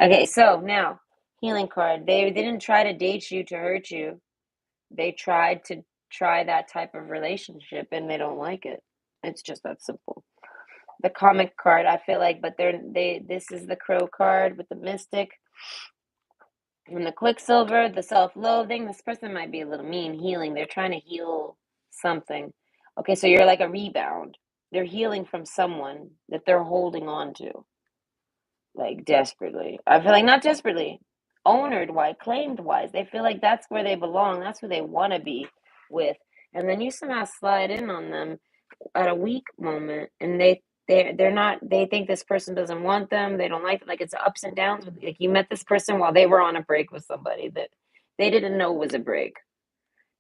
Okay, so now healing card. They didn't try to date you to hurt you. They tried to try that type of relationship, and they don't like it. It's just that simple. The comic card, I feel like, but this is the crow card with the mystic and the quicksilver, the self-loathing. This person might be a little mean healing. They're trying to heal something. Okay, so you're like a rebound. They're healing from someone that they're holding on to, like desperately. I feel like not desperately, ownered wise, claimed wise. They feel like that's where they belong. That's where they want to be with. And then you somehow slide in on them at a weak moment, and they're not. They think this person doesn't want them. They don't like it. Like it's ups and downs. Like you met this person while they were on a break with somebody that they didn't know was a break.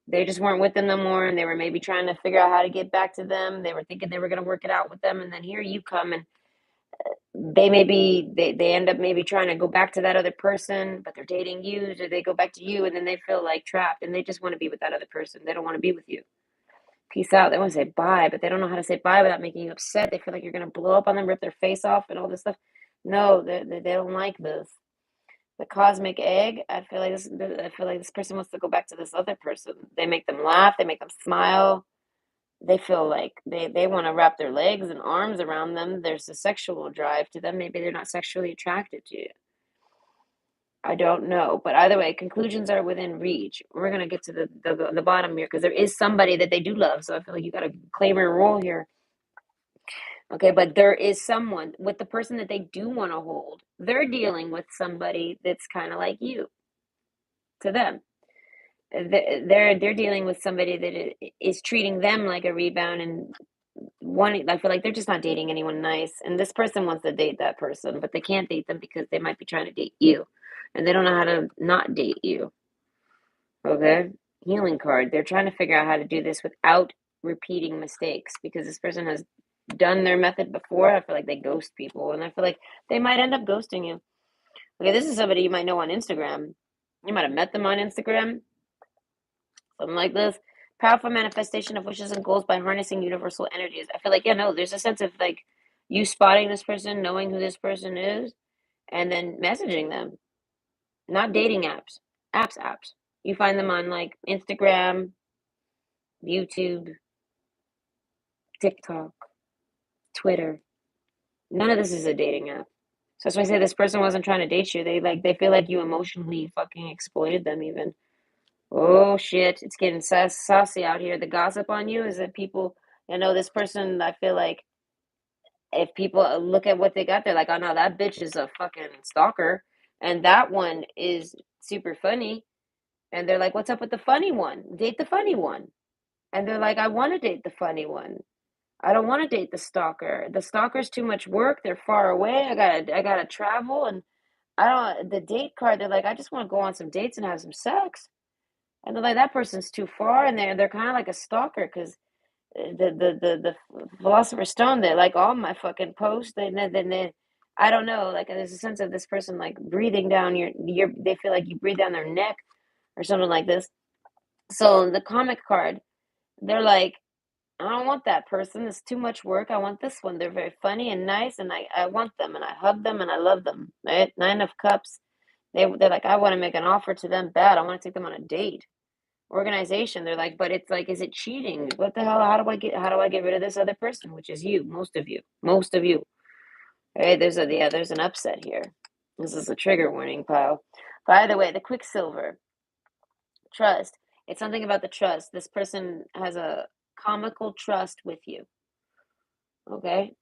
They just weren't with them no more, and they were maybe trying to figure out how to get back to them. They were thinking they were going to work it out with them, and then here you come, and they end up maybe trying to go back to that other person, but they're dating you, so they go back to you, and then they feel like trapped, and they just want to be with that other person. They don't want to be with you. Peace out. They want to say bye, but they don't know how to say bye without making you upset. They feel like you're gonna blow up on them, rip their face off, and all this stuff. No, they don't like this. The cosmic egg. I feel like this person wants to go back to this other person. They make them laugh. They make them smile. They feel like they want to wrap their legs and arms around them. There's a sexual drive to them. Maybe they're not sexually attracted to you. I don't know, but either way, conclusions are within reach. We're gonna get to the bottom here because there is somebody that they do love. So I feel like you got to claim your role here. Okay, but there is someone with the person that they do want to hold. They're dealing with somebody that's kind of like you to them. They're dealing with somebody that is treating them like a rebound and wanting. I feel like they're just not dating anyone nice, and this person wants to date that person, but they can't date them because they might be trying to date you, and they don't know how to not date you. Okay, healing card. They're trying to figure out how to do this without repeating mistakes because this person has done their method before. I feel like they ghost people, and I feel like they might end up ghosting you. Okay, this is somebody you might know on Instagram. You might have met them on Instagram, something like this. Powerful manifestation of wishes and goals by harnessing universal energies. I feel like, yeah, no, there's a sense of like you spotting this person, knowing who this person is, and then messaging them. Not dating apps, apps. You find them on like Instagram, YouTube, TikTok, Twitter. None of this is a dating app. So that's why I say this person wasn't trying to date you. They feel like you emotionally fucking exploited them even. Oh shit, it's getting saucy out here. The gossip on you is that people, this person, I feel like if people look at what they got, they're like, oh no, that bitch is a fucking stalker. And that one is super funny. And they're like, what's up with the funny one? Date the funny one. And they're like, I want to date the funny one. I don't want to date the stalker. The stalker's too much work. They're far away. I gotta travel, and I don't. The date card. They're like, I just want to go on some dates and have some sex. And they're like, that person's too far, and they're kind of like a stalker because the philosopher's stone. They like all my fucking posts. They I don't know. Like there's a sense of this person like breathing down your. They feel like you breathe down their neck or something like this. So the comic card. They're like, I don't want that person. It's too much work. I want this one. They're very funny and nice, and I want them, and I hug them, and I love them. Right? Nine of Cups. They're like, I want to make an offer to them bad. I want to take them on a date. Organization. They're like, but it's like, is it cheating? What the hell? How do I get rid of this other person, which is you, most of you. Right? There's an upset here. This is a trigger warning, pal. By the way, the Quicksilver trust. It's something about the trust. This person has a comical trust with you. Okay.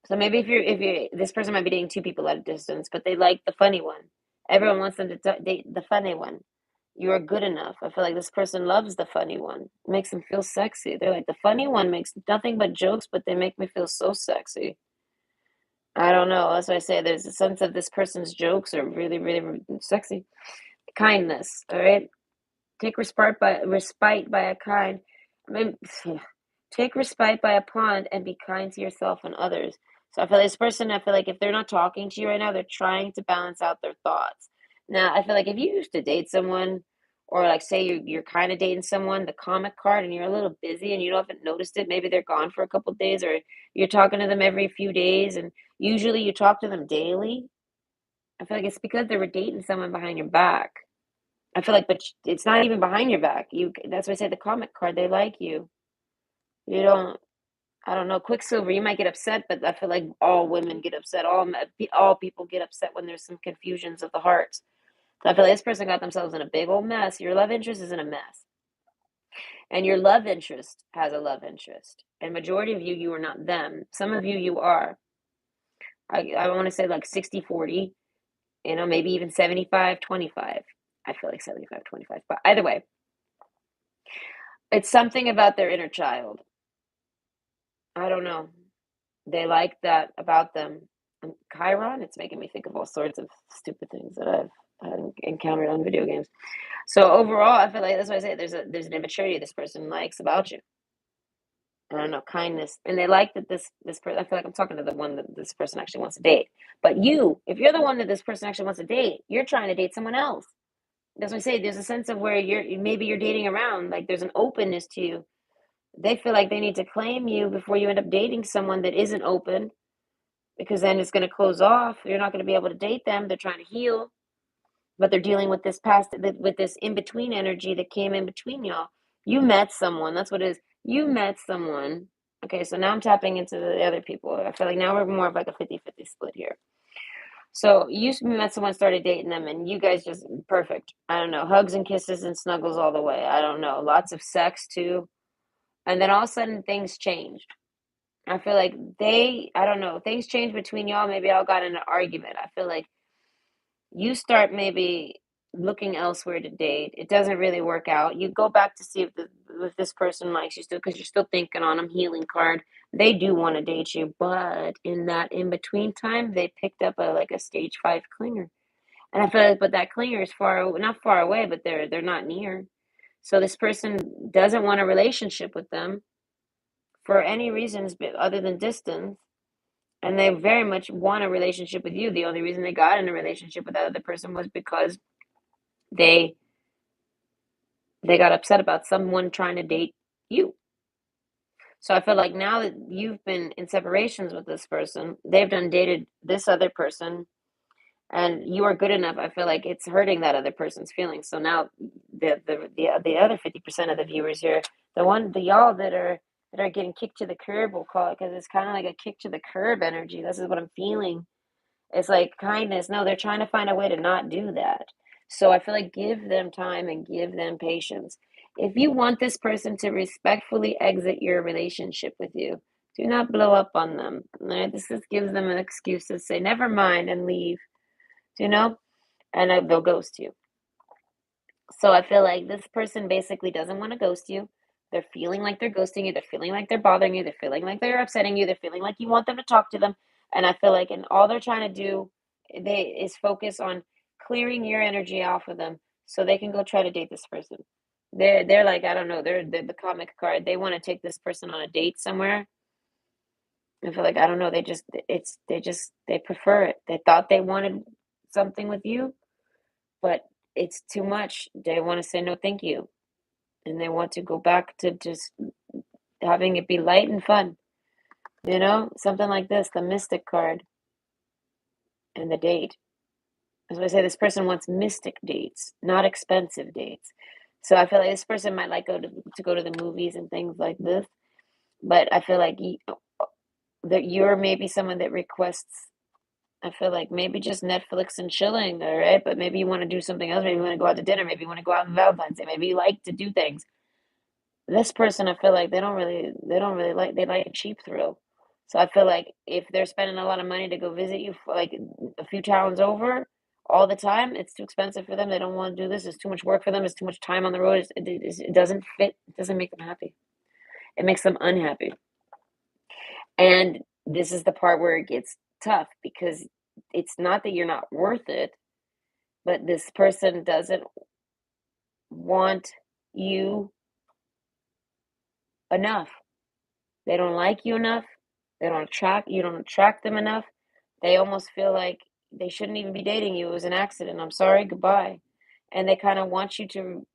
So maybe if you this person might be dating two people at a distance, but they like the funny one. Everyone wants them to date the funny one. You are good enough. I feel like this person loves the funny one. It makes them feel sexy. They're like the funny one makes nothing but jokes, but they make me feel so sexy. I don't know. That's why I say there's a sense of this person's jokes are really, really, really sexy. Kindness. All right. Take respite by a kind. I mean, take respite by a pond and be kind to yourself and others. So I feel like this person, I feel like if they're not talking to you right now, they're trying to balance out their thoughts. Now, I feel like if you used to date someone, or like say you're kind of dating someone, the comic card, and you're a little busy and you haven't noticed it, maybe they're gone for a couple of days, or you're talking to them every few days, and usually you talk to them daily. I feel like it's because they were dating someone behind your back. I feel like, but it's not even behind your back. That's why I say the comic card. They like you. You don't. I don't know. Quicksilver. You might get upset, but I feel like all women get upset. All people get upset when there's some confusions of the heart. So I feel like this person got themselves in a big old mess. Your love interest is in a mess, and your love interest has a love interest. And majority of you are not them. Some of you are. I want to say like 60-40. Maybe even 75-25. I feel like 75-25. But either way, it's something about their inner child. I don't know. They like that about them. And Chiron, it's making me think of all sorts of stupid things that I've encountered on video games. So overall, I feel like that's why I say there's an immaturity this person likes about you. I don't know, kindness. And they like that this person, I feel like I'm talking to the one that this person actually wants to date. But you, if you're the one that this person actually wants to date, you're trying to date someone else. That's what I say. There's a sense of where maybe you're dating around, like there's an openness to you. They feel like they need to claim you before you end up dating someone that isn't open, because then it's going to close off. You're not going to be able to date them. They're trying to heal, but they're dealing with this past, with this in between energy that came in between y'all. You met someone. That's what it is. You met someone. Okay, so now I'm tapping into the other people. I feel like now we're more of like a 50-50 split here. So you met someone, started dating them, and you guys just perfect. I don't know, hugs and kisses and snuggles all the way. I don't know, lots of sex too. And then all of a sudden things changed. I feel like I don't know, things changed between y'all. Maybe y'all got in an argument. I feel like you start maybe looking elsewhere to date. It doesn't really work out. You go back to see if this person likes you still, because you're still thinking on them. Healing card. They do want to date you, but in that in between time, they picked up like a stage 5 clinger, and I feel like, but that clinger is not far away, but they're not near. So this person doesn't want a relationship with them for any reasons other than distance. And they very much want a relationship with you. The only reason they got in a relationship with that other person was because they they got upset about someone trying to date you. So I feel like now that you've been in separations with this person, they've done dated this other person, and you are good enough. I feel like it's hurting that other person's feelings. So now the other 50% of the viewers here, the y'all that are getting kicked to the curb, we'll call it, because it's kind of like a kick to the curb energy. This is what I'm feeling. It's like kindness. No, they're trying to find a way to not do that. So I feel like give them time and give them patience. If you want this person to respectfully exit your relationship with you, do not blow up on them. Right? This just gives them an excuse to say, never mind, and leave, you know? And they'll ghost you. So I feel like this person basically doesn't want to ghost you. They're feeling like they're ghosting you. They're feeling like they're bothering you. They're feeling like they're upsetting you. They're feeling like you want them to talk to them. And I feel like, and all they're trying to do, is focus on clearing your energy off of them so they can go try to date this person. They're like, I don't know. They're the comic card. They want to take this person on a date somewhere. I feel like, I don't know. They prefer it. They thought they wanted something with you, but it's too much. They want to say no, thank you. And they want to go back to just having it be light and fun, something like this, the mystic card and the date. As I say, this person wants mystic dates, not expensive dates. So I feel like this person might like go to the movies and things like this, but I feel like that you're maybe someone that requests. I feel like maybe just Netflix and chilling, all right? But maybe you want to do something else. Maybe you want to go out to dinner. Maybe you want to go out on Valentine's Day. Maybe you like to do things. This person, I feel like they don't really like, they like a cheap thrill. So I feel like if they're spending a lot of money to go visit you for like a few towns over all the time, it's too expensive for them. They don't want to do this. It's too much work for them. It's too much time on the road. It doesn't fit. It doesn't make them happy. It makes them unhappy. And this is the part where it gets tough, because it's not that you're not worth it, but this person doesn't want you enough. They don't like you enough. You don't attract them enough. They almost feel like they shouldn't even be dating you. It was an accident. I'm sorry, goodbye. And they kind of want you to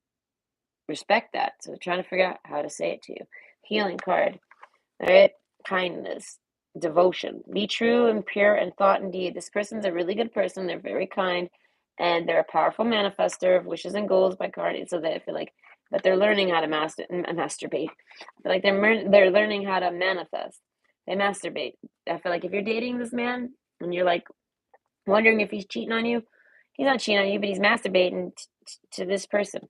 respect that. So they're trying to figure out how to say it to you. Healing card. All right. Kindness, devotion. Be true and pure in thought and deed. This person's a really good person. They're very kind, and they're a powerful manifester of wishes and goals by card. So they feel like, but they're learning how to masturbate. I feel like they're learning how to manifest. They masturbate. I feel like if you're dating this man and you're like wondering if he's cheating on you, he's not cheating on you, but he's masturbating to this person.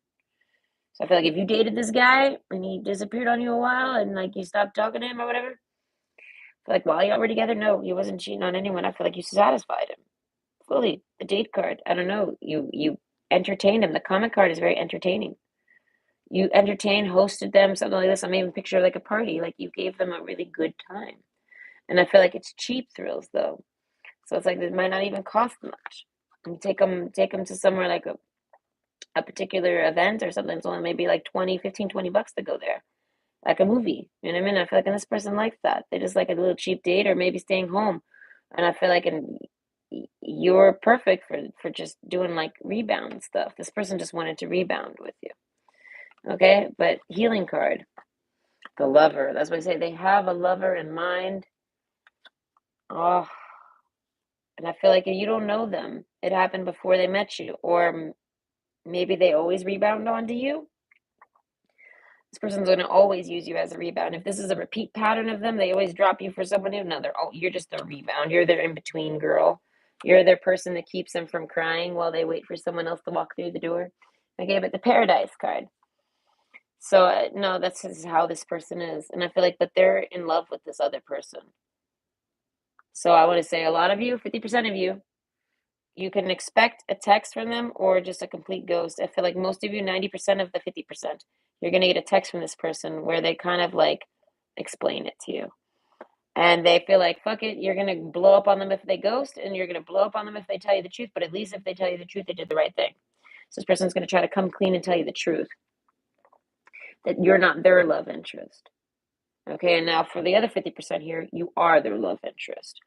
So I feel like if you dated this guy and he disappeared on you a while and like you stopped talking to him or whatever, like while y'all were together, no, he wasn't cheating on anyone. I feel like you satisfied him fully. The date card, I don't know. You entertained him. The comment card is very entertaining. You entertained, hosted them, something like this. I'm even picture like a party. Like you gave them a really good time. And I feel like it's cheap thrills though. So it's like it might not even cost much. And take them to somewhere like a particular event or something. It's only maybe like 20, 15, $20 to go there. like a movie. You know what I mean? I feel like and this person likes that. They just like a little cheap date or maybe staying home. And I feel like you're perfect for just doing like rebound stuff. This person just wanted to rebound with you. Okay? But healing card, the lover. That's what I say. They have a lover in mind. Oh, and I feel like you don't know them. It happened before they met you, or maybe they always rebound onto you. This person's going to always use you as a rebound. If this is a repeat pattern of them, they always drop you for someone new. No, you're just a rebound. You're their in between girl. You're their person that keeps them from crying while they wait for someone else to walk through the door. Okay, but the paradise card. So no, that's just how this person is, and I feel like, but they're in love with this other person. So I want to say a lot of you, 50% of you, you can expect a text from them or just a complete ghost. I feel like most of you, 90% of the 50%, you're going to get a text from this person where they kind of like explain it to you. And they feel like, fuck it, you're going to blow up on them if they ghost, and you're going to blow up on them if they tell you the truth. But at least if they tell you the truth, they did the right thing. So this person's going to try to come clean and tell you the truth that you're not their love interest. Okay, and now for the other 50% here, you are their love interest.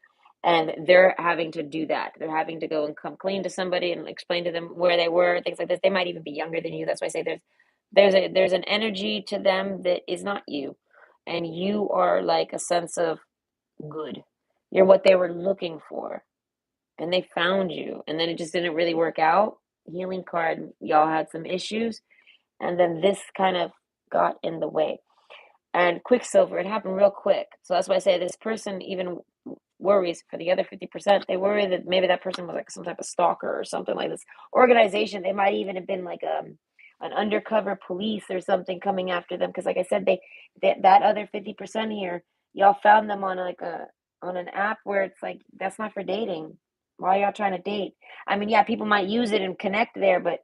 And they're having to do that. They're having to go and come clean to somebody and explain to them where they were, things like this. They might even be younger than you. That's why I say there's an energy to them that is not you. And you are like a sense of good. You're what they were looking for. And they found you. And then it just didn't really work out. Healing card, y'all had some issues. And then this kind of got in the way. And Quicksilver, it happened real quick. So that's why I say this person even worries for the other 50%. They worry that maybe that person was like some type of stalker or something like this. Organization, they might even have been like an undercover police or something coming after them. Because like I said, that other 50% here, y'all found them on like on an app where it's like that's not for dating. Why y'all trying to date? I mean, yeah, people might use it and connect there, but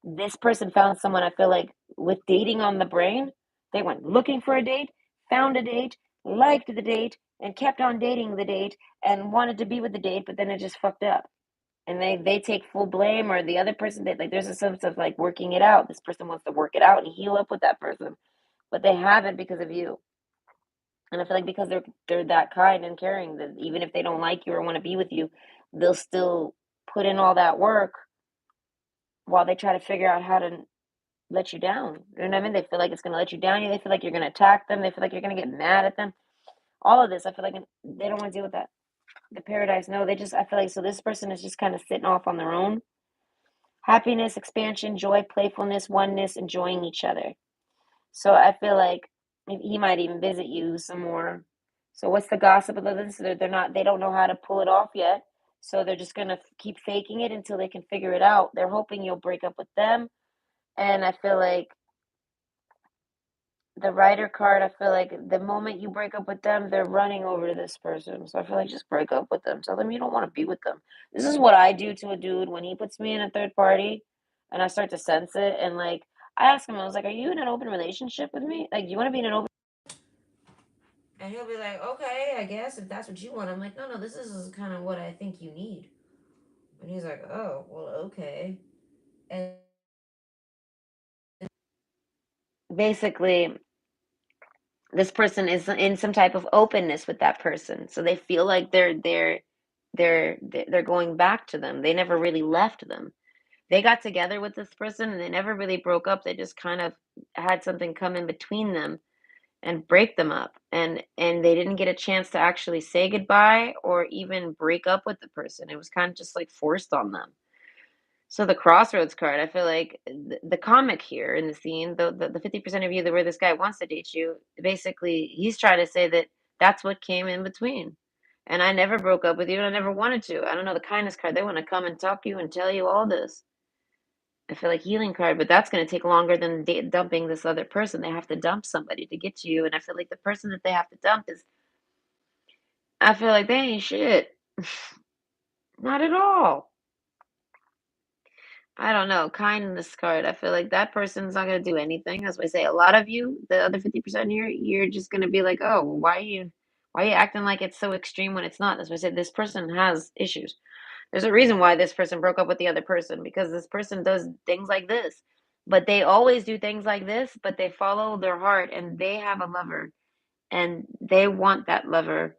this person found someone I feel like with dating on the brain, they went looking for a date, found a date, liked the date, and kept on dating the date and wanted to be with the date, but then it just fucked up. And they take full blame, or the other person did. Like there's a sense of like working it out. This person wants to work it out and heal up with that person, but they haven't because of you. And I feel like because they're that kind and caring that even if they don't like you or want to be with you, they'll still put in all that work while they try to figure out how to let you down. You know what I mean? They feel like it's going to let you down. They feel like you're going to attack them. They feel like you're going to get mad at them. All of this, I feel like they don't want to deal with that. The paradise, no, they just, I feel like, so this person is just kind of sitting off on their own. Happiness, expansion, joy, playfulness, oneness, enjoying each other. So I feel like he might even visit you some more. So what's the gossip of this? They don't know how to pull it off yet. So they're just going to keep faking it until they can figure it out. They're hoping you'll break up with them. And I feel like the writer card, I feel like the moment you break up with them, they're running over to this person. So I feel like just break up with them. Tell them you don't want to be with them. This is what I do to a dude when he puts me in a third party and I start to sense it. And like, I ask him, I was like, are you in an open relationship with me? Like, do you want to be in an open? And he'll be like, okay, I guess if that's what you want. I'm like, no, this is kind of what I think you need. And he's like, oh, well, okay. And basically, this person is in some type of openness with that person, so they feel like they're going back to them. They never really left them. They got together with this person and they never really broke up. They just kind of had something come in between them and break them up, and they didn't get a chance to actually say goodbye or even break up with the person. It was kind of just like forced on them. So the crossroads card, I feel like the comic here in the scene, the 50% of you that where this guy wants to date you, basically he's trying to say that that's what came in between. And I never broke up with you and I never wanted to. I don't know, the kindness card, they want to come and talk to you and tell you all this. I feel like healing card, but that's going to take longer than dumping this other person. They have to dump somebody to get to you. And I feel like the person that they have to dump is, I feel like they ain't shit. Not at all. I don't know, kindness card. I feel like that person's not gonna do anything. As I say, a lot of you, the other 50% here, you're just gonna be like, oh, why are you acting like it's so extreme when it's not? That's why I said this person has issues. There's a reason why this person broke up with the other person because this person does things like this. But they always do things like this, but they follow their heart and they have a lover and they want that lover.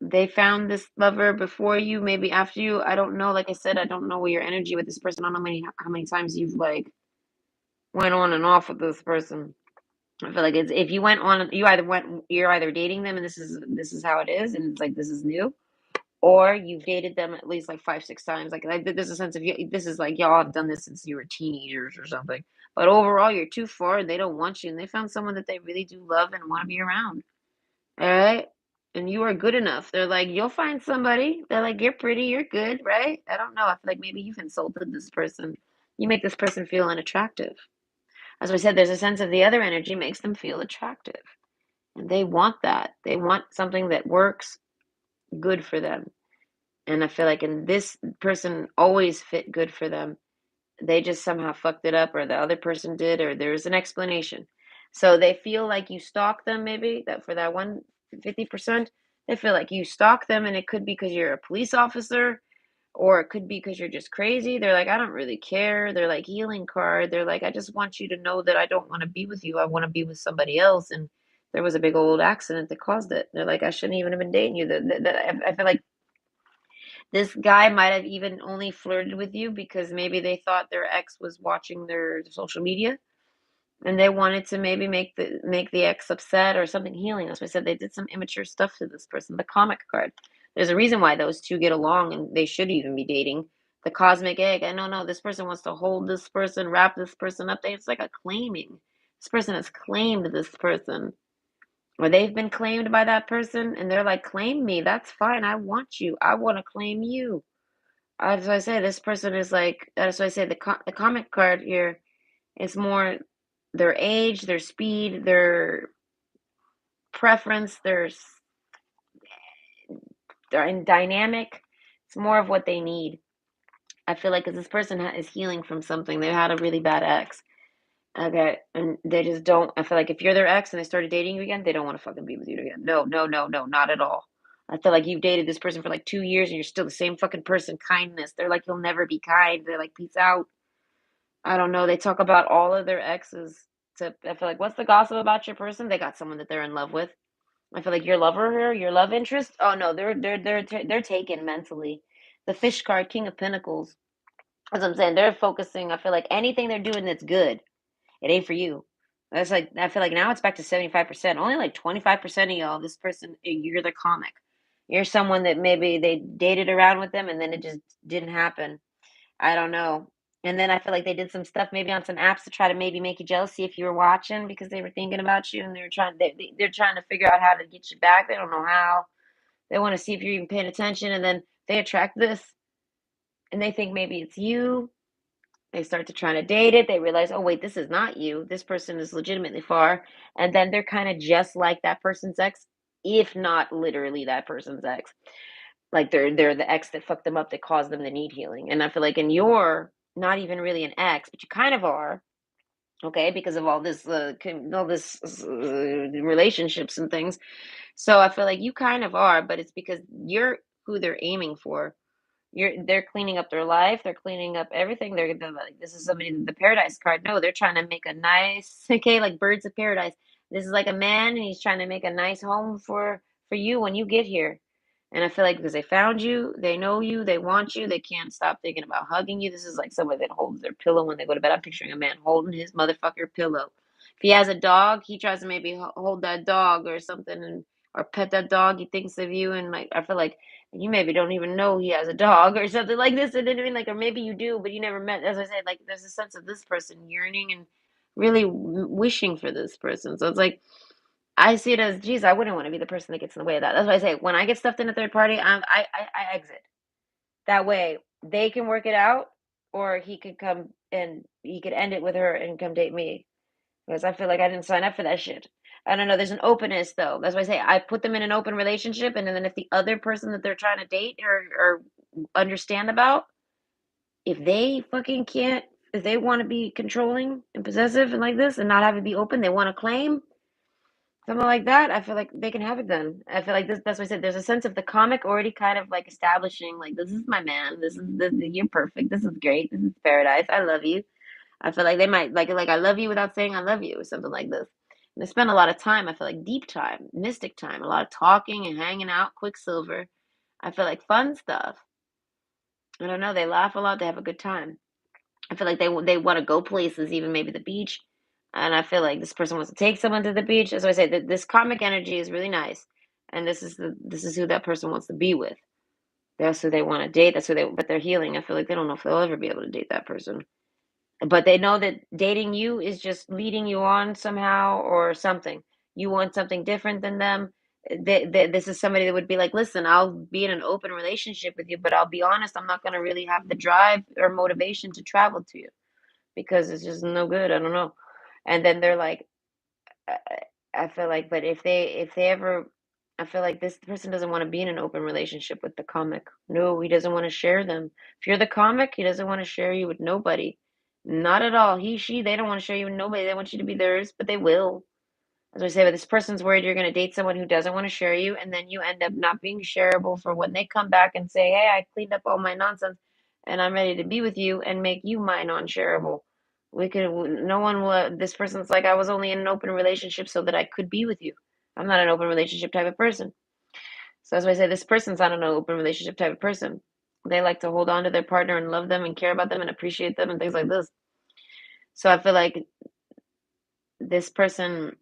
They found this lover before you, maybe after you. I don't know. Like I said, I don't know what your energy with this person. I don't know how many times you've like went on and off with this person. I feel like it's if you went on, you're either dating them and this is how it is, and it's like this is new, or you've dated them at least like 5, 6 times. Like there's a sense of this is like y'all have done this since you were teenagers or something. But overall, you're too far. They don't want you, and they found someone that they really do love and want to be around. All right. And you are good enough. They're like, you'll find somebody. They're like, you're pretty, you're good, right? I don't know. I feel like maybe you've insulted this person. You make this person feel unattractive. As I said, there's a sense of the other energy makes them feel attractive. And they want that. They want something that works good for them. And I feel like in this person always fit good for them. They just somehow fucked it up, or the other person did, or there's an explanation. So they feel like you stalk them, maybe that for that 150%, they feel like you stalk them, and it could be because you're a police officer, or it could be because you're just crazy. They're like, I don't really care. They're like healing card. They're like, I just want you to know that I don't want to be with you. I want to be with somebody else. And there was a big old accident that caused it. They're like, I shouldn't even have been dating you. I feel like this guy might have even only flirted with you because maybe they thought their ex was watching their social media and they wanted to maybe make the ex upset or something healing. That's why I said they did some immature stuff to this person. The comic card. There's a reason why those two get along and they should even be dating. The cosmic egg. I don't know. This person wants to hold this person, wrap this person up. It's like a claiming. This person has claimed this person. Or they've been claimed by that person and they're like, claim me. That's fine. I want you. I want to claim you. As I say, this person is like, as I say, the comic card here is more their age, their speed, their preference, they're in dynamic. It's more of what they need. I feel like 'cause this person is healing from something. They had a really bad ex. Okay, and they just don't. I feel like if you're their ex and they started dating you again, they don't want to fucking be with you again. No, no, no, no, not at all. I feel like you've dated this person for like 2 years and you're still the same fucking person. Kindness. They're like, you'll never be kind. They're like, peace out. I don't know. They talk about all of their exes. I feel like, what's the gossip about your person? They got someone that they're in love with. I feel like your lover here, your love interest. Oh no, they're taken mentally. The fish card, King of Pentacles. As I'm saying, they're focusing. I feel like anything they're doing that's good, it ain't for you. That's like I feel like now it's back to 75%. Only like 25% of y'all. This person, you're the comic. You're someone that maybe they dated around with them and then it just didn't happen. I don't know. And then I feel like they did some stuff maybe on some apps to try to maybe make you jealous, see if you were watching because they were thinking about you and they're trying to figure out how to get you back. They don't know how. They want to see if you're even paying attention, and then they attract this and they think maybe it's you. They start to try to date it. They realize, oh wait, this is not you. This person is legitimately far, and then they're kind of just like that person's ex, if not literally that person's ex. Like they're the ex that fucked them up that caused them to need healing. And I feel like in you're not even really an ex, but you kind of are, okay, because of all this relationships and things. So I feel like you kind of are, but it's because you're who they're aiming for. They're cleaning up their life. They're cleaning up everything. They're like, this is somebody, the paradise card. No, they're trying to make a nice, okay, like birds of paradise. This is like a man, and he's trying to make a nice home for you when you get here. And I feel like because they found you, they know you, they want you, they can't stop thinking about hugging you. This is like somebody that holds their pillow when they go to bed. I'm picturing a man holding his motherfucker pillow. If he has a dog, he tries to maybe hold that dog or something, and or pet that dog. He thinks of you, and like I feel like you maybe don't even know he has a dog or something like this. And then I mean, like, or maybe you do, but you never met. As I said, like there's a sense of this person yearning and really wishing for this person. So it's like I see it as, geez, I wouldn't want to be the person that gets in the way of that. That's why I say when I get stuffed in a third party, I exit. That way they can work it out, or he could come and he could end it with her and come date me. Because I feel like I didn't sign up for that shit. I don't know. There's an openness though. That's why I say I put them in an open relationship, and then if the other person that they're trying to date or understand about, if they fucking can't, if they want to be controlling and possessive and like this and not have it be open, they want to claim something like that, I feel like they can have it then. I feel like this, that's what I said. There's a sense of the comic already kind of like establishing, like, this is my man. This is, you're perfect. This is great. This is paradise. I love you. I feel like they might like I love you without saying I love you or something like this. And they spend a lot of time, I feel like deep time, mystic time, a lot of talking and hanging out, quicksilver. I feel like fun stuff. I don't know, they laugh a lot, they have a good time. I feel like they want to go places, even maybe the beach. And I feel like this person wants to take someone to the beach. As I say, that this karmic energy is really nice, and this is who that person wants to be with. That's who they want to date. That's who they. But they're healing. I feel like they don't know if they'll ever be able to date that person. But they know that dating you is just leading you on somehow or something. You want something different than them. This is somebody that would be like, listen, I'll be in an open relationship with you, but I'll be honest, I'm not going to really have the drive or motivation to travel to you because it's just no good. I don't know. And then they're like, I, I feel like, but if they ever, I feel like this person doesn't want to be in an open relationship with the comic. No, he doesn't want to share them. If you're the comic, he doesn't want to share you with nobody. Not at all. He, she, they don't want to share you with nobody. They want you to be theirs, but they will. As I say, but this person's worried you're going to date someone who doesn't want to share you, and then you end up not being shareable for when they come back and say, "Hey, I cleaned up all my nonsense, and I'm ready to be with you and make you my non-shareable." We could, no one will. This person's like, I was only in an open relationship so that I could be with you. I'm not an open relationship type of person. So as I say, this person's not an open relationship type of person. They like to hold on to their partner and love them and care about them and appreciate them and things like this. So I feel like this person,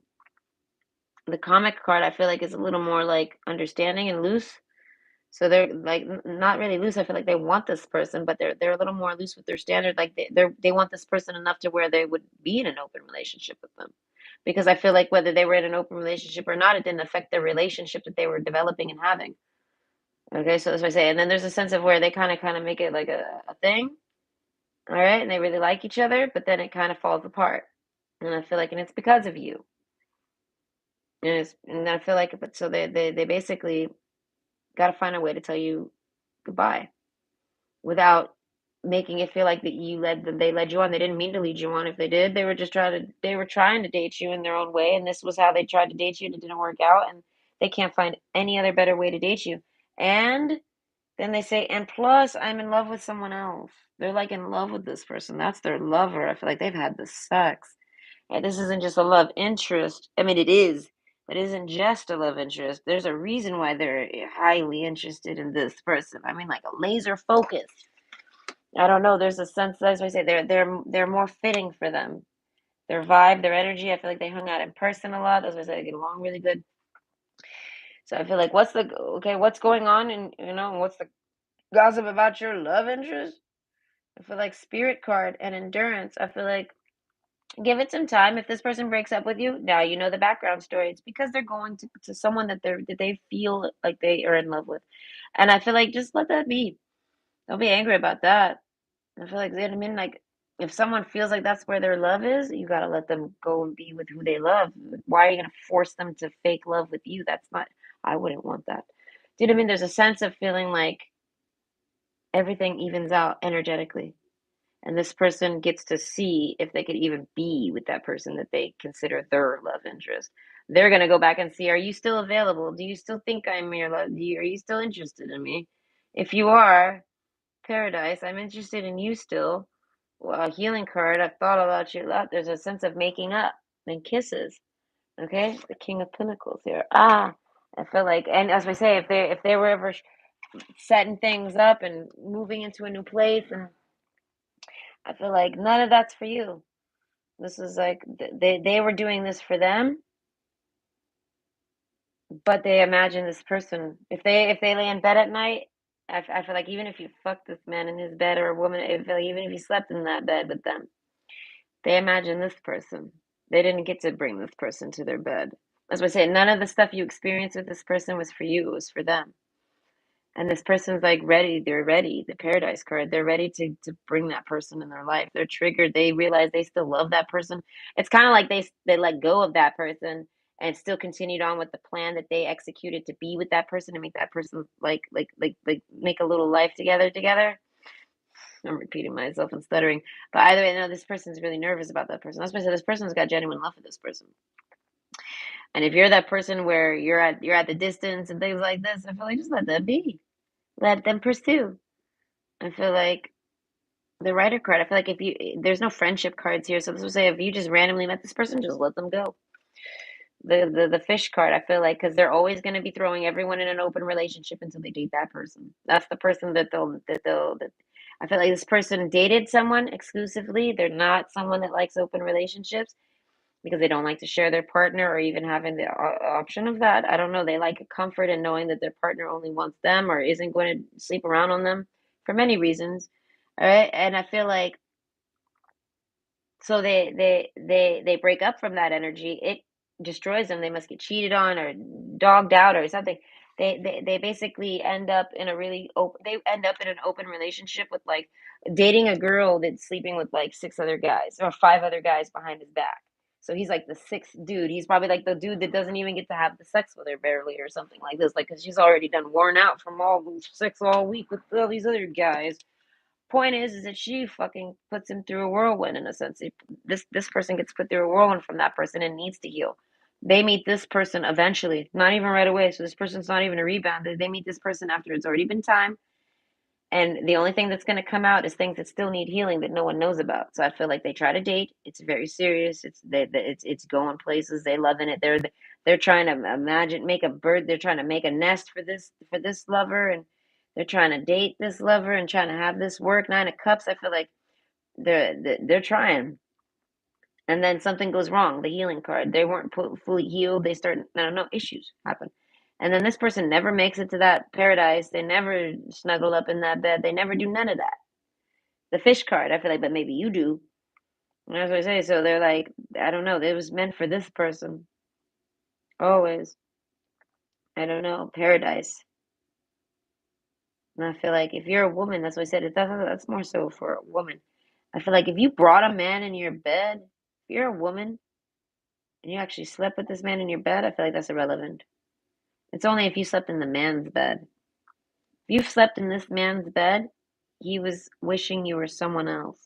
the comic card, I feel like is a little more like understanding and loose. So they're like not really loose. I feel like they want this person, but they're a little more loose with their standard. Like they want this person enough to where they would be in an open relationship with them. Because I feel like whether they were in an open relationship or not, it didn't affect their relationship that they were developing and having. Okay, so that's what I say. And then there's a sense of where they kind of make it like a thing. All right, and they really like each other, but then it kind of falls apart. And I feel like, and it's because of you. And I feel like, but so they basically got to find a way to tell you goodbye without making it feel like that you led them, they led you on. They didn't mean to lead you on. If they did, they were trying to date you in their own way, and this was how they tried to date you, and it didn't work out, and they can't find any other better way to date you. And then they say, and plus, I'm in love with someone else. They're like in love with this person. That's their lover. I feel like they've had the sex. And this isn't just a love interest. I mean, it is, but it isn't just a love interest. There's a reason why they're highly interested in this person. I mean, like a laser focus. I don't know. There's a sense, as I say, they're more fitting for them. Their vibe, their energy. I feel like they hung out in person a lot. As I say, they get along really good. So I feel like what's going on, and what's the gossip about your love interest? I feel like spirit card and endurance. I feel like give it some time. If this person breaks up with you, now you know the background story. It's because they're going to someone that they feel like they are in love with, and I feel like just let that be. Don't be angry about that. I feel like, you know what I mean? Like, if someone feels like that's where their love is, you gotta let them go and be with who they love. Why are you gonna force them to fake love with you? That's not, I wouldn't want that. Do you know what I mean? There's a sense of feeling like everything evens out energetically. And this person gets to see if they could even be with that person that they consider their love interest. They're gonna go back and see, are you still available? Do you still think I'm your love? Are you still interested in me? If you are, paradise, I'm interested in you still. Well, a healing card, I've thought about you a lot. There's a sense of making up and kisses. Okay, the King of Pentacles here. I feel like, and as we say, if they were ever setting things up and moving into a new place, and I feel like none of that's for you. This is like they were doing this for them, but they imagine this person. If they lay in bed at night, I feel like even if you fuck this man in his bed or a woman, I feel like even if you slept in that bed with them, they imagine this person. They didn't get to bring this person to their bed. As I say, none of the stuff you experienced with this person was for you, it was for them. And this person's like ready, they're ready, the paradise card, they're ready to bring that person in their life. They're triggered, they realize they still love that person. It's kind of like they let go of that person and still continued on with the plan that they executed to be with that person and make that person like make a little life together. I'm repeating myself and stuttering. But either way, no, this person's really nervous about that person. That's why I said this person's got genuine love for this person. And if you're that person where you're at the distance and things like this, I feel like just let that be. Let them pursue. I feel like The writer card, I feel like if you, there's no friendship cards here, so this would say if you just randomly met this person, just let them go. The fish card, I feel like, because they're always going to be throwing everyone in an open relationship until they date that person. That's the person that I feel like this person dated someone exclusively. They're not someone that likes open relationships because they don't like to share their partner or even having the option of that. I don't know. They like a comfort in knowing that their partner only wants them or isn't going to sleep around on them for many reasons. All right. And I feel like so they break up from that energy. It destroys them. They must get cheated on or dogged out or something. They basically end up in a really open. They end up in an open relationship with like dating a girl that's sleeping with like six other guys or five other guys behind his back. So he's like the sixth dude. He's probably like the dude that doesn't even get to have the sex with her barely or something like this. Like, because she's already done worn out from all the sex all week with all these other guys. Point is that she fucking puts him through a whirlwind in a sense. This person gets put through a whirlwind from that person and needs to heal. They meet this person eventually, not even right away. So this person's not even a rebound. They meet this person after it's already been time, and the only thing that's going to come out is things that still need healing that no one knows about. So I feel like they try to date. It's very serious. It's going places. They loving it. They're trying to imagine make a bird. They're trying to make a nest for this lover, and they're trying to date this lover and trying to have this work. Nine of Cups. I feel like they're trying, and then something goes wrong. The healing card. They weren't fully healed. They start. I don't know. Issues happen. And then this person never makes it to that paradise. They never snuggle up in that bed. They never do none of that. The fish card, I feel like, but maybe you do. And that's what I say. So they're like, I don't know. It was meant for this person. Always. I don't know. Paradise. And I feel like if you're a woman, that's what I said. That's more so for a woman. I feel like if you brought a man in your bed, if you're a woman and you actually slept with this man in your bed, I feel like that's irrelevant. It's only if you slept in the man's bed. If you slept in this man's bed, he was wishing you were someone else.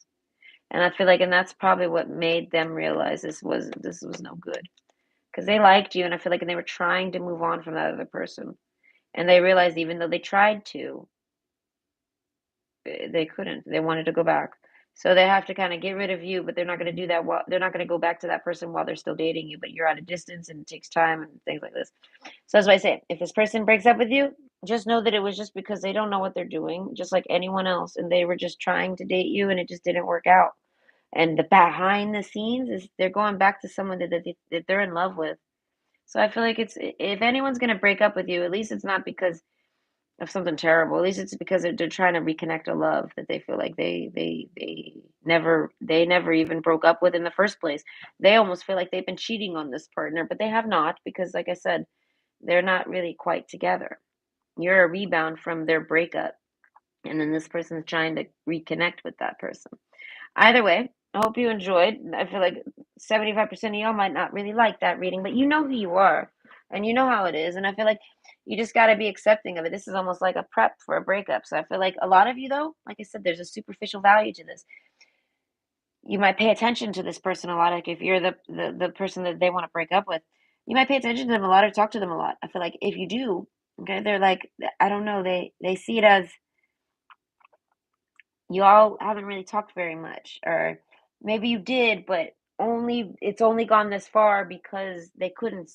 And I feel like, and that's probably what made them realize this was no good because they liked you, and I feel like and they were trying to move on from that other person, and they realized even though they tried to, they couldn't. They wanted to go back, so they have to kind of get rid of you, but they're not going to do that. While they're not going to go back to that person while they're still dating you, but you're at a distance and it takes time and things like this. So that's why I say, if this person breaks up with you, just know that it was just because they don't know what they're doing, just like anyone else, and they were just trying to date you, and it just didn't work out. And the behind the scenes is they're going back to someone that they're in love with. So I feel like it's if anyone's gonna break up with you, at least it's not because of something terrible. At least it's because they're trying to reconnect a love that they feel like they never even broke up with in the first place. They almost feel like they've been cheating on this partner, but they have not because, like I said, they're not really quite together. You're a rebound from their breakup, and then this person's trying to reconnect with that person. Either way, I hope you enjoyed. I feel like 75% of y'all might not really like that reading, but you know who you are and you know how it is. And I feel like you just got to be accepting of it. This is almost like a prep for a breakup. So I feel like a lot of you, though, like I said, there's a superficial value to this. You might pay attention to this person a lot. Like if you're the person that they want to break up with, you might pay attention to them a lot or talk to them a lot. I feel like if you do, okay, they're like, I don't know, they see it as you all haven't really talked very much, or maybe you did, but only it's only gone this far because they couldn't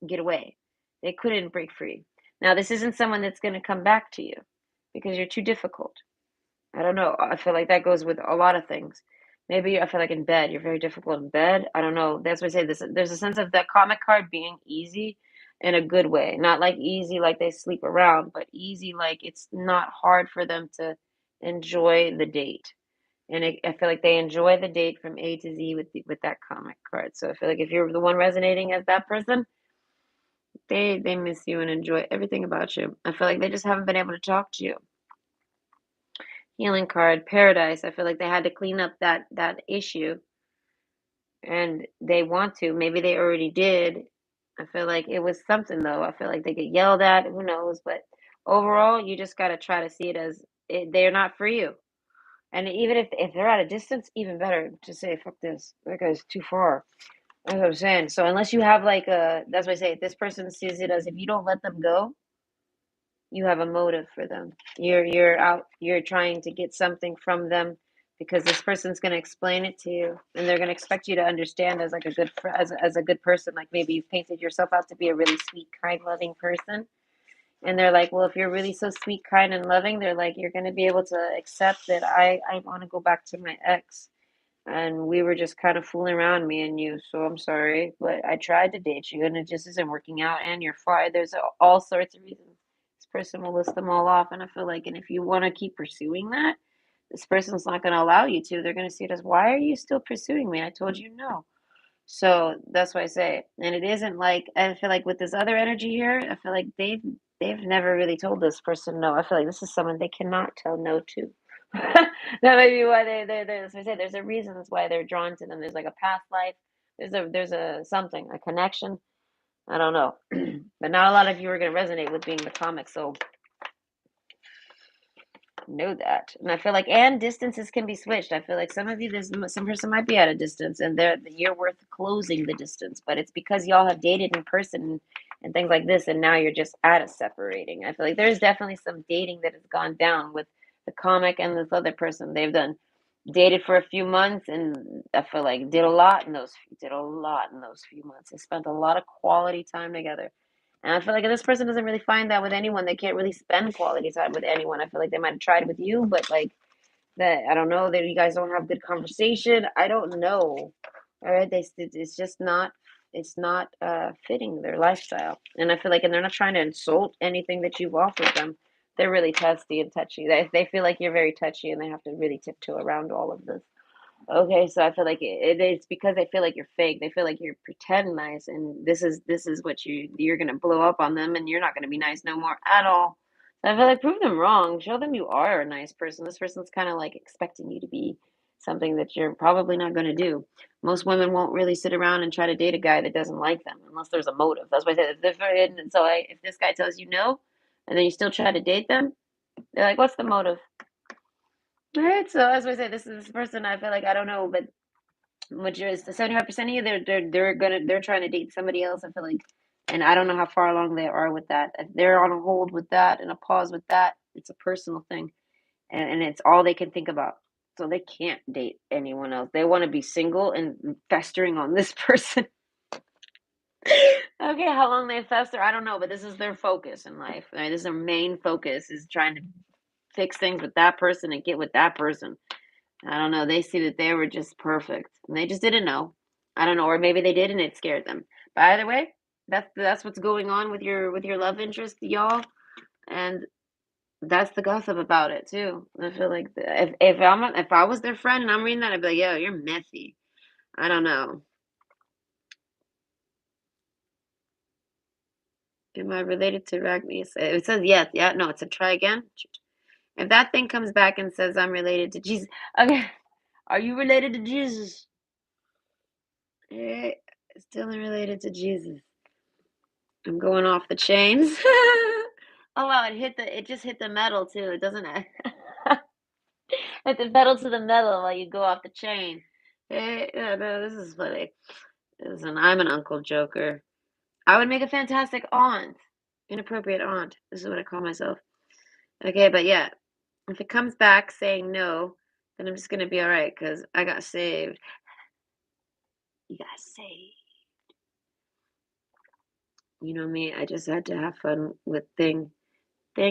get away. They couldn't break free. Now, this isn't someone that's going to come back to you because you're too difficult. I don't know. I feel like that goes with a lot of things. Maybe I feel like in bed, you're very difficult in bed. I don't know. That's why I say this. There's a sense of that comic card being easy in a good way. Not like easy like they sleep around, but easy like it's not hard for them to enjoy the date. And I feel like they enjoy the date from A to Z with that comic card. So I feel like if you're the one resonating as that person, they miss you and enjoy everything about you. I feel like they just haven't been able to talk to you. Healing card, Paradise. I feel like they had to clean up that issue, and they want to. Maybe they already did. I feel like it was something though. I feel like they get yelled at. Who knows? But overall, you just got to try to see it as they're not for you. And even if they're at a distance, even better to say, fuck this. That guy's too far. That's what I'm saying. So unless you have like that's why I say if this person sees it as if you don't let them go, you have a motive for them. You're out. You're trying to get something from them because this person's going to explain it to you, and they're going to expect you to understand as like a good as a good person. Like maybe you've painted yourself out to be a really sweet, kind, loving person, and they're like, well, if you're really so sweet, kind, and loving, they're like, you're going to be able to accept that I want to go back to my ex, and we were just kind of fooling around, me and you. So I'm sorry, but I tried to date you, and it just isn't working out. And you're fired. There's all sorts of reasons. This person will list them all off, and I feel like, and if you want to keep pursuing that, this person's not going to allow you to. They're going to see it as, why are you still pursuing me? I told you no. So that's why I say, and it isn't like, I feel like with this other energy here, I feel like they've never really told this person no. I feel like this is someone they cannot tell no to. That might be why they that's what I say. There's a reason that's why they're drawn to them. There's like a past life. There's a something, a connection. I don't know, but not a lot of you are gonna resonate with being the comic. So know that. And I feel like, and distances can be switched. I feel like some of you, there's some person might be at a distance, and you're worth closing the distance, but it's because y'all have dated in person and things like this, and now you're just at a separating. I feel like there's definitely some dating that has gone down with the comic and this other person. They've done dated for a few months, and I feel like did a lot in those few months. They spent a lot of quality time together. And I feel like if this person doesn't really find that with anyone, they can't really spend quality time with anyone. I feel like they might have tried with you, but like that, I don't know, that you guys don't have good conversation. I don't know. All right, it's just not, it's not fitting their lifestyle. And I feel like, and they're not trying to insult anything that you've offered them. They're really testy and touchy. They feel like you're very touchy, and they have to really tiptoe around all of this. Okay, so I feel like it's because they feel like you're fake. They feel like you're pretend nice, and this is what you're gonna blow up on them, and you're not gonna be nice no more at all. So I feel like, prove them wrong. Show them you are a nice person. This person's kind of like expecting you to be something that you're probably not gonna do. Most women won't really sit around and try to date a guy that doesn't like them unless there's a motive. That's why I said, and so if this guy tells you no, and then you still try to date them, they're like, what's the motive? Right. So as I say, this person, I feel like, I don't know, but majority, 75% of you, they're trying to date somebody else. I feel like, and I don't know how far along they are with that. If they're on a hold with that and a pause with that, it's a personal thing, and it's all they can think about. So they can't date anyone else. They want to be single and festering on this person. Okay, how long they fester, I don't know, but this is their focus in life. Right? This is their main focus, is trying to fix things with that person and get with that person. I don't know. They see that they were just perfect, and they just didn't know. I don't know, or maybe they did, and it scared them. But either way, that's what's going on with your love interest, y'all, and that's the gossip about it too. I feel like if I was their friend and I'm reading that, I'd be like, yo, you're messy. I don't know. Am I related to Ragni? It says yes. Yeah, no. It said try again. If that thing comes back and says I'm related to Jesus, okay. Are you related to Jesus? Eh, still related to Jesus. I'm going off the chains. Oh wow, it just hit the metal too. It doesn't hit the metal to the metal while you go off the chain. Yeah, no, this is funny. Listen, I'm an uncle joker. I would make a fantastic aunt. Inappropriate aunt. This is what I call myself. Okay, but yeah, if it comes back saying no, then I'm just gonna be all right because I got saved. You got saved. You know me. I just had to have fun with thing. I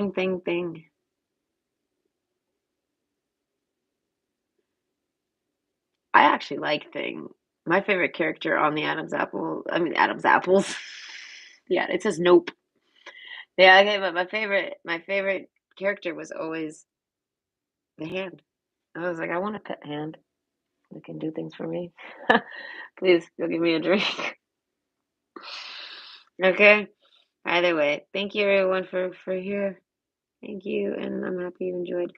actually like Thing. My favorite character on the Adam's Apple. I mean, Adam's Apples. Yeah, it says nope. Yeah, okay, but my favorite character was always the hand. I was like, I want a pet hand that can do things for me. Please go give me a drink. Okay. Either way, thank you everyone for here. Thank you, and I'm happy you enjoyed.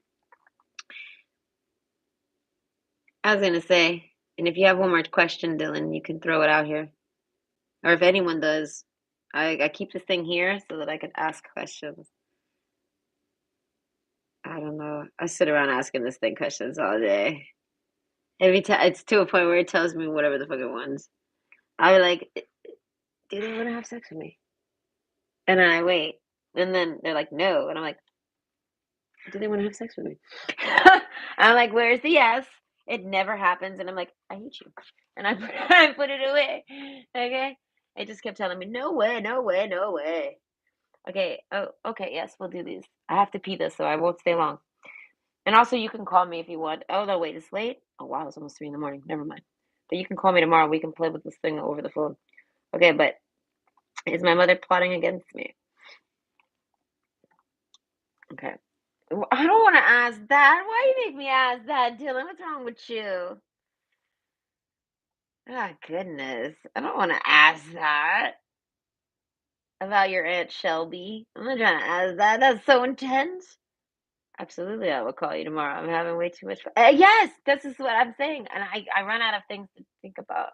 I was gonna say, and if you have one more question, Dylan, you can throw it out here, or if anyone does. I keep this thing here so that I can ask questions. I don't know. I sit around asking this thing questions all day. Every time it's to a point where it tells me whatever the fuck it wants. I like, do they want to have sex with me? And then I wait, and then they're like, no, and I'm like, Do they want to have sex with me? I'm like, where's the yes? It never happens. And I'm like, I hate you. And I I put it away. Okay. It just kept telling me, no way, no way, no way. Okay. Oh, okay. Yes, we'll do these. I have to pee this, so I won't stay long. And also, you can call me if you want. Oh, no, wait, it's late? Oh, wow, it's almost 3 in the morning. Never mind. But you can call me tomorrow. We can play with this thing over the phone. Okay, but is my mother plotting against me? Okay. I don't want to ask that. Why you make me ask that, Dylan? What's wrong with you? Oh, goodness. I don't want to ask that about your Aunt Shelby. I'm not trying to ask that. That's so intense. Absolutely, I will call you tomorrow. I'm having way too much fun. Yes, this is what I'm saying. And I run out of things to think about.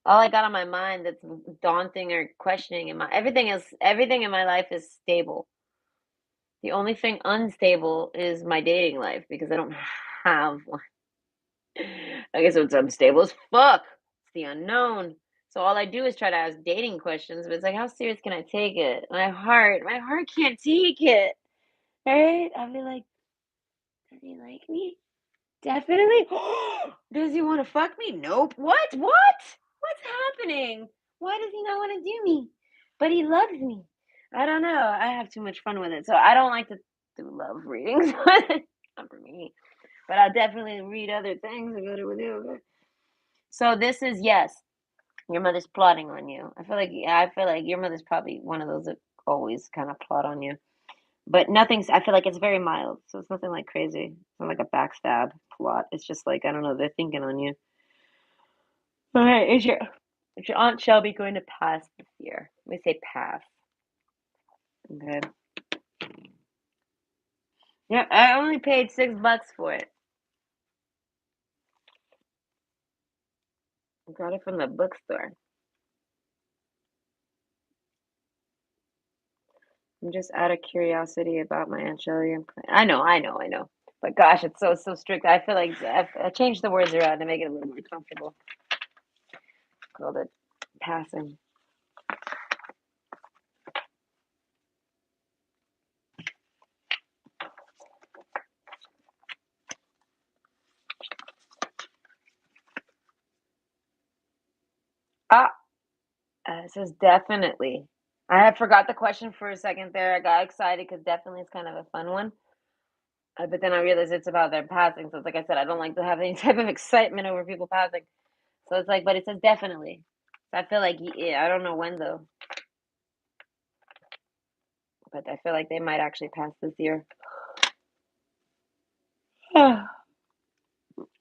All I got on my mind that's daunting or questioning in my everything in my life is stable. The only thing unstable is my dating life because I don't have one. I guess it's unstable as fuck. It's the unknown. So all I do is try to ask dating questions, but it's like, how serious can I take it? My heart can't take it. Right? I'll be like, does he like me? Definitely. Does he want to fuck me? Nope. What? What? What's happening? Why does he not want to do me? But he loves me. I don't know. I have too much fun with it. So I don't like to do love readings. Not for me. But I'll definitely read other things and go to with you. Okay? So this is yes. Your mother's plotting on you. I feel like yeah, I feel like your mother's probably one of those that always kind of plot on you. But nothing's I feel like it's very mild, so it's nothing like crazy. It's not like a backstab plot. It's just like, I don't know, they're thinking on you. Alright, is your Aunt Shelby going to pass this year? Let me say pass. Okay. Yeah, I only paid $6 for it. I got it from the bookstore. I'm just out of curiosity about my Aunt Shelby. I know. But gosh, it's so strict. I feel like I changed the words around to make it a little more comfortable. Called it passing. Ah, it says definitely. I had forgot the question for a second there. I got excited because definitely is kind of a fun one. But then I realized it's about their passing. So it's like I said, I don't like to have any type of excitement over people passing. So it's like, but it says definitely. So I feel like, yeah, I don't know when though, but I feel like they might actually pass this year.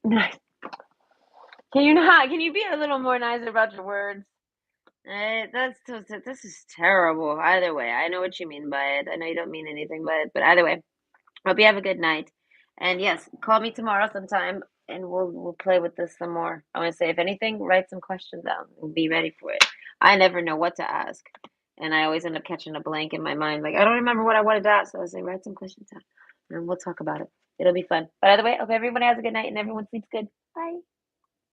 Nice. Can you not? Can you be a little more nice about your words? This is terrible. Either way, I know what you mean by it. I know you don't mean anything by it, but either way, hope you have a good night. And yes, call me tomorrow sometime, and we'll play with this some more. I want to say, if anything, write some questions down and be ready for it. I never know what to ask, and I always end up catching a blank in my mind. Like I don't remember what I wanted to ask, so I say write some questions down, and we'll talk about it. It'll be fun. But either way, hope everyone has a good night and everyone sleeps good. Bye.